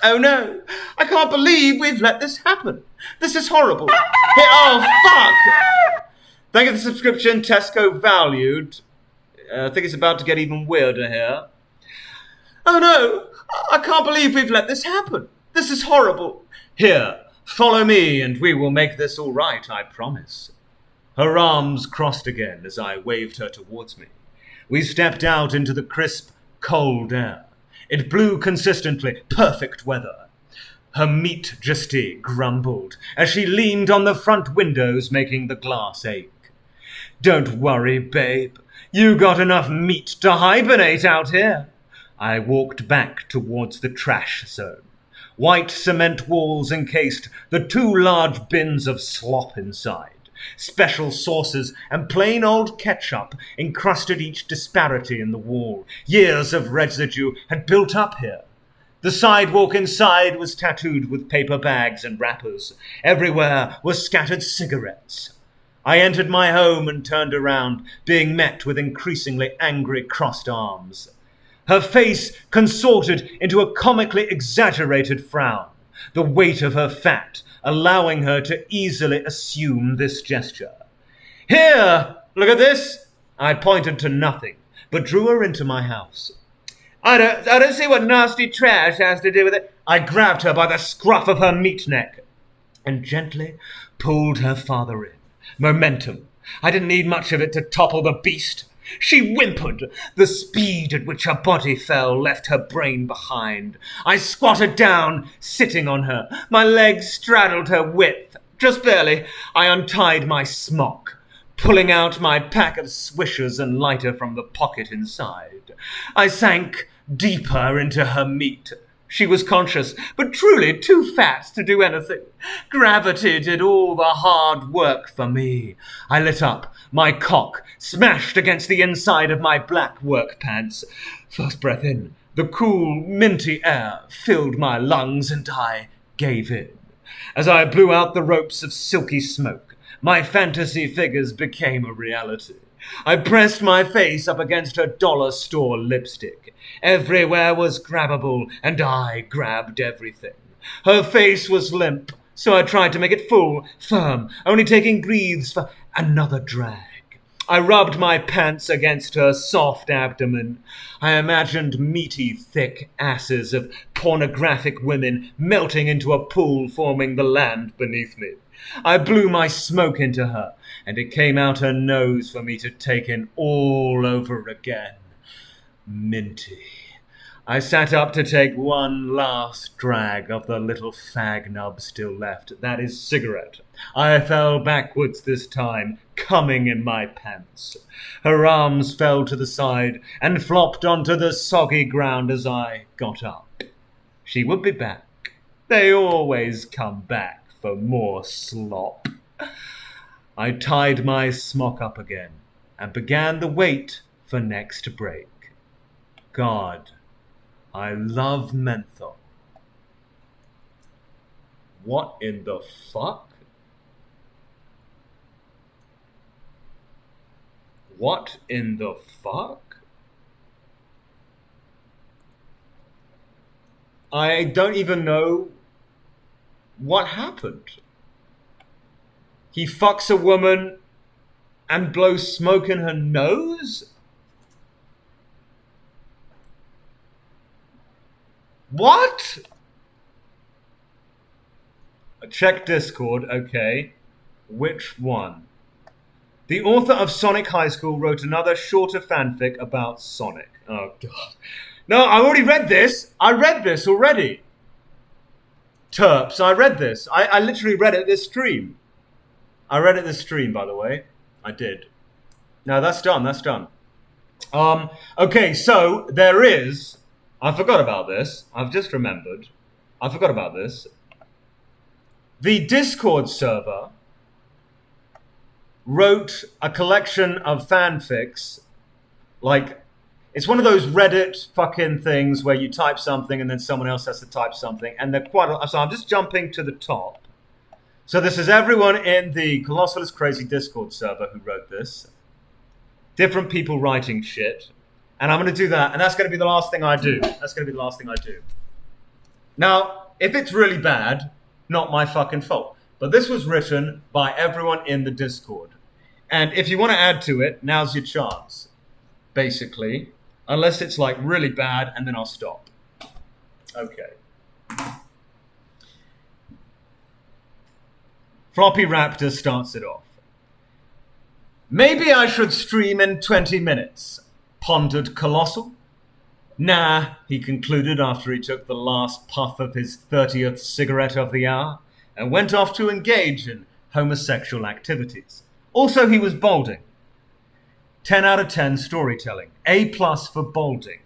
Oh no, I can't believe we've let this happen. This is horrible. Oh, fuck! Thank you for the subscription, Tesco valued. I think it's about to get even weirder here. Oh no, I can't believe we've let this happen. This is horrible. Here, follow me and we will make this all right, I promise. Her arms crossed again as I waved her towards me. We stepped out into the crisp, cold air. It blew consistently, perfect weather. Her meat justy grumbled as she leaned on the front windows, making the glass ache. Don't worry, babe. You got enough meat to hibernate out here. I walked back towards the trash zone. White cement walls encased the 2 large bins of slop inside. Special sauces and plain old ketchup encrusted each disparity in the wall. Years of residue had built up here. The sidewalk inside was tattooed with paper bags and wrappers. Everywhere were scattered cigarettes. I entered my home and turned around, being met with increasingly angry crossed arms. Her face consorted into a comically exaggerated frown, the weight of her fat allowing her to easily assume this gesture. Here, look at this. I pointed to nothing, but drew her into my house. I don't see what nasty trash has to do with it. I grabbed her by the scruff of her meat neck and gently pulled her father in. Momentum. I didn't need much of it to topple the beast. She whimpered. The speed at which her body fell left her brain behind. I squatted down, sitting on her. My legs straddled her width. Just barely. I untied my smock, pulling out my pack of swishers and lighter from the pocket inside. I sank deeper into her meat. She was conscious, but truly too fat to do anything. Gravity did all the hard work for me. I lit up. My cock smashed against the inside of my black work pants. First breath in, The cool, minty air filled my lungs and I gave in. As I blew out the ropes of silky smoke, my fantasy figures became a reality. I pressed my face up against her dollar store lipstick. Everywhere was grabbable, and I grabbed everything. Her face was limp, so I tried to make it full, firm, only taking breaths for another drag. I rubbed my pants against her soft abdomen. I imagined meaty, thick asses of pornographic women melting into a pool forming the land beneath me. I blew my smoke into her, and it came out her nose for me to take in all over again. Minty. I sat up to take one last drag of the little fag nub still left. That is cigarette. I fell backwards this time, coming in my pants. Her arms fell to the side and flopped onto the soggy ground as I got up. She would be back. They always come back for more slop. I tied my smock up again and began the wait for next break. God, I love menthol. What in the fuck? What in the fuck? I don't even know what happened. He fucks a woman and blows smoke in her nose? What? Check Discord, okay. Which one? The author of Sonic High School wrote another shorter fanfic about Sonic. Oh, God. No, I already read this. I read this already. Terps, I read this. I literally read it this stream. I read it this stream, by the way. I did. No, that's done. That's done. Okay, so there is... I forgot about this. I've just remembered. I forgot about this. The Discord server wrote a collection of fanfics. Like, it's one of those Reddit fucking things where you type something and then someone else has to type something. And they're quite... So I'm just jumping to the top. So this is everyone in the ColossalIsCrazy Discord server who wrote this. Different people writing shit. And I'm going to do that, and that's going to be the last thing I do. That's going to be the last thing I do. Now, if it's really bad, not my fucking fault. But this was written by everyone in the Discord. And if you want to add to it, now's your chance. Basically. Unless it's like really bad, and then I'll stop. Okay. Floppy Raptor starts it off. Maybe I should stream in 20 minutes. Pondered Colossal. Nah, he concluded after he took the last puff of his 30th cigarette of the hour and went off to engage in homosexual activities. Also, he was balding. 10 out of 10 storytelling. A+ for balding.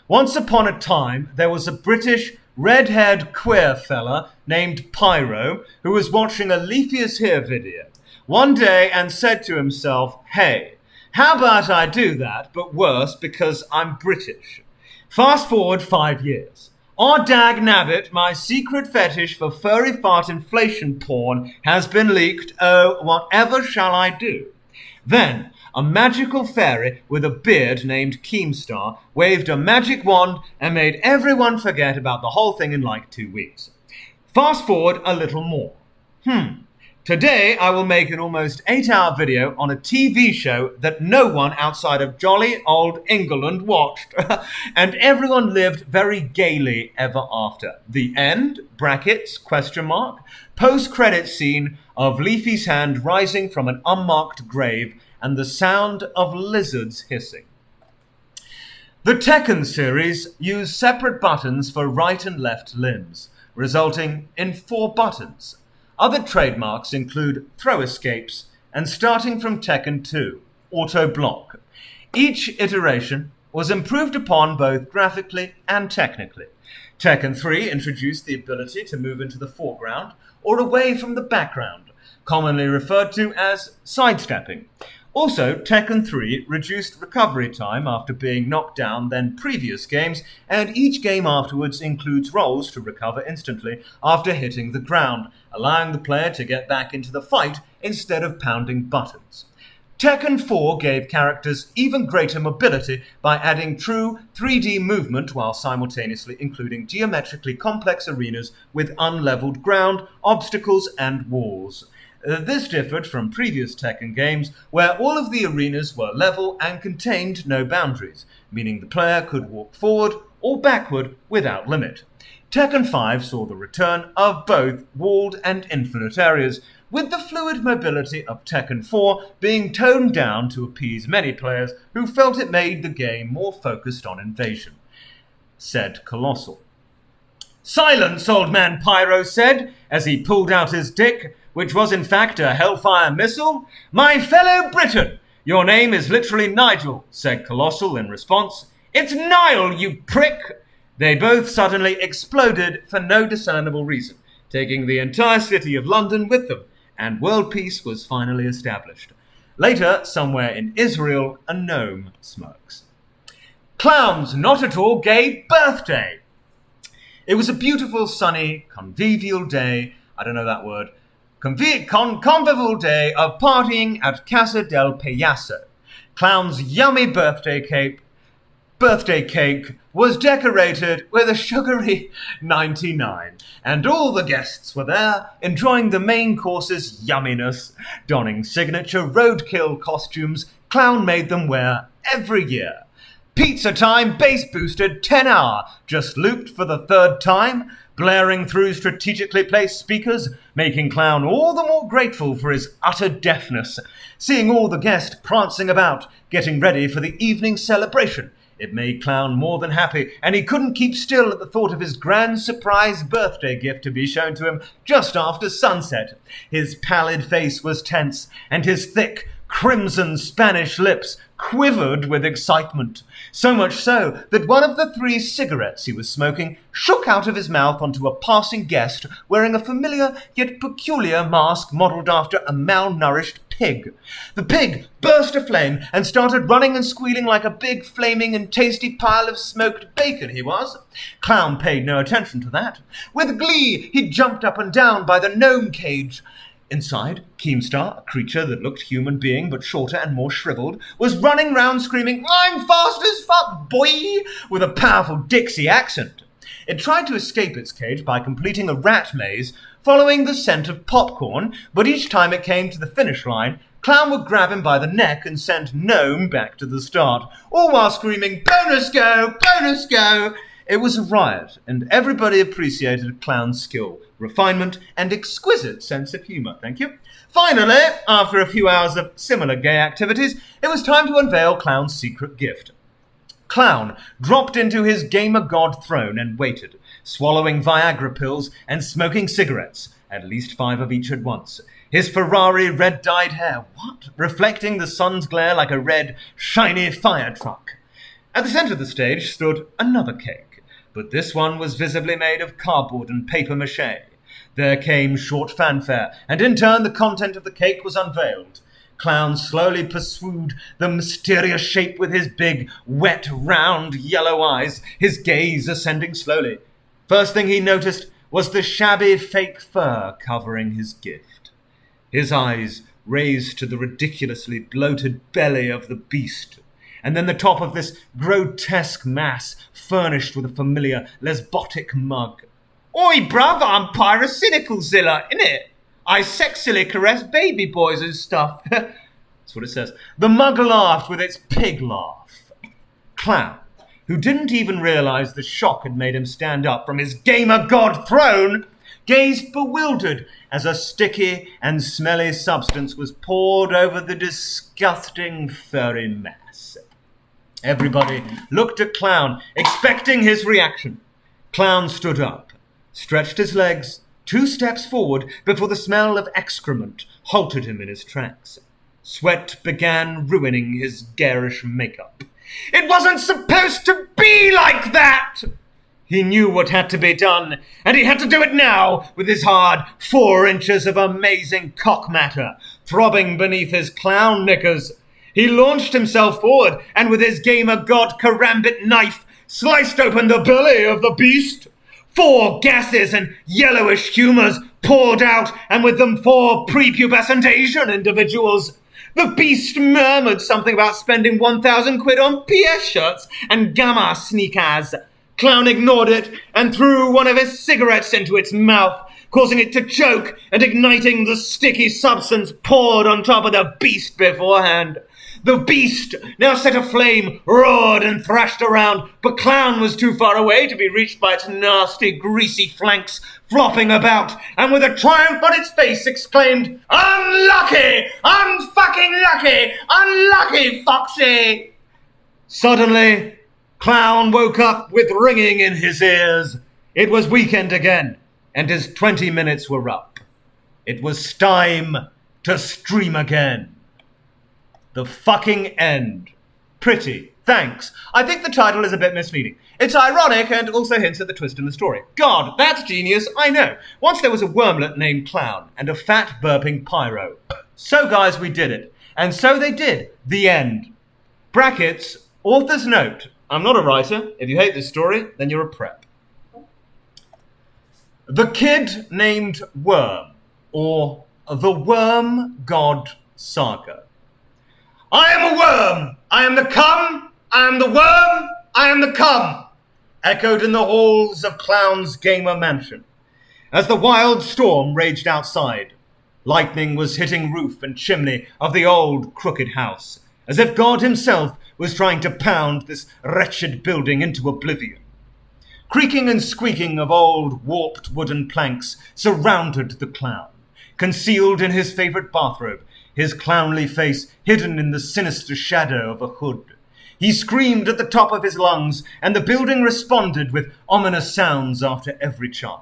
Once upon a time, there was a British red-haired queer fella named Pyro who was watching a Leafy is Here video one day and said to himself, hey, how about I do that, but worse, because I'm British? Fast forward 5 years. Oh, dag nabbit, my secret fetish for furry fart inflation porn has been leaked. Oh, whatever shall I do? Then, a magical fairy with a beard named Keemstar waved a magic wand and made everyone forget about the whole thing in like 2 weeks. Fast forward a little more. Today, I will make an almost 8-hour video on a TV show that no one outside of jolly old England watched. And everyone lived very gaily ever after. The end, brackets, question mark, post-credit scene of Leafy's hand rising from an unmarked grave and the sound of lizards hissing. The Tekken series used separate buttons for right and left limbs, resulting in 4 buttons. Other trademarks include throw escapes and starting from Tekken 2, auto block. Each iteration was improved upon both graphically and technically. Tekken 3 introduced the ability to move into the foreground or away from the background, commonly referred to as sidestepping, Also, Tekken 3 reduced recovery time after being knocked down than previous games, and each game afterwards includes rolls to recover instantly after hitting the ground, allowing the player to get back into the fight instead of pounding buttons. Tekken 4 gave characters even greater mobility by adding true 3D movement while simultaneously including geometrically complex arenas with unleveled ground, obstacles, and walls. This differed from previous Tekken games, where all of the arenas were level and contained no boundaries, meaning the player could walk forward or backward without limit. Tekken 5 saw the return of both walled and infinite areas, with the fluid mobility of Tekken 4 being toned down to appease many players who felt it made the game more focused on invasion, said Colossal. "Silence, old man Pyro said, as he pulled out his dick, which was in fact a Hellfire missile. My fellow Briton, your name is literally Nigel, said Colossal in response. It's Niall, you prick! They both suddenly exploded for no discernible reason, taking the entire city of London with them, and world peace was finally established. Later, somewhere in Israel, a gnome smirks. Clown's not at all gay birthday. It was a beautiful, sunny, convivial day, I don't know that word, convivial day of partying at Casa del Payaso. Clown's yummy birthday cake was decorated with a sugary 99, and all the guests were there, enjoying the main course's yumminess, donning signature roadkill costumes Clown made them wear every year. Pizza Time bass boosted 10-hour just looped for the third time, blaring through strategically placed speakers, making Clown all the more grateful for his utter deafness, seeing all the guests prancing about, getting ready for the evening celebration. It made Clown more than happy, and he couldn't keep still at the thought of his grand surprise birthday gift to be shown to him just after sunset. His pallid face was tense, and his thick, crimson Spanish lips quivered with excitement, so much so that one of the 3 cigarettes he was smoking shook out of his mouth onto a passing guest wearing a familiar yet peculiar mask modelled after a malnourished pig. The pig burst aflame and started running and squealing like a big, flaming and tasty pile of smoked bacon he was. Clown paid no attention to that. With glee, he jumped up and down by the gnome cage. Inside, Keemstar, a creature that looked human being but shorter and more shriveled, was running round screaming, "I'm fast as fuck, boy!" with a powerful Dixie accent. It tried to escape its cage by completing a rat maze, following the scent of popcorn, but each time it came to the finish line, Clown would grab him by the neck and send Gnome back to the start, all while screaming, "Bonus go! Bonus go!" It was a riot, and everybody appreciated Clown's skill, refinement, and exquisite sense of humour. Thank you. Finally, after a few hours of similar gay activities, it was time to unveil Clown's secret gift. Clown dropped into his gamer god throne and waited, swallowing Viagra pills and smoking cigarettes, at least 5 of each at once. His Ferrari red-dyed hair, reflecting the sun's glare like a red, shiny fire truck. At the centre of the stage stood another cake, but this one was visibly made of cardboard and papier-mâché. There came short fanfare, and in turn the content of the cake was unveiled. Clown slowly pursued the mysterious shape with his big, wet, round, yellow eyes, his gaze ascending slowly. First thing he noticed was the shabby fake fur covering his gift. His eyes raised to the ridiculously bloated belly of the beast, and then the top of this grotesque mass furnished with a familiar lesbotic mug. "Oi, bruv, I'm Pyrocynicalzilla, innit? I sexily caress baby boys and stuff." That's what it says. The mug laughed with its pig laugh. Clown, who didn't even realise the shock had made him stand up from his gamer god throne, gazed bewildered as a sticky and smelly substance was poured over the disgusting furry mass. Everybody looked at Clown, expecting his reaction. Clown stood up, stretched his legs 2 steps forward before the smell of excrement halted him in his tracks. Sweat began ruining his garish makeup. It wasn't supposed to be like that! He knew what had to be done, and he had to do it now, with his hard 4 inches of amazing cock matter throbbing beneath his clown knickers. He launched himself forward and with his gamer god karambit knife sliced open the belly of the beast. 4 gases and yellowish humours poured out, and with them 4 prepubescent Asian individuals. The beast murmured something about spending 1,000 quid on PS shirts and gamma sneakers. Clown ignored it and threw one of his cigarettes into its mouth, causing it to choke and igniting the sticky substance poured on top of the beast beforehand. The beast, now set aflame, roared and thrashed around, but Clown was too far away to be reached by its nasty, greasy flanks, flopping about, and with a triumph on its face exclaimed, "Unlucky! Unfucking lucky! Unlucky, Foxy!" Suddenly, Clown woke up with ringing in his ears. It was weekend again, and his 20 minutes were up. It was time to stream again. The fucking end. Pretty. Thanks. I think the title is a bit misleading. It's ironic and also hints at the twist in the story. God, that's genius, I know. Once there was a wormlet named Clown and a fat burping pyro. So guys, we did it. And so they did. The end. Brackets, author's note. I'm not a writer. If you hate this story, then you're a prep. The Kid Named Worm, or The Worm God Saga. I am a worm, I am the cum, I am the worm, I am the cum, echoed in the halls of Clown's gamer mansion. As the wild storm raged outside, lightning was hitting roof and chimney of the old crooked house, as if God himself was trying to pound this wretched building into oblivion. Creaking and squeaking of old warped wooden planks surrounded the Clown, concealed in his favourite bathrobe, his clownly face hidden in the sinister shadow of a hood. He screamed at the top of his lungs, and the building responded with ominous sounds after every chant.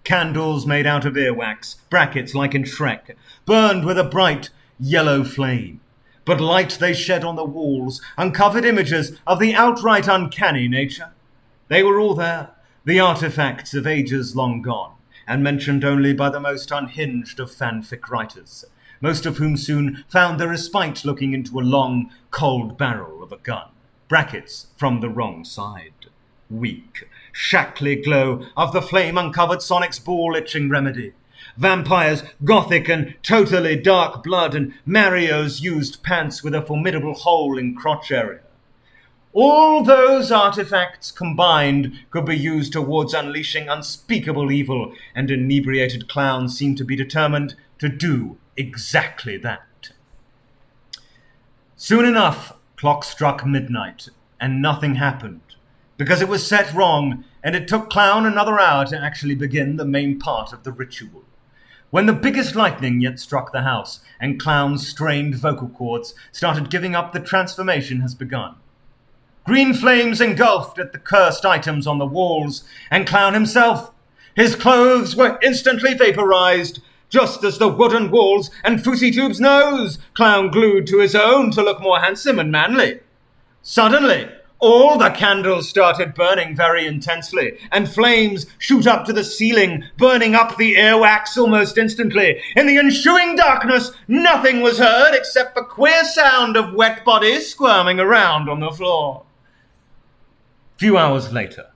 Candles made out of earwax, brackets like in Shrek, burned with a bright yellow flame. But light they shed on the walls uncovered images of the outright uncanny nature. They were all there, the artifacts of ages long gone, and mentioned only by the most unhinged of fanfic writers, most of whom soon found their respite looking into a long, cold barrel of a gun. Brackets from the wrong side. Weak, shackly glow of the flame-uncovered Sonic's ball-itching remedy. Vampires, gothic and totally dark blood, and Mario's used pants with a formidable hole in crotch area. All those artifacts combined could be used towards unleashing unspeakable evil, and inebriated Clowns seemed to be determined to do exactly that. Soon enough, clock struck midnight, and nothing happened, because it was set wrong, and it took Clown another hour to actually begin the main part of the ritual. When the biggest lightning yet struck the house, and Clown's strained vocal cords started giving up, the transformation has begun. Green flames engulfed at the cursed items on the walls, and Clown himself. His clothes were instantly vaporized, just as the wooden walls and Fousey Tube's nose Clown glued to his own to look more handsome and manly. Suddenly, all the candles started burning very intensely, and flames shoot up to the ceiling, burning up the earwax almost instantly. In the ensuing darkness, nothing was heard except the queer sound of wet bodies squirming around on the floor. Few hours later,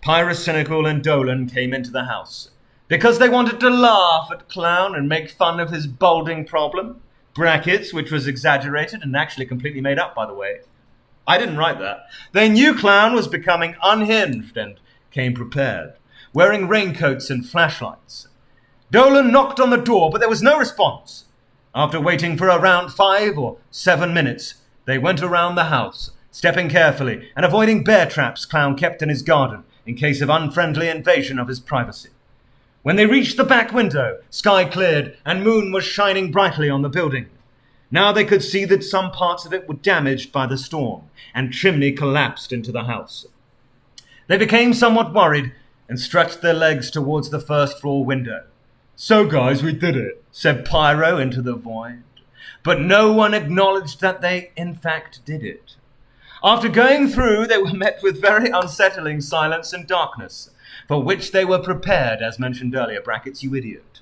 Pyrocynical and Dolan came into the house, because they wanted to laugh at Clown and make fun of his balding problem. Brackets, which was exaggerated and actually completely made up, by the way. I didn't write that. They knew Clown was becoming unhinged and came prepared, wearing raincoats and flashlights. Dolan knocked on the door, but there was no response. After waiting for around 5 or 7 minutes, they went around the house, stepping carefully and avoiding bear traps Clown kept in his garden in case of unfriendly invasion of his privacy. When they reached the back window, sky cleared and moon was shining brightly on the building. Now they could see that some parts of it were damaged by the storm, and chimney collapsed into the house. They became somewhat worried and stretched their legs towards the first floor window. "So guys, we did it," said Pyro into the void. But no one acknowledged that they in fact did it. After going through, they were met with very unsettling silence and darkness, for which they were prepared, as mentioned earlier, brackets, you idiot.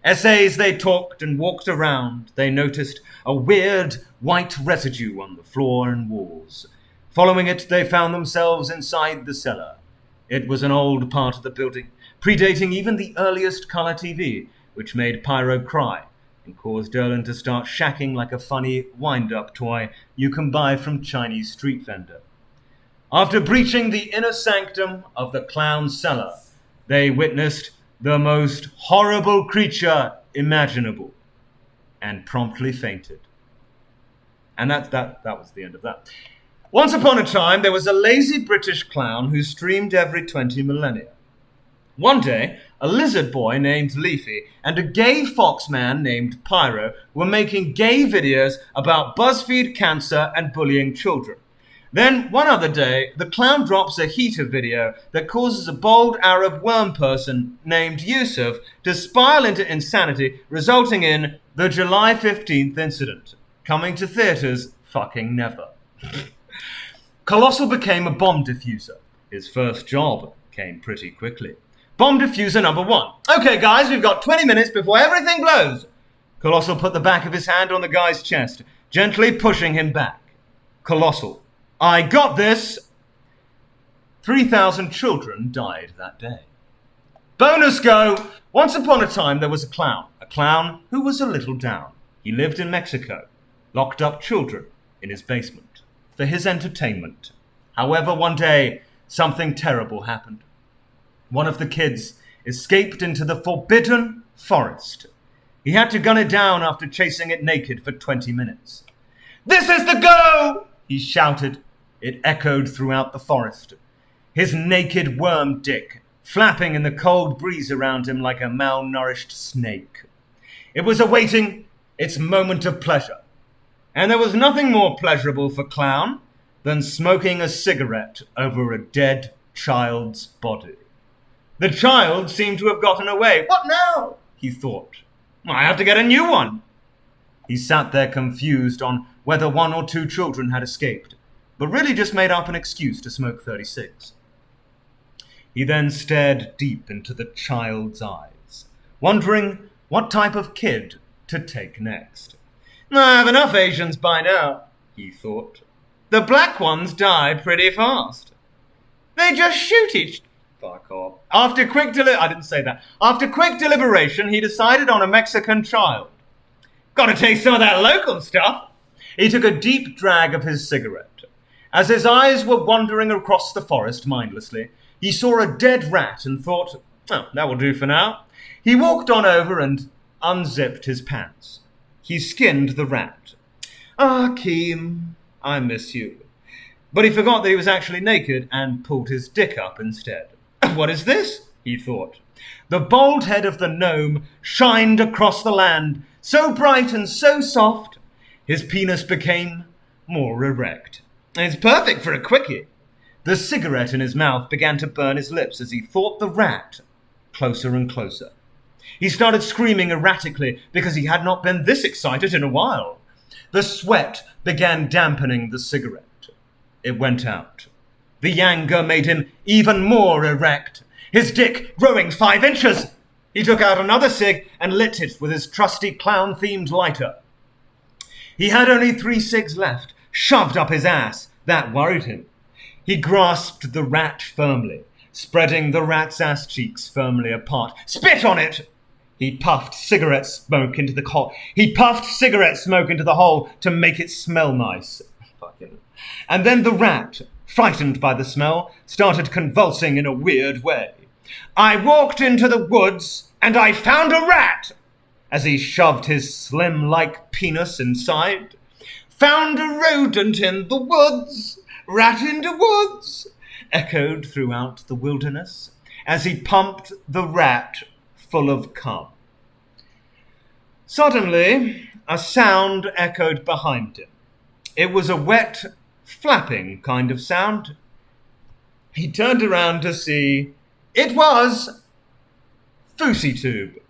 As they talked and walked around, they noticed a weird white residue on the floor and walls. Following it, they found themselves inside the cellar. It was an old part of the building, predating even the earliest color TV, which made Pyro cry and caused Erlen to start shacking like a funny wind-up toy you can buy from Chinese street vendor. After breaching the inner sanctum of the clown cellar, they witnessed the most horrible creature imaginable and promptly fainted. And that was the end of that. Once upon a time, there was a lazy British clown who streamed every 20 millennia. One day, a lizard boy named Leafy and a gay fox man named Pyro were making gay videos about BuzzFeed cancer and bullying children. Then, one other day, the clown drops a heater video that causes a bold Arab worm person named Yusuf to spiral into insanity, resulting in the July 15th incident. Coming to theaters fucking never. Colossal became a bomb diffuser. His first job came pretty quickly. Bomb diffuser number 1. Okay, guys, we've got 20 minutes before everything blows. Colossal put the back of his hand on the guy's chest, gently pushing him back. Colossal: I got this! 3,000 children died that day. Bonus go! Once upon a time there was a clown who was a little down. He lived in Mexico, locked up children in his basement for his entertainment. However, one day, something terrible happened. One of the kids escaped into the forbidden forest. He had to gun it down after chasing it naked for 20 minutes. This is the go! He shouted. It echoed throughout the forest. His naked worm dick flapping in the cold breeze around him like a malnourished snake. It was awaiting its moment of pleasure. And there was nothing more pleasurable for Clown than smoking a cigarette over a dead child's body. The child seemed to have gotten away. What now? He thought. I have to get a new one. He sat there confused on whether 1 or 2 children had escaped, but really just made up an excuse to smoke 36. He then stared deep into the child's eyes, wondering what type of kid to take next. I have enough Asians by now, he thought. The black ones die pretty fast. They just shoot each... Fuck off. After quick deliberation, he decided on a Mexican child. Gotta taste some of that local stuff. He took a deep drag of his cigarette. As his eyes were wandering across the forest mindlessly, he saw a dead rat and thought, oh, that will do for now. He walked on over and unzipped his pants. He skinned the rat. Ah, Keem, I miss you. But he forgot that he was actually naked and pulled his dick up instead. What is this? He thought. The bald head of the gnome shined across the land, so bright and so soft, his penis became more erect. It's perfect for a quickie. The cigarette in his mouth began to burn his lips as he fought the rat closer and closer. He started screaming erratically because he had not been this excited in a while. The sweat began dampening the cigarette. It went out. The anger made him even more erect, his dick growing 5 inches. He took out another cig and lit it with his trusty clown-themed lighter. He had only 3 cigs left, shoved up his ass. That worried him. He grasped the rat firmly, spreading the rat's ass cheeks firmly apart. Spit on it! He puffed cigarette smoke into the hole to make it smell nice. And then the rat, frightened by the smell, started convulsing in a weird way. I walked into the woods and I found a rat! As he shoved his slim-like penis inside. Found a rodent in the woods, rat in the woods, echoed throughout the wilderness as he pumped the rat full of cum. Suddenly, a sound echoed behind him. It was a wet, flapping kind of sound. He turned around to see it was Fousey-tube,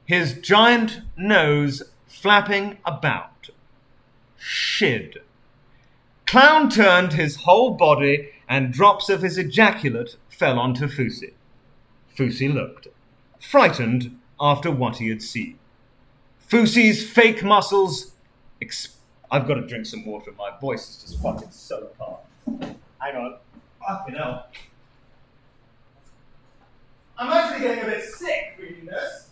his giant nose flapping about. Shid. Clown turned his whole body and drops of his ejaculate fell onto Fousey. Fousey looked, frightened after what he had seen. Fousey's fake muscles... I've got to drink some water. My voice is just fucking so apart. Hang on. Fucking hell. I'm actually getting a bit sick reading this.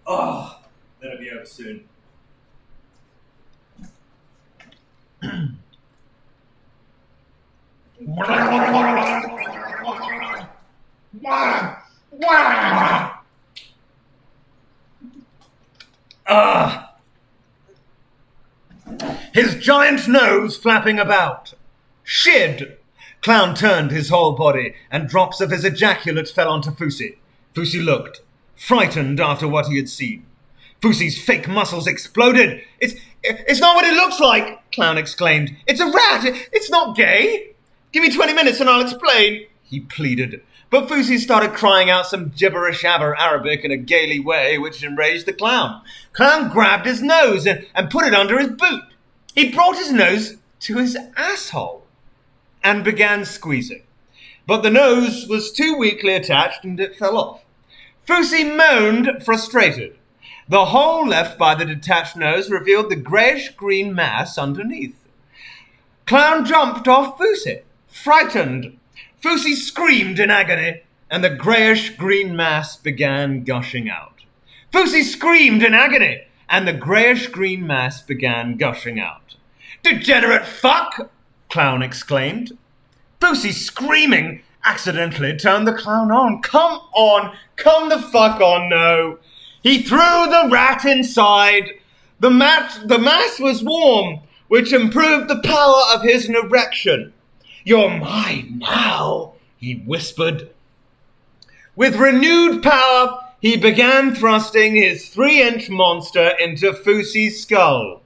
Oh, that'll be over soon. His giant nose flapping about. Shid! Clown turned his whole body, and drops of his ejaculate fell onto Fousey. Fousey looked, frightened after what he had seen. Fousey's fake muscles exploded. It's not what it looks like, Clown exclaimed. It's a rat. It's not gay. Give me 20 minutes and I'll explain, he pleaded. But Fousey started crying out some gibberish Arabic in a gaily way, which enraged the clown. Clown grabbed his nose and put it under his boot. He brought his nose to his asshole and began squeezing. But the nose was too weakly attached and it fell off. Fousey moaned, frustrated. The hole left by the detached nose revealed the greyish-green mass underneath. Clown jumped off Fousey, frightened. Fousey screamed in agony, and the greyish-green mass began gushing out. Fousey screamed in agony, and the greyish-green mass began gushing out. Degenerate fuck! Clown exclaimed. Fousey, screaming, accidentally turned the clown on. Come the fuck on, no. He threw the rat inside. The mass was warm, which improved the power of his erection. You're mine now, he whispered. With renewed power, he began thrusting his 3-inch monster into Fousey's skull.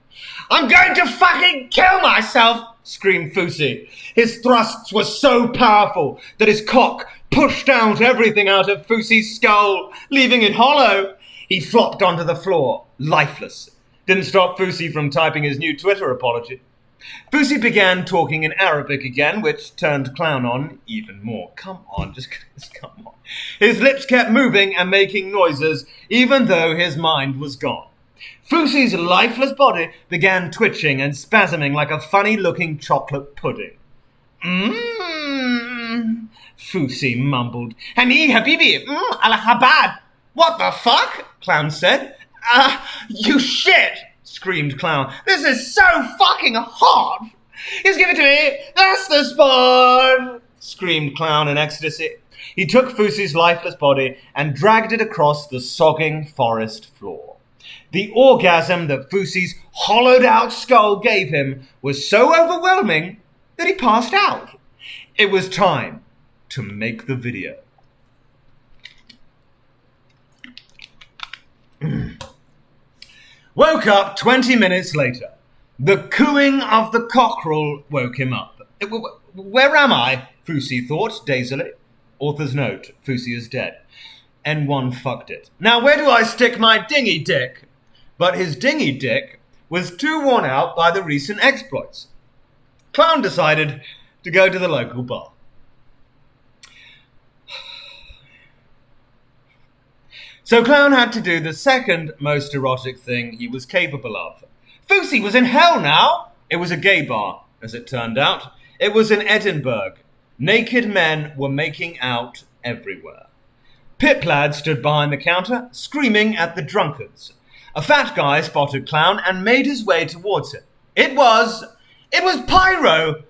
I'm going to fucking kill myself, screamed Fousey. His thrusts were so powerful that his cock pushed out everything out of Fousey's skull, leaving it hollow. He flopped onto the floor, lifeless. Didn't stop Fousey from typing his new Twitter apology. Fousey began talking in Arabic again, which turned Clown on even more. Come on, just come on. His lips kept moving and making noises, even though his mind was gone. Fousey's lifeless body began twitching and spasming like a funny-looking chocolate pudding. Fousey mumbled. Hani habibi, al-habad. What the fuck? Clown said. You shit, screamed Clown. This is so fucking hot. Just give it to me. That's the spot, screamed Clown in ecstasy. He took Fousey's lifeless body and dragged it across the sogging forest floor. The orgasm that Fousey's hollowed-out skull gave him was so overwhelming that he passed out. It was time to make the video. Woke up 20 minutes later. The cooing of the cockerel woke him up. Where am I? Fousey thought dazedly. Author's note, Fousey is dead. N1 fucked it. Now where do I stick my dingy dick? But his dingy dick was too worn out by the recent exploits. Clown decided to go to the local bar. So Clown had to do the second most erotic thing he was capable of. Fousey was in hell now! It was a gay bar, as it turned out. It was in Edinburgh. Naked men were making out everywhere. Pip Lad stood behind the counter, screaming at the drunkards. A fat guy spotted Clown and made his way towards him. It was Pyro!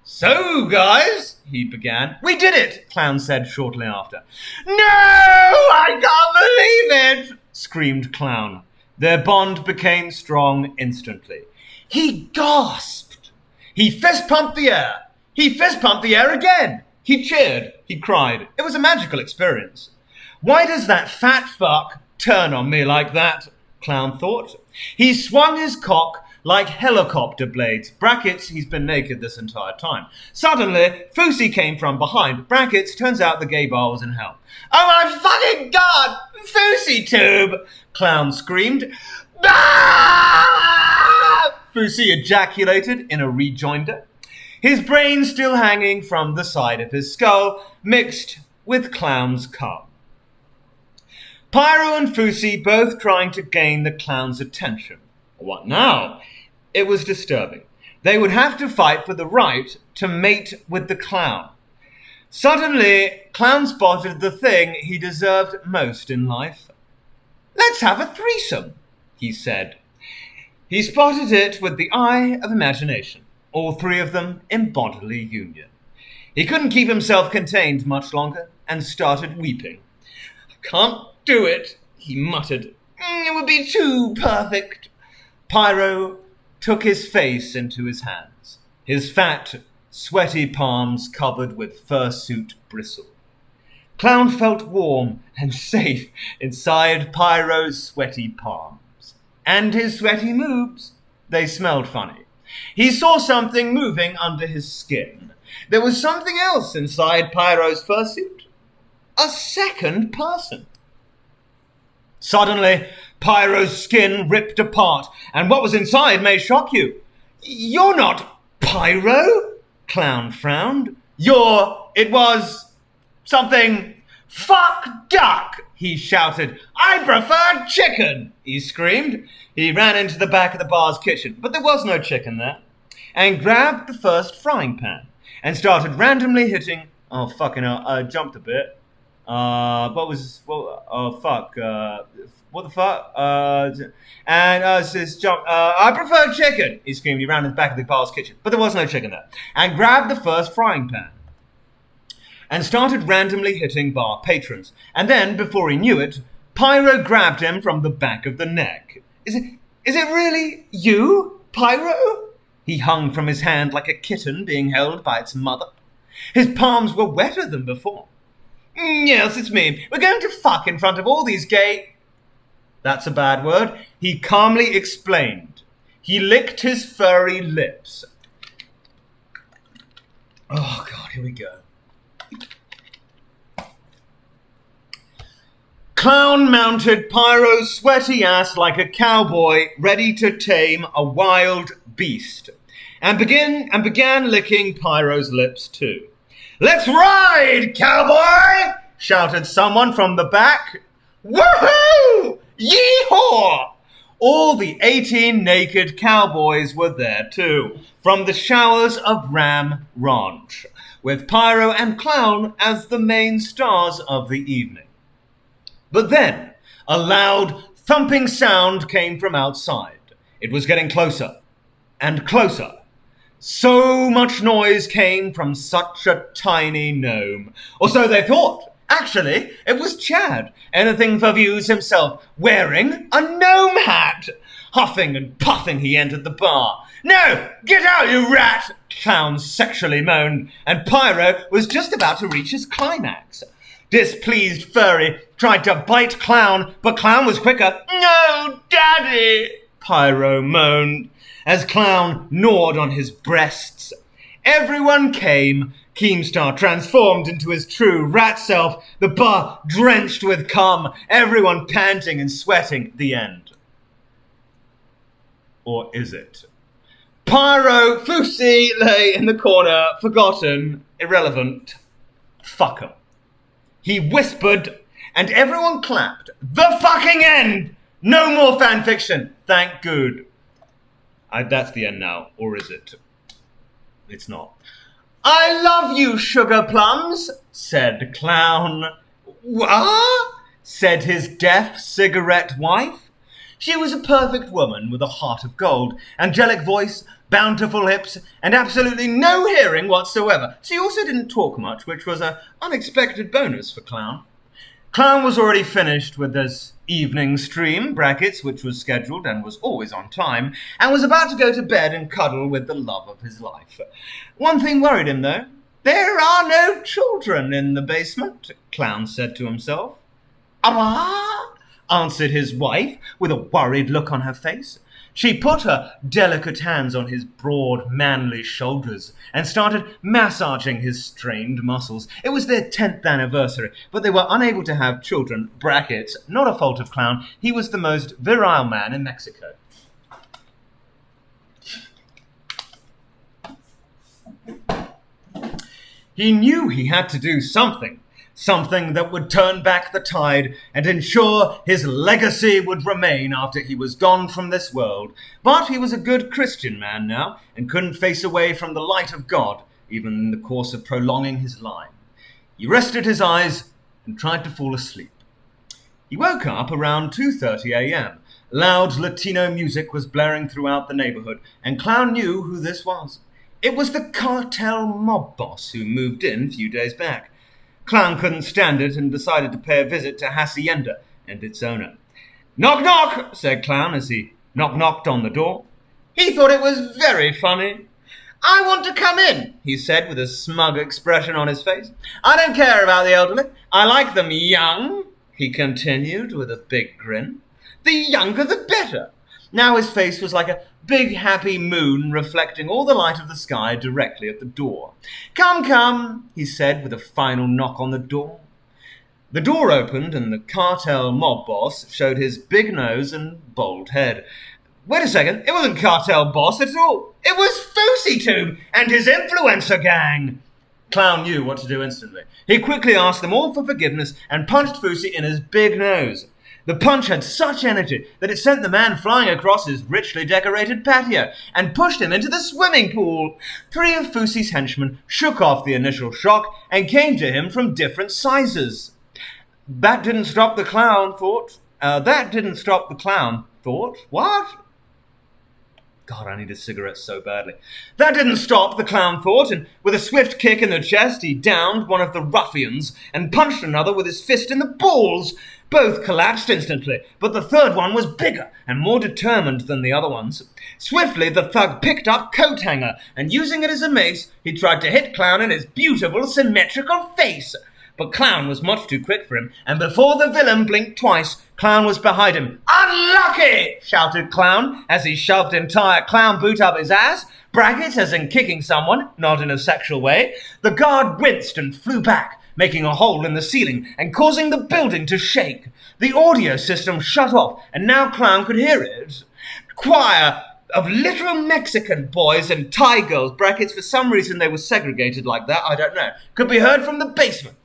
So, guys, he began. We did it, Clown said shortly after. No, I can't believe it, screamed Clown. Their bond became strong instantly. He gasped. He fist-pumped the air. He fist-pumped the air again. He cheered. He cried. It was a magical experience. Why does that fat fuck turn on me like that? Clown thought. He swung his cock like helicopter blades. Brackets, he's been naked this entire time. Suddenly, Fousey came from behind. Brackets, turns out the gay bar was in hell. Oh my fucking god! Fousey tube! Clown screamed. Ah! Fousey ejaculated in a rejoinder. his brain still hanging from the side of his skull, mixed with Clown's cum. Pyro and Fusi both trying to gain the Clown's attention. What now? It was disturbing. They would have to fight for the right to mate with the Clown. Suddenly, Clown spotted the thing he deserved most in life. "Let's have a threesome," he said. He spotted it with the eye of imagination, all three of them in bodily union. He couldn't keep himself contained much longer and started weeping. "I can't do it," he muttered. "It would be too perfect." Pyro took his face into his hands, his fat, sweaty palms covered with fursuit bristle. Clown felt warm and safe inside Pyro's sweaty palms. And his sweaty moves, they smelled funny. He saw something moving under his skin. There was something else inside Pyro's fursuit. A second person. Suddenly, Pyro's skin ripped apart, and what was inside may shock you. "You're not Pyro?" Clown frowned. It was something fuck duck, he shouted. "I prefer chicken," he screamed. He ran into the back of the bar's kitchen, but there was no chicken there, and grabbed the first frying pan and started randomly hitting. Oh, fucking hell, I jumped a bit. What the fuck? I prefer chicken, he screamed. He ran to the back of the bar's kitchen, but there was no chicken there, and grabbed the first frying pan and started randomly hitting bar patrons. And then, before he knew it, Pyro grabbed him from the back of the neck. Is it really you, Pyro?" He hung from his hand like a kitten being held by its mother. His palms were wetter than before. "Yes, it's me. We're going to fuck in front of all these gay..." That's a bad word. He calmly explained. He licked his furry lips. Oh, God, here we go. Clown mounted Pyro's sweaty ass like a cowboy ready to tame a wild beast, and began licking Pyro's lips too. "Let's ride, cowboy!" shouted someone from the back. "Woohoo! Yee-haw!" All the 18 naked cowboys were there too, from the showers of Ram Ranch, with Pyro and Clown as the main stars of the evening. But then, a loud, thumping sound came from outside. It was getting closer and closer. So much noise came from such a tiny gnome. Or so they thought. Actually, it was Chad, anything for views himself, wearing a gnome hat. Huffing and puffing, he entered the bar. "No! Get out, you rat!" Clown sexually moaned, and Pyro was just about to reach his climax. Displeased Furry tried to bite Clown, but Clown was quicker. "No, Daddy!" Pyro moaned, as Clown gnawed on his breasts. Everyone came. Keemstar transformed into his true rat self, the bar drenched with cum, everyone panting and sweating. The end. Or is it? Pyro Fusi lay in the corner, forgotten, irrelevant. Fuck 'em. He whispered, and everyone clapped. The fucking end! No more fanfiction. Thank good. That's the end now, or is it? It's not. "I love you, sugar plums," said Clown. "What?" said his deaf cigarette wife. She was a perfect woman with a heart of gold, angelic voice, bountiful hips, and absolutely no hearing whatsoever. She also didn't talk much, which was an unexpected bonus for Clown. Clown was already finished with his evening stream, brackets, which was scheduled and was always on time, and was about to go to bed and cuddle with the love of his life. One thing worried him, though. "There are no children in the basement," Clown said to himself. "Ah," answered his wife, with a worried look on her face. She put her delicate hands on his broad, manly shoulders and started massaging his strained muscles. It was their 10th anniversary, but they were unable to have children, brackets, not a fault of Clown. He was the most virile man in Mexico. He knew he had to do something. Something that would turn back the tide and ensure his legacy would remain after he was gone from this world. But he was a good Christian man now and couldn't face away from the light of God, even in the course of prolonging his life. He rested his eyes and tried to fall asleep. He woke up around 2:30 a.m. Loud Latino music was blaring throughout the neighborhood, and Clown knew who this was. It was the cartel mob boss who moved in a few days back. Clown couldn't stand it and decided to pay a visit to Hacienda and its owner. "Knock, knock," said Clown as he knocked on the door. He thought it was very funny. "I want to come in," he said with a smug expression on his face. "I don't care about the elderly. I like them young," he continued with a big grin. "The younger the better." Now his face was like a big happy moon reflecting all the light of the sky directly at the door. "Come, come," he said with a final knock on the door. The door opened and the cartel mob boss showed his big nose and bald head. Wait a second, it wasn't cartel boss at all. It was Fousey Tube and his influencer gang. Clown knew what to do instantly. He quickly asked them all for forgiveness and punched Fousey in his big nose. The punch had such energy that it sent the man flying across his richly decorated patio and pushed him into the swimming pool. 3 of Fousey's henchmen shook off the initial shock and came to him from different sizes. That didn't stop the clown, thought. What? God, I need a cigarette so badly. That didn't stop, the clown thought, and with a swift kick in the chest, he downed one of the ruffians and punched another with his fist in the balls. Both collapsed instantly, but the third one was bigger and more determined than the other ones. Swiftly, the thug picked up coat hanger, and using it as a mace, he tried to hit Clown in his beautiful, symmetrical face. But Clown was much too quick for him, and before the villain blinked twice, Clown was behind him. "Unlucky!" shouted Clown as he shoved entire clown boot up his ass. Brackets as in kicking someone, not in a sexual way. The guard winced and flew back, making a hole in the ceiling and causing the building to shake. The audio system shut off, and now Clown could hear it. Choir of literal Mexican boys and Thai girls, brackets, for some reason they were segregated like that, I don't know, could be heard from the basement.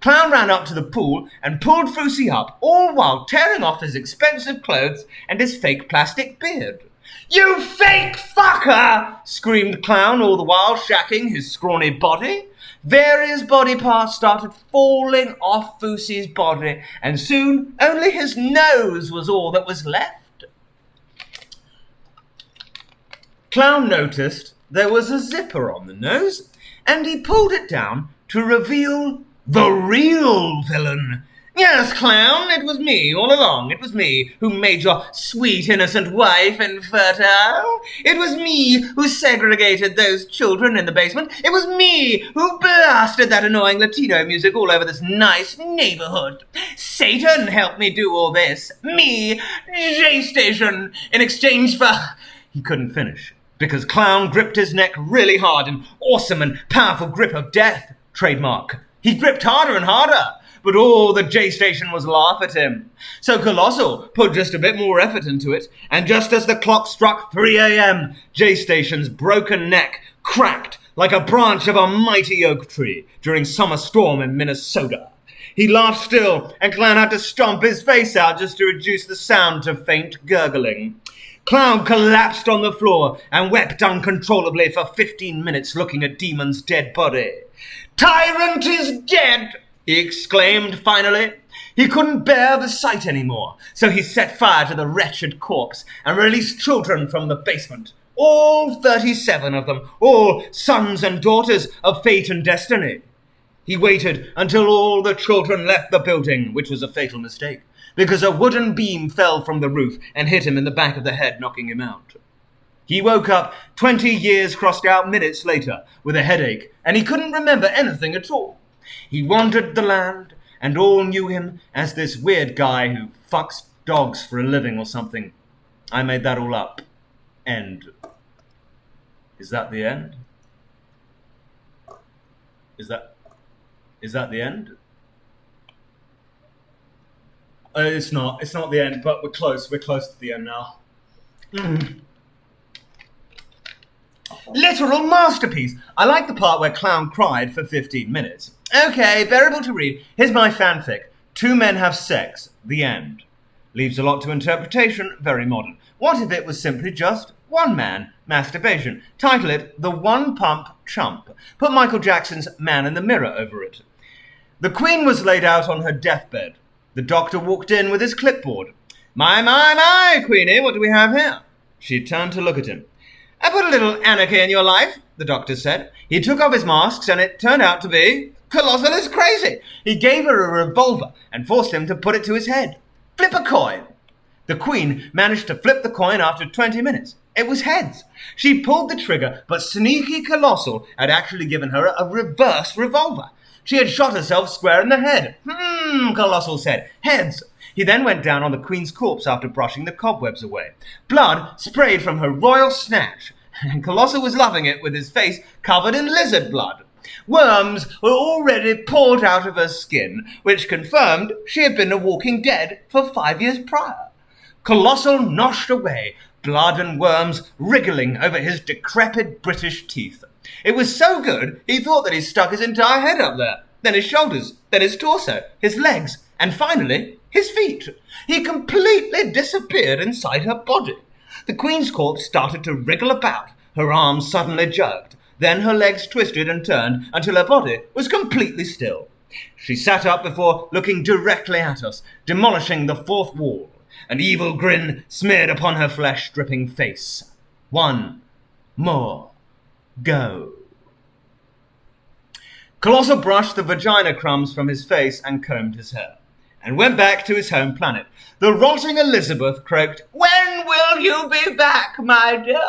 Clown ran up to the pool and pulled Fousey up, all while tearing off his expensive clothes and his fake plastic beard. "You fake fucker!" screamed Clown, all the while shacking his scrawny body. Various body parts started falling off Fousey's body, and soon only his nose was all that was left. Clown noticed there was a zipper on the nose, and he pulled it down to reveal the real villain. "Yes, Clown, it was me all along. It was me who made your sweet, innocent wife infertile. It was me who segregated those children in the basement. It was me who blasted that annoying Latino music all over this nice neighborhood. Satan helped me do all this. Me, J-Station, in exchange for..." He couldn't finish, because Clown gripped his neck really hard, an awesome and powerful grip of death, trademark. He gripped harder and harder, but all the J-Station was laugh at him. So Colossal put just a bit more effort into it, and just as the clock struck 3 a.m., J-Station's broken neck cracked like a branch of a mighty oak tree during summer storm in Minnesota. He laughed still, and Clown had to stomp his face out just to reduce the sound to faint gurgling. Clown collapsed on the floor and wept uncontrollably for 15 minutes looking at Demon's dead body. "Tyrant is dead!" he exclaimed finally. He couldn't bear the sight anymore, so he set fire to the wretched corpse and released children from the basement. All 37 of them, all sons and daughters of fate and destiny. He waited until all the children left the building, which was a fatal mistake, because a wooden beam fell from the roof and hit him in the back of the head, knocking him out. He woke up 20 years crossed out minutes later with a headache, and he couldn't remember anything at all. He wandered the land, and all knew him as this weird guy who fucks dogs for a living or something. I made that all up. End. Is that the end? Is that the end? It's not the end, but we're close to the end now. Literal masterpiece. I like the part where Clown cried for 15 minutes. Okay, bearable to read. Here's my fanfic. 2 men have sex. The end. Leaves a lot to interpretation. Very modern. What if it was simply just one man? Masturbation. Title it The One Pump Chump. Put Michael Jackson's Man in the Mirror over it. The Queen was laid out on her deathbed. The doctor walked in with his clipboard. My, Queenie, what do we have here? She turned to look at him. I put a little anarchy in your life, the doctor said. He took off his masks and it turned out to be ColossalIsCrazy. He gave her a revolver and forced him to put it to his head. Flip a coin. The Queen managed to flip the coin after 20 minutes. It was heads. She pulled the trigger, but sneaky Colossal had actually given her a reverse revolver. She had shot herself square in the head. Colossal said. Heads. He then went down on the Queen's corpse after brushing the cobwebs away. Blood sprayed from her royal snatch, and Colossal was loving it with his face covered in lizard blood. Worms were already poured out of her skin, which confirmed she had been a walking dead for 5 years prior. Colossal noshed away, blood and worms wriggling over his decrepit British teeth. It was so good, he thought that he stuck his entire head up there, then his shoulders, then his torso, his legs, and finally, his feet. He completely disappeared inside her body. The Queen's corpse started to wriggle about. Her arms suddenly jerked. Then her legs twisted and turned until her body was completely still. She sat up before looking directly at us, demolishing the fourth wall. An evil grin smeared upon her flesh-dripping face. 1 more. Go. Colossal brushed the vagina crumbs from his face and combed his hair, and went back to his home planet. The rotting Elizabeth croaked, "When will you be back, my dear?"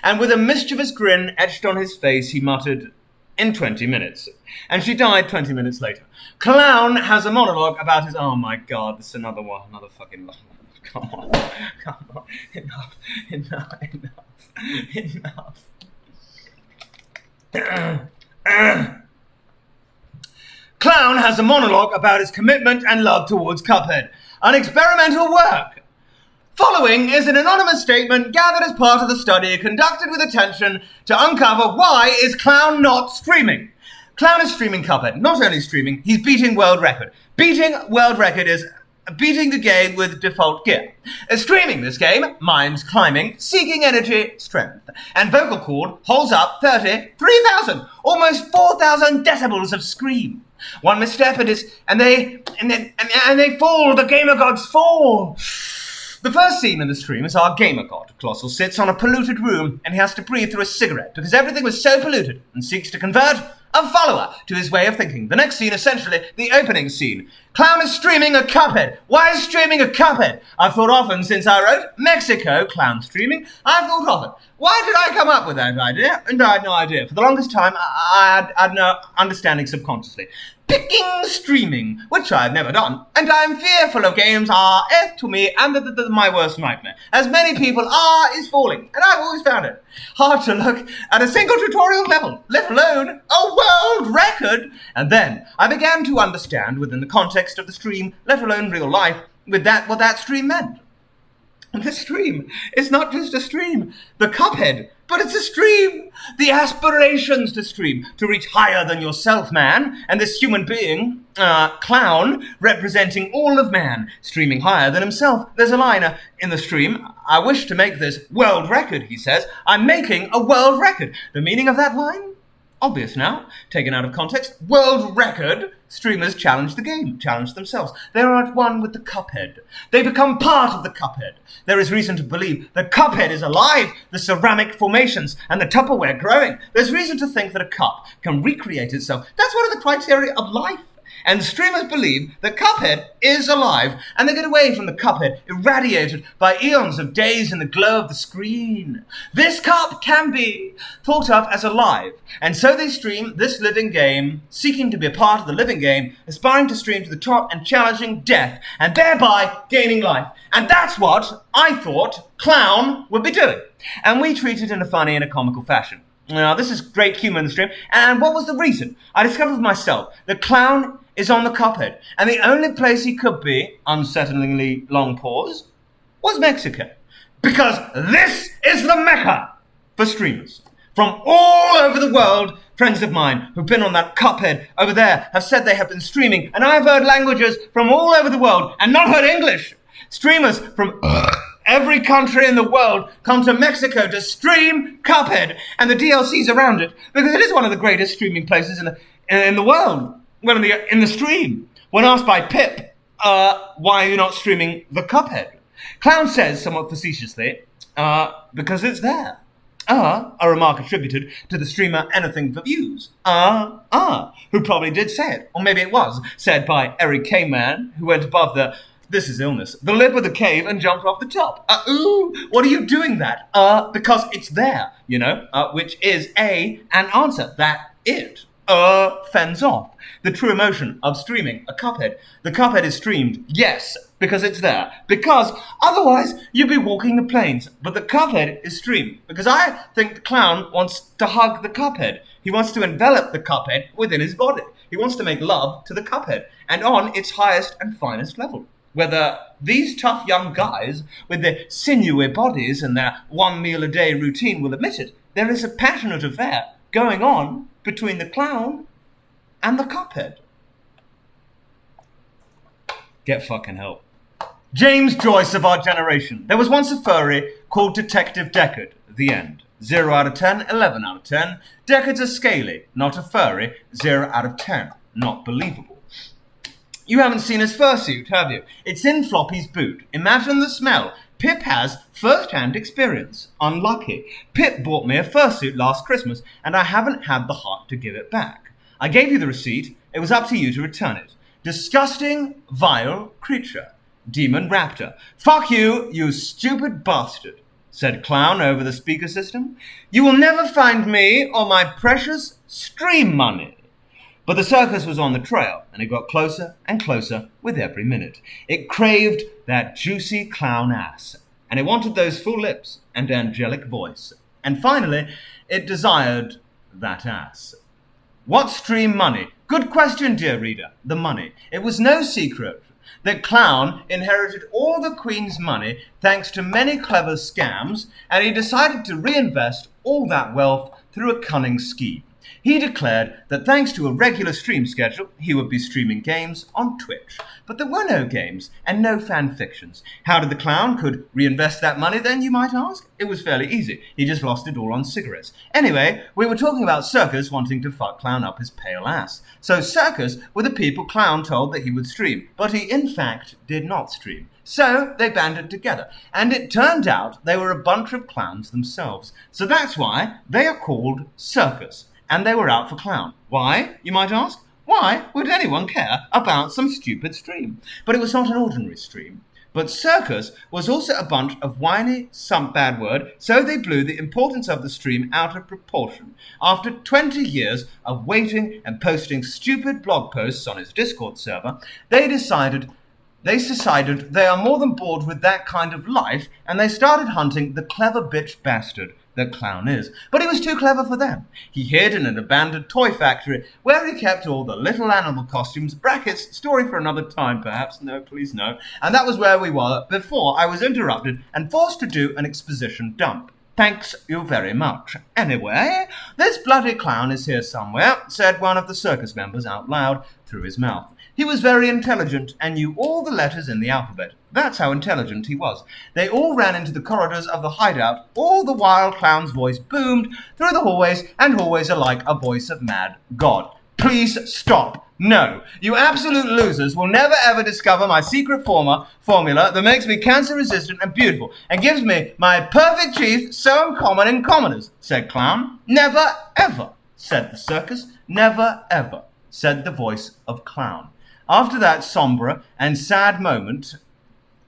And with a mischievous grin etched on his face, he muttered, "In 20 minutes. And she died 20 minutes later. Clown has a monologue about his... Oh my God, this is another one. Another fucking... Come on. Enough. Clown has a monologue about his commitment and love towards Cuphead. An experimental work. Following is an anonymous statement gathered as part of the study conducted with attention to uncover why is Clown not streaming. Clown is streaming Cuphead. Not only streaming, he's beating world record. Beating world record is beating the game with default gear. Streaming this game, mimes climbing, seeking energy, strength. And vocal cord holds up 33,000, almost 4,000 decibels of scream. One misstep and they fall, the gamer gods fall. The first scene in the stream is our gamer god. Colossal sits on a polluted room and he has to breathe through a cigarette because everything was so polluted and seeks to convert a follower to his way of thinking. The next scene, essentially the opening scene. Clown is streaming a Cuphead. Why is streaming a Cuphead? I've thought often since I wrote Mexico, Clown streaming. I've thought often. Why did I come up with that idea? And I had no idea. For the longest time, I had no understanding subconsciously. Picking streaming, which I've never done, and I'm fearful of games are to me and my worst nightmare. As many people are is falling, and I've always found it hard to look at a single tutorial level, let alone a world record. And then I began to understand within the context of the stream, let alone real life, what that stream meant. The stream is not just a stream, the Cuphead, but it's a stream. The aspirations to stream, to reach higher than yourself, man. And this human being, Clown, representing all of man, streaming higher than himself. There's a line in the stream, I wish to make this world record, he says. I'm making a world record. The meaning of that line? Obvious now, taken out of context. World record. Streamers challenge the game, challenge themselves. They are at one with the Cuphead. They become part of the Cuphead. There is reason to believe the Cuphead is alive, the ceramic formations and the Tupperware growing. There's reason to think that a cup can recreate itself. That's one of the criteria of life. And streamers believe that Cuphead is alive, and they get away from the Cuphead, irradiated by eons of days in the glow of the screen. This cup can be thought of as alive, and so they stream this living game, seeking to be a part of the living game, aspiring to stream to the top and challenging death, and thereby gaining life. And that's what I thought Clown would be doing. And we treat it in a funny and a comical fashion. Now, this is great humor in the stream. And what was the reason? I discovered for myself that Clown is on the Cuphead, and the only place he could be, unsettlingly long pause, was Mexico. Because this is the Mecca for streamers. from all over the world. Friends of mine who've been on that Cuphead over there have said they have been streaming, and I've heard languages from all over the world and not heard English. Streamers from every country in the world come to Mexico to stream Cuphead and the DLCs around it, because it is one of the greatest streaming places in the world. Well, in the stream. When asked by Pip, why are you not streaming the Cuphead? Clown says, somewhat facetiously, because it's there. A remark attributed to the streamer Anything for Views. Who probably did say it. Or maybe it was said by Eric K-Man, who went above this is illness, the lip of the cave and jumped off the top. What are you doing that? Because it's there, which is an answer. That it fends off the true emotion of streaming a Cuphead. The Cuphead is streamed, yes, because it's there. Because otherwise you'd be walking the plains. But the Cuphead is streamed because I think the clown wants to hug the Cuphead. He wants to envelop the Cuphead within his body. He wants to make love to the Cuphead, and on its highest and finest level. Whether these tough young guys with their sinewy bodies and their 1 meal a day routine will admit it, there is a passionate affair going on between the clown and the Cuphead. Get fucking help. James Joyce of our generation. There was once a furry called Detective Deckard. The end. 0 out of 10, 11 out of 10. Deckard's a scaly, not a furry. 0 out of 10. Not believable. You haven't seen his fursuit, have you? It's in Floppy's boot. Imagine the smell. Pip has first-hand experience. Unlucky. Pip bought me a fursuit last Christmas, and I haven't had the heart to give it back. I gave you the receipt. It was up to you to return it. Disgusting, vile creature. Demon raptor. Fuck you, you stupid bastard, said Clown over the speaker system. You will never find me or my precious stream money. But the circus was on the trail, and it got closer and closer with every minute. It craved that juicy clown ass, and it wanted those full lips and angelic voice. And finally, it desired that ass. What stream money? Good question, dear reader. The money. It was no secret that Clown inherited all the Queen's money thanks to many clever scams, and he decided to reinvest all that wealth through a cunning scheme. He declared that thanks to a regular stream schedule, he would be streaming games on Twitch. But there were no games and no fan fictions. How did the clown could reinvest that money then, you might ask? It was fairly easy. He just lost it all on cigarettes. Anyway, we were talking about Circus wanting to fuck Clown up his pale ass. So Circus were the people Clown told that he would stream, but he in fact did not stream. So they banded together, and it turned out they were a bunch of clowns themselves. So that's why they are called Circus. And they were out for Clown. Why, you might ask? Why would anyone care about some stupid stream? But it was not an ordinary stream. But Circus was also a bunch of whiny, some bad word, so they blew the importance of the stream out of proportion. After 20 years of waiting and posting stupid blog posts on his Discord server, they decided they are more than bored with that kind of life, and they started hunting the clever bitch bastard that Clown is. But he was too clever for them. He hid in an abandoned toy factory where he kept all the little animal costumes, brackets, story for another time perhaps, no please no, and that was where we were before I was interrupted and forced to do an exposition dump. Thanks you very much. Anyway, this bloody clown is here somewhere, said one of the circus members out loud through his mouth. He was very intelligent and knew all the letters in the alphabet. That's how intelligent he was. They all ran into the corridors of the hideout, all the while Clown's voice boomed through the hallways, and hallways are like a voice of mad God. Please stop. No, you absolute losers will never ever discover my secret formula that makes me cancer resistant and beautiful and gives me my perfect teeth so uncommon in commoners, said Clown. Never ever, said the circus. Never ever, said the voice of Clown. After that sombre and sad moment,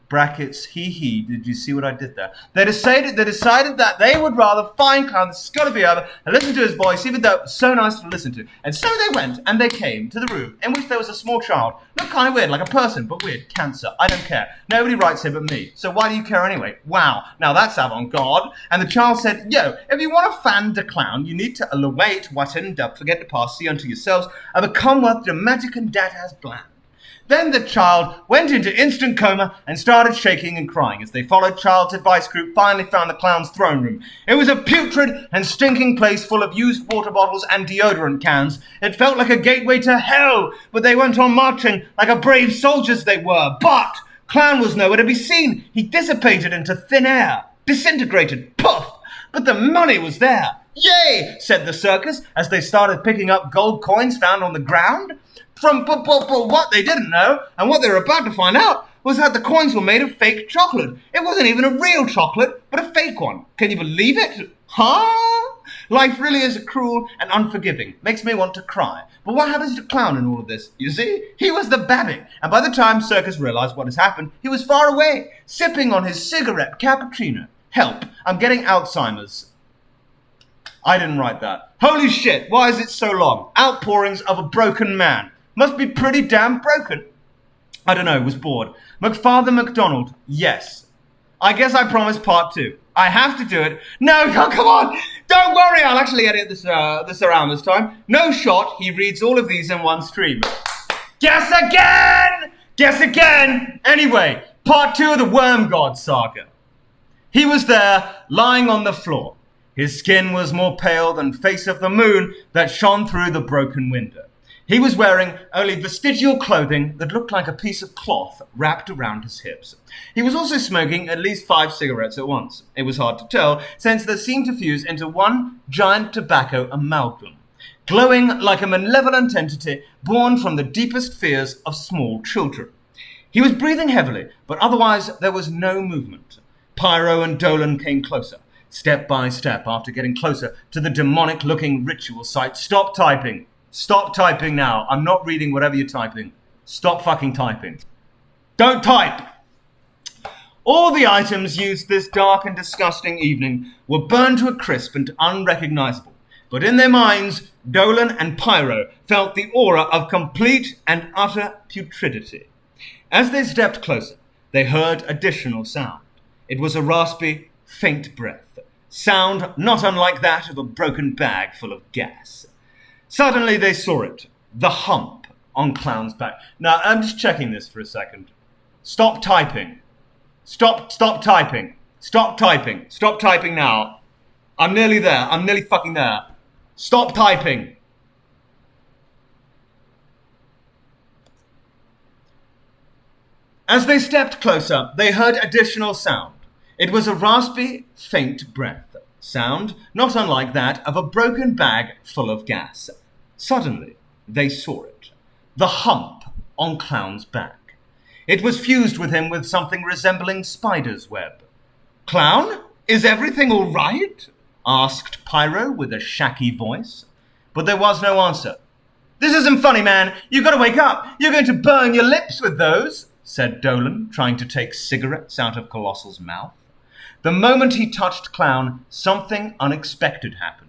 brackets, did you see what I did there? They decided that they would rather find Clown, this has got to be over, and listen to his voice, even though it was so nice to listen to. And so they went, and they came to the room in which there was a small child. Looked kind of weird, like a person, but weird. Cancer. I don't care. Nobody writes here but me. So why do you care anyway? Wow. Now that's avant-garde. And the child said, yo, if you want to fan the Clown, you need to await what and forget to pass, see unto yourselves, and become what the magic and dad has planned. Then the child went into instant coma and started shaking and crying as they followed Child's Advice Group finally found the clown's throne room. It was a putrid and stinking place full of used water bottles and deodorant cans. It felt like a gateway to hell, but they went on marching like a brave soldiers they were. But Clown was nowhere to be seen. He dissipated into thin air, disintegrated, poof! But the money was there. Yay, said the circus as they started picking up gold coins found on the ground. But what they didn't know, and what they were about to find out, was that the coins were made of fake chocolate. It wasn't even a real chocolate, but a fake one. Can you believe it? Huh? Life really is cruel and unforgiving. Makes me want to cry. But what happens to Clown in all of this? You see, he was the babby, and by the time Circus realized what has happened, he was far away, sipping on his cigarette cappuccino. Help, I'm getting Alzheimer's. I didn't write that. Holy shit, why is it so long? Outpourings of a broken man. Must be pretty damn broken. I don't know, was bored. McFarther McDonald, yes. I guess I promised part 2. I have to do it. No, come on. Don't worry, I'll actually edit this around this time. No shot, he reads all of these in one stream. Guess again! Guess again! Anyway, part 2 of the Worm God saga. He was there, lying on the floor. His skin was more pale than face of the moon that shone through the broken window. He was wearing only vestigial clothing that looked like a piece of cloth wrapped around his hips. He was also smoking at least 5 cigarettes at once. It was hard to tell, since they seemed to fuse into one giant tobacco amalgam, glowing like a malevolent entity born from the deepest fears of small children. He was breathing heavily, but otherwise there was no movement. Pyro and Dolan came closer, step by step, after getting closer to the demonic-looking ritual site. Stop typing. Stop typing now. I'm not reading whatever you're typing. Stop fucking typing. Don't type! All the items used this dark and disgusting evening were burned to a crisp and unrecognizable. But in their minds, Dolan and Pyro felt the aura of complete and utter putridity. As they stepped closer, they heard additional sound. It was a raspy, faint breath. Sound not unlike that of a broken bag full of gas. Suddenly they saw it, the hump on Clown's back. Now, I'm just checking this for a second. Stop typing. Stop typing. Stop typing. Stop typing now. I'm nearly there. I'm nearly fucking there. Stop typing. As they stepped closer, they heard additional sound. It was a raspy, faint breath. Sound not unlike that of a broken bag full of gas. Suddenly, they saw it. The hump on Clown's back. It was fused with him with something resembling spider's web. Clown, is everything all right? Asked Pyro with a shaky voice. But there was no answer. This isn't funny, man. You've got to wake up. You're going to burn your lips with those, said Dolan, trying to take cigarettes out of Colossal's mouth. The moment he touched Clown, something unexpected happened.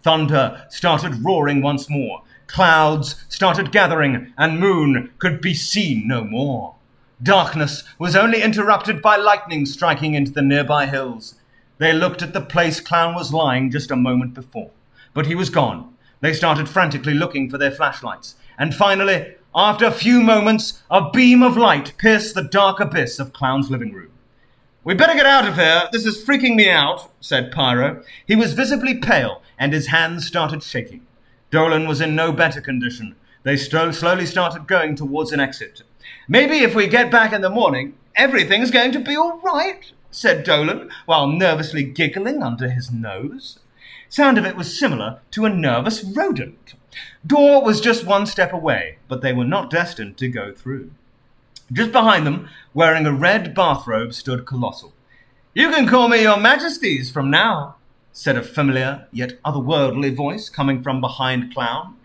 Thunder started roaring once more. Clouds started gathering, and moon could be seen no more. Darkness was only interrupted by lightning striking into the nearby hills. They looked at the place Clown was lying just a moment before, but he was gone. They started frantically looking for their flashlights, and finally, after a few moments, a beam of light pierced the dark abyss of Clown's living room. "We better get out of here. This is freaking me out," said Pyro. He was visibly pale, and his hands started shaking. Dolan was in no better condition. They slowly started going towards an exit. "Maybe if we get back in the morning, everything's going to be all right," said Dolan, while nervously giggling under his nose. Sound of it was similar to a nervous rodent. Door was just one step away, but they were not destined to go through. Just behind them, wearing a red bathrobe, stood Colossal. "You can call me your majesties from now," said a familiar yet otherworldly voice coming from behind Clown.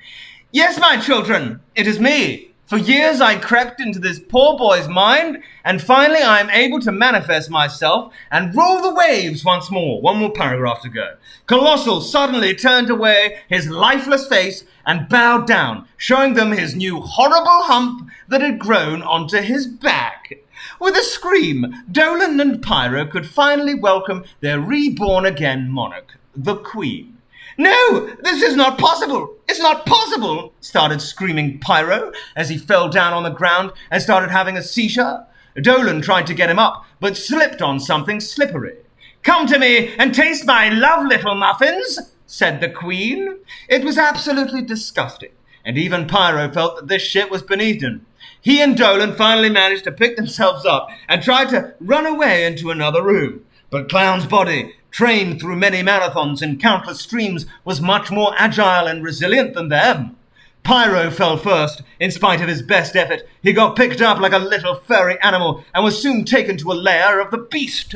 "Yes, my children, it is me. For years I crept into this poor boy's mind, and finally I am able to manifest myself and rule the waves once more." One more paragraph to go. Colossal suddenly turned away his lifeless face and bowed down, showing them his new horrible hump that had grown onto his back. With a scream, Dolan and Pyro could finally welcome their reborn-again monarch, the Queen. No, this is not possible! It's not possible! Started screaming Pyro as he fell down on the ground and started having a seizure. Dolan tried to get him up, but slipped on something slippery. Come to me and taste my love little muffins, said the Queen. It was absolutely disgusting, and even Pyro felt that this shit was beneath him. He and Dolan finally managed to pick themselves up and tried to run away into another room. But Clown's body, trained through many marathons and countless streams, was much more agile and resilient than them. Pyro fell first. In spite of his best effort, he got picked up like a little furry animal and was soon taken to a lair of the beast.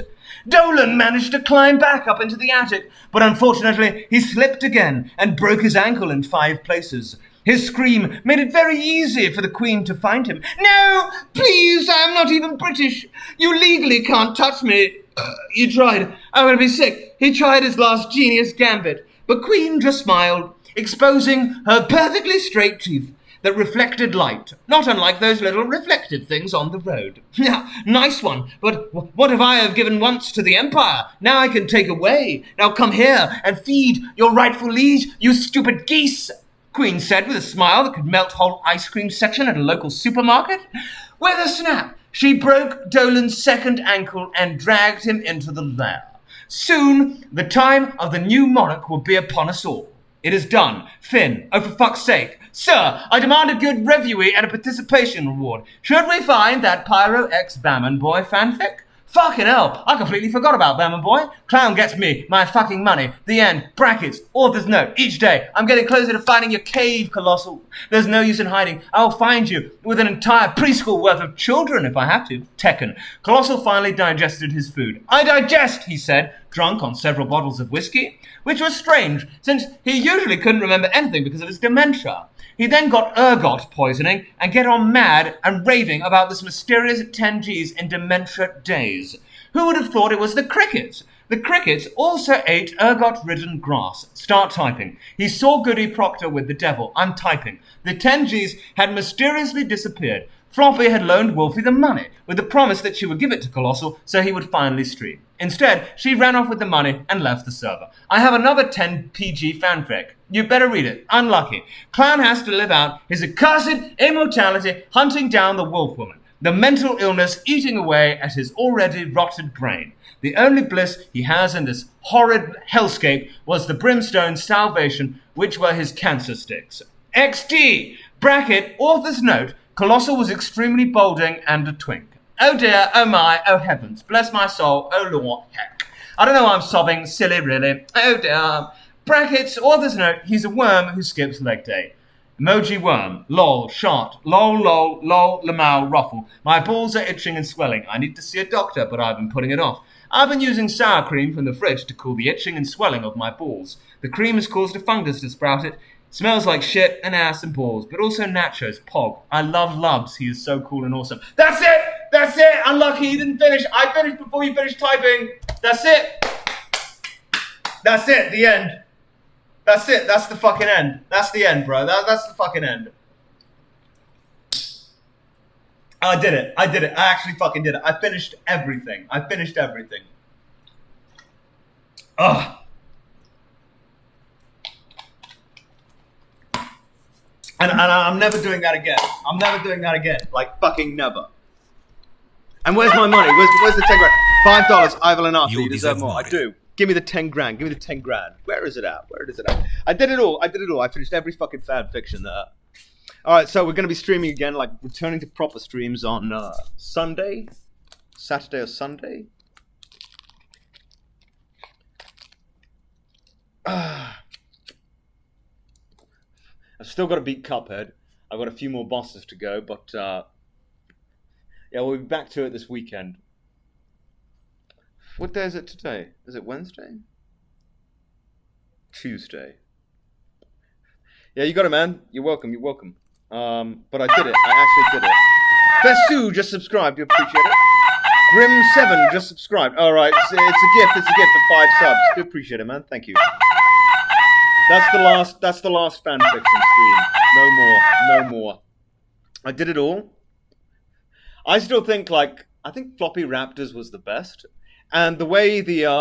Dolan managed to climb back up into the attic, but unfortunately he slipped again and broke his ankle in 5 places. His scream made it very easy for the Queen to find him. No, please, I am not even British. You legally can't touch me. He tried. I'm going to be sick. He tried his last genius gambit, but Queen just smiled, exposing her perfectly straight teeth that reflected light, not unlike those little reflective things on the road. Nice one, but what if I have given once to the Empire? Now I can take away. Now come here and feed your rightful liege, you stupid geese, Queen said with a smile that could melt whole ice cream section at a local supermarket. With a snap, she broke Dolan's second ankle and dragged him into the lair. Soon, the time of the new monarch will be upon us all. It is done. Finn, oh for fuck's sake. Sir, I demand a good reviewee and a participation reward. Should we find that Pyro X Bamman Boy fanfic? Fucking hell, I completely forgot about Bamman Boy. Clown gets me, my fucking money. The end. Brackets. Author's note. Each day. I'm getting closer to finding your cave, Colossal. There's no use in hiding. I'll find you with an entire preschool worth of children if I have to. Tekken. Colossal finally digested his food. I digest, he said, drunk on several bottles of whiskey, which was strange, since he usually couldn't remember anything because of his dementia. He then got ergot poisoning and get on mad and raving about this mysterious 10 Gs in dementia days. Who would have thought it was the crickets? The crickets also ate ergot-ridden grass. Start typing. He saw Goody Proctor with the devil. I'm typing. The 10 Gs had mysteriously disappeared. Floppy had loaned Wolfie the money, with the promise that she would give it to Colossal so he would finally stream. Instead, she ran off with the money and left the server. I have another 10 PG fanfic. You better read it. Unlucky. Clown has to live out his accursed immortality hunting down the wolf woman, the mental illness eating away at his already rotted brain. The only bliss he has in this horrid hellscape was the brimstone salvation, which were his cancer sticks. XD! Bracket, author's note, Colossal was extremely balding and a twink. Oh dear, oh my, oh heavens, bless my soul, oh lord, heck. I don't know why I'm sobbing, silly really. Oh dear. Brackets, author's note, he's a worm who skips leg day. Emoji worm, lol, shot, lol, lamau, ruffle. My balls are itching and swelling. I need to see a doctor, but I've been putting it off. I've been using sour cream from the fridge to cool the itching and swelling of my balls. The cream has caused a fungus to sprout it. Smells like shit and ass and balls, but also nachos, pog. I love Lubs, he is so cool and awesome. That's it! That's it! Unlucky, you didn't finish. I finished before you finished typing. That's it! That's it, the end. That's it, that's the fucking end. That's the end, bro. That's the fucking end. I did it. I actually fucking did it. I finished everything. Ugh. And I'm never doing that again. Like, fucking never. And where's my money? Where's the 10 grand? $5, I will enough. You deserve more. I do. Give me the 10 grand. Where is it at? I did it all. I finished every fucking fan fiction there. Alright, so we're going to be streaming again, like, returning to proper streams on Saturday or Sunday. I've still got to beat Cuphead. I've got a few more bosses to go, but yeah, we'll be back to it this weekend. What day is it today? Is it Wednesday? Tuesday. Yeah, you got it, man. You're welcome. But I did it. I actually did it. Fesu just subscribed. Do appreciate it. Grim7 just subscribed. All right, it's a gift. It's a gift of 5 subs. Do appreciate it, man. Thank you. That's the last fan fiction stream. No more. I did it all. I still think I think Floppy Raptors was the best. And the way that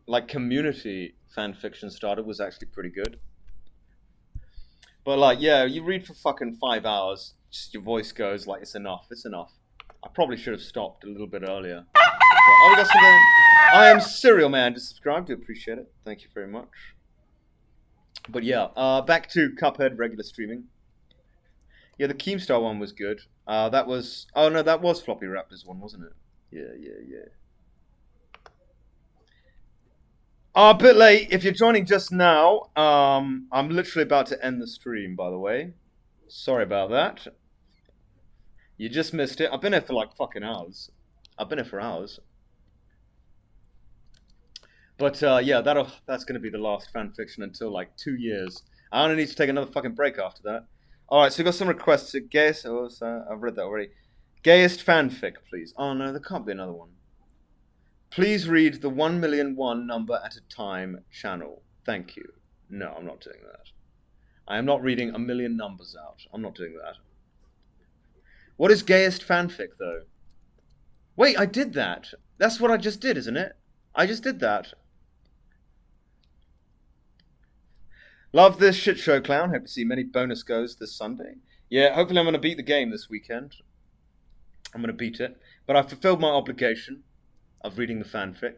like community fan fiction started was actually pretty good. But like, yeah, you read for fucking 5 hours, just your voice goes like, it's enough, it's enough. I probably should have stopped a little bit earlier. But, oh, we got something. I am Serial Man to subscribe. Do appreciate it. Thank you very much. But yeah, back to Cuphead regular streaming. Yeah, the Keemstar one was good. That was... Oh, no, that was Floppy Raptors one, wasn't it? Yeah. A bit late. If you're joining just now, I'm literally about to end the stream, by the way. Sorry about that. You just missed it. I've been here for like fucking hours. I've been here for hours. But yeah, that's going to be the last fanfiction until like 2 years. I only need to take another fucking break after that. Alright, so we've got some requests. Gayest... Oh, I've read that already. Gayest fanfic, please. Oh no, there can't be another one. Please read the 1,000,001 number at a time channel. Thank you. No, I'm not doing that. I am not reading a million numbers out. I'm not doing that. What is gayest fanfic, though? Wait, I did that. That's what I just did, isn't it? I just did that. Love this shit show, Clown. Hope to see many bonus goes this Sunday. Yeah, hopefully I'm going to beat the game this weekend. I'm going to beat it. But I've fulfilled my obligation of reading the fanfic.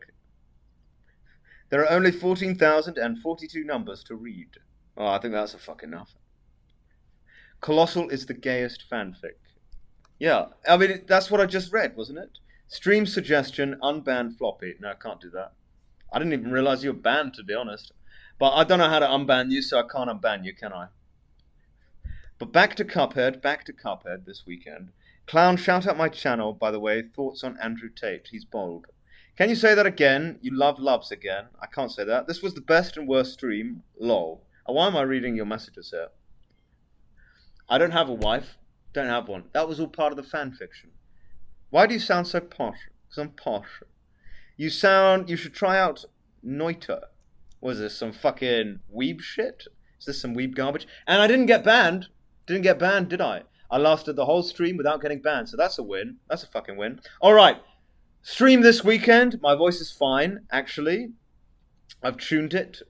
There are only 14,042 numbers to read. Oh, I think that's a fuck enough. Colossal is the gayest fanfic. Yeah, I mean, that's what I just read, wasn't it? Stream suggestion, unban Floppy. No, I can't do that. I didn't even realize you were banned, to be honest. But I don't know how to unban you, so I can't unban you, can I? But back to Cuphead this weekend. Clown, shout out my channel, by the way. Thoughts on Andrew Tate. He's bold. Can you say that again? You love loves again. I can't say that. This was the best and worst stream. Lol. Why am I reading your messages here? I don't have a wife. Don't have one. That was all part of the fan fiction. Why do you sound so posh? Because I'm posh. You should try out Noita. What is this, some fucking weeb shit? Is this some weeb garbage? And I didn't get banned. Didn't get banned, did I? I lasted the whole stream without getting banned, so that's a win. That's a fucking win. Alright. Stream this weekend. My voice is fine, actually. I've tuned it.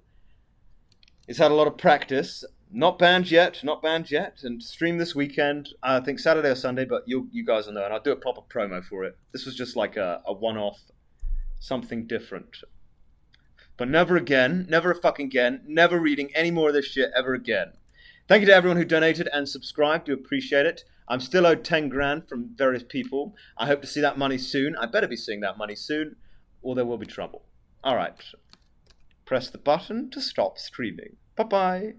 It's had a lot of practice. Not banned yet. And stream this weekend. I think Saturday or Sunday, but you guys will know. And I'll do a proper promo for it. This was just like a one-off. Something different. But never again. Never a fucking again. Never reading any more of this shit ever again. Thank you to everyone who donated and subscribed. Do appreciate it. I'm still owed 10 grand from various people. I hope to see that money soon. I better be seeing that money soon, or there will be trouble. Alright. Press the button to stop streaming. Bye-bye.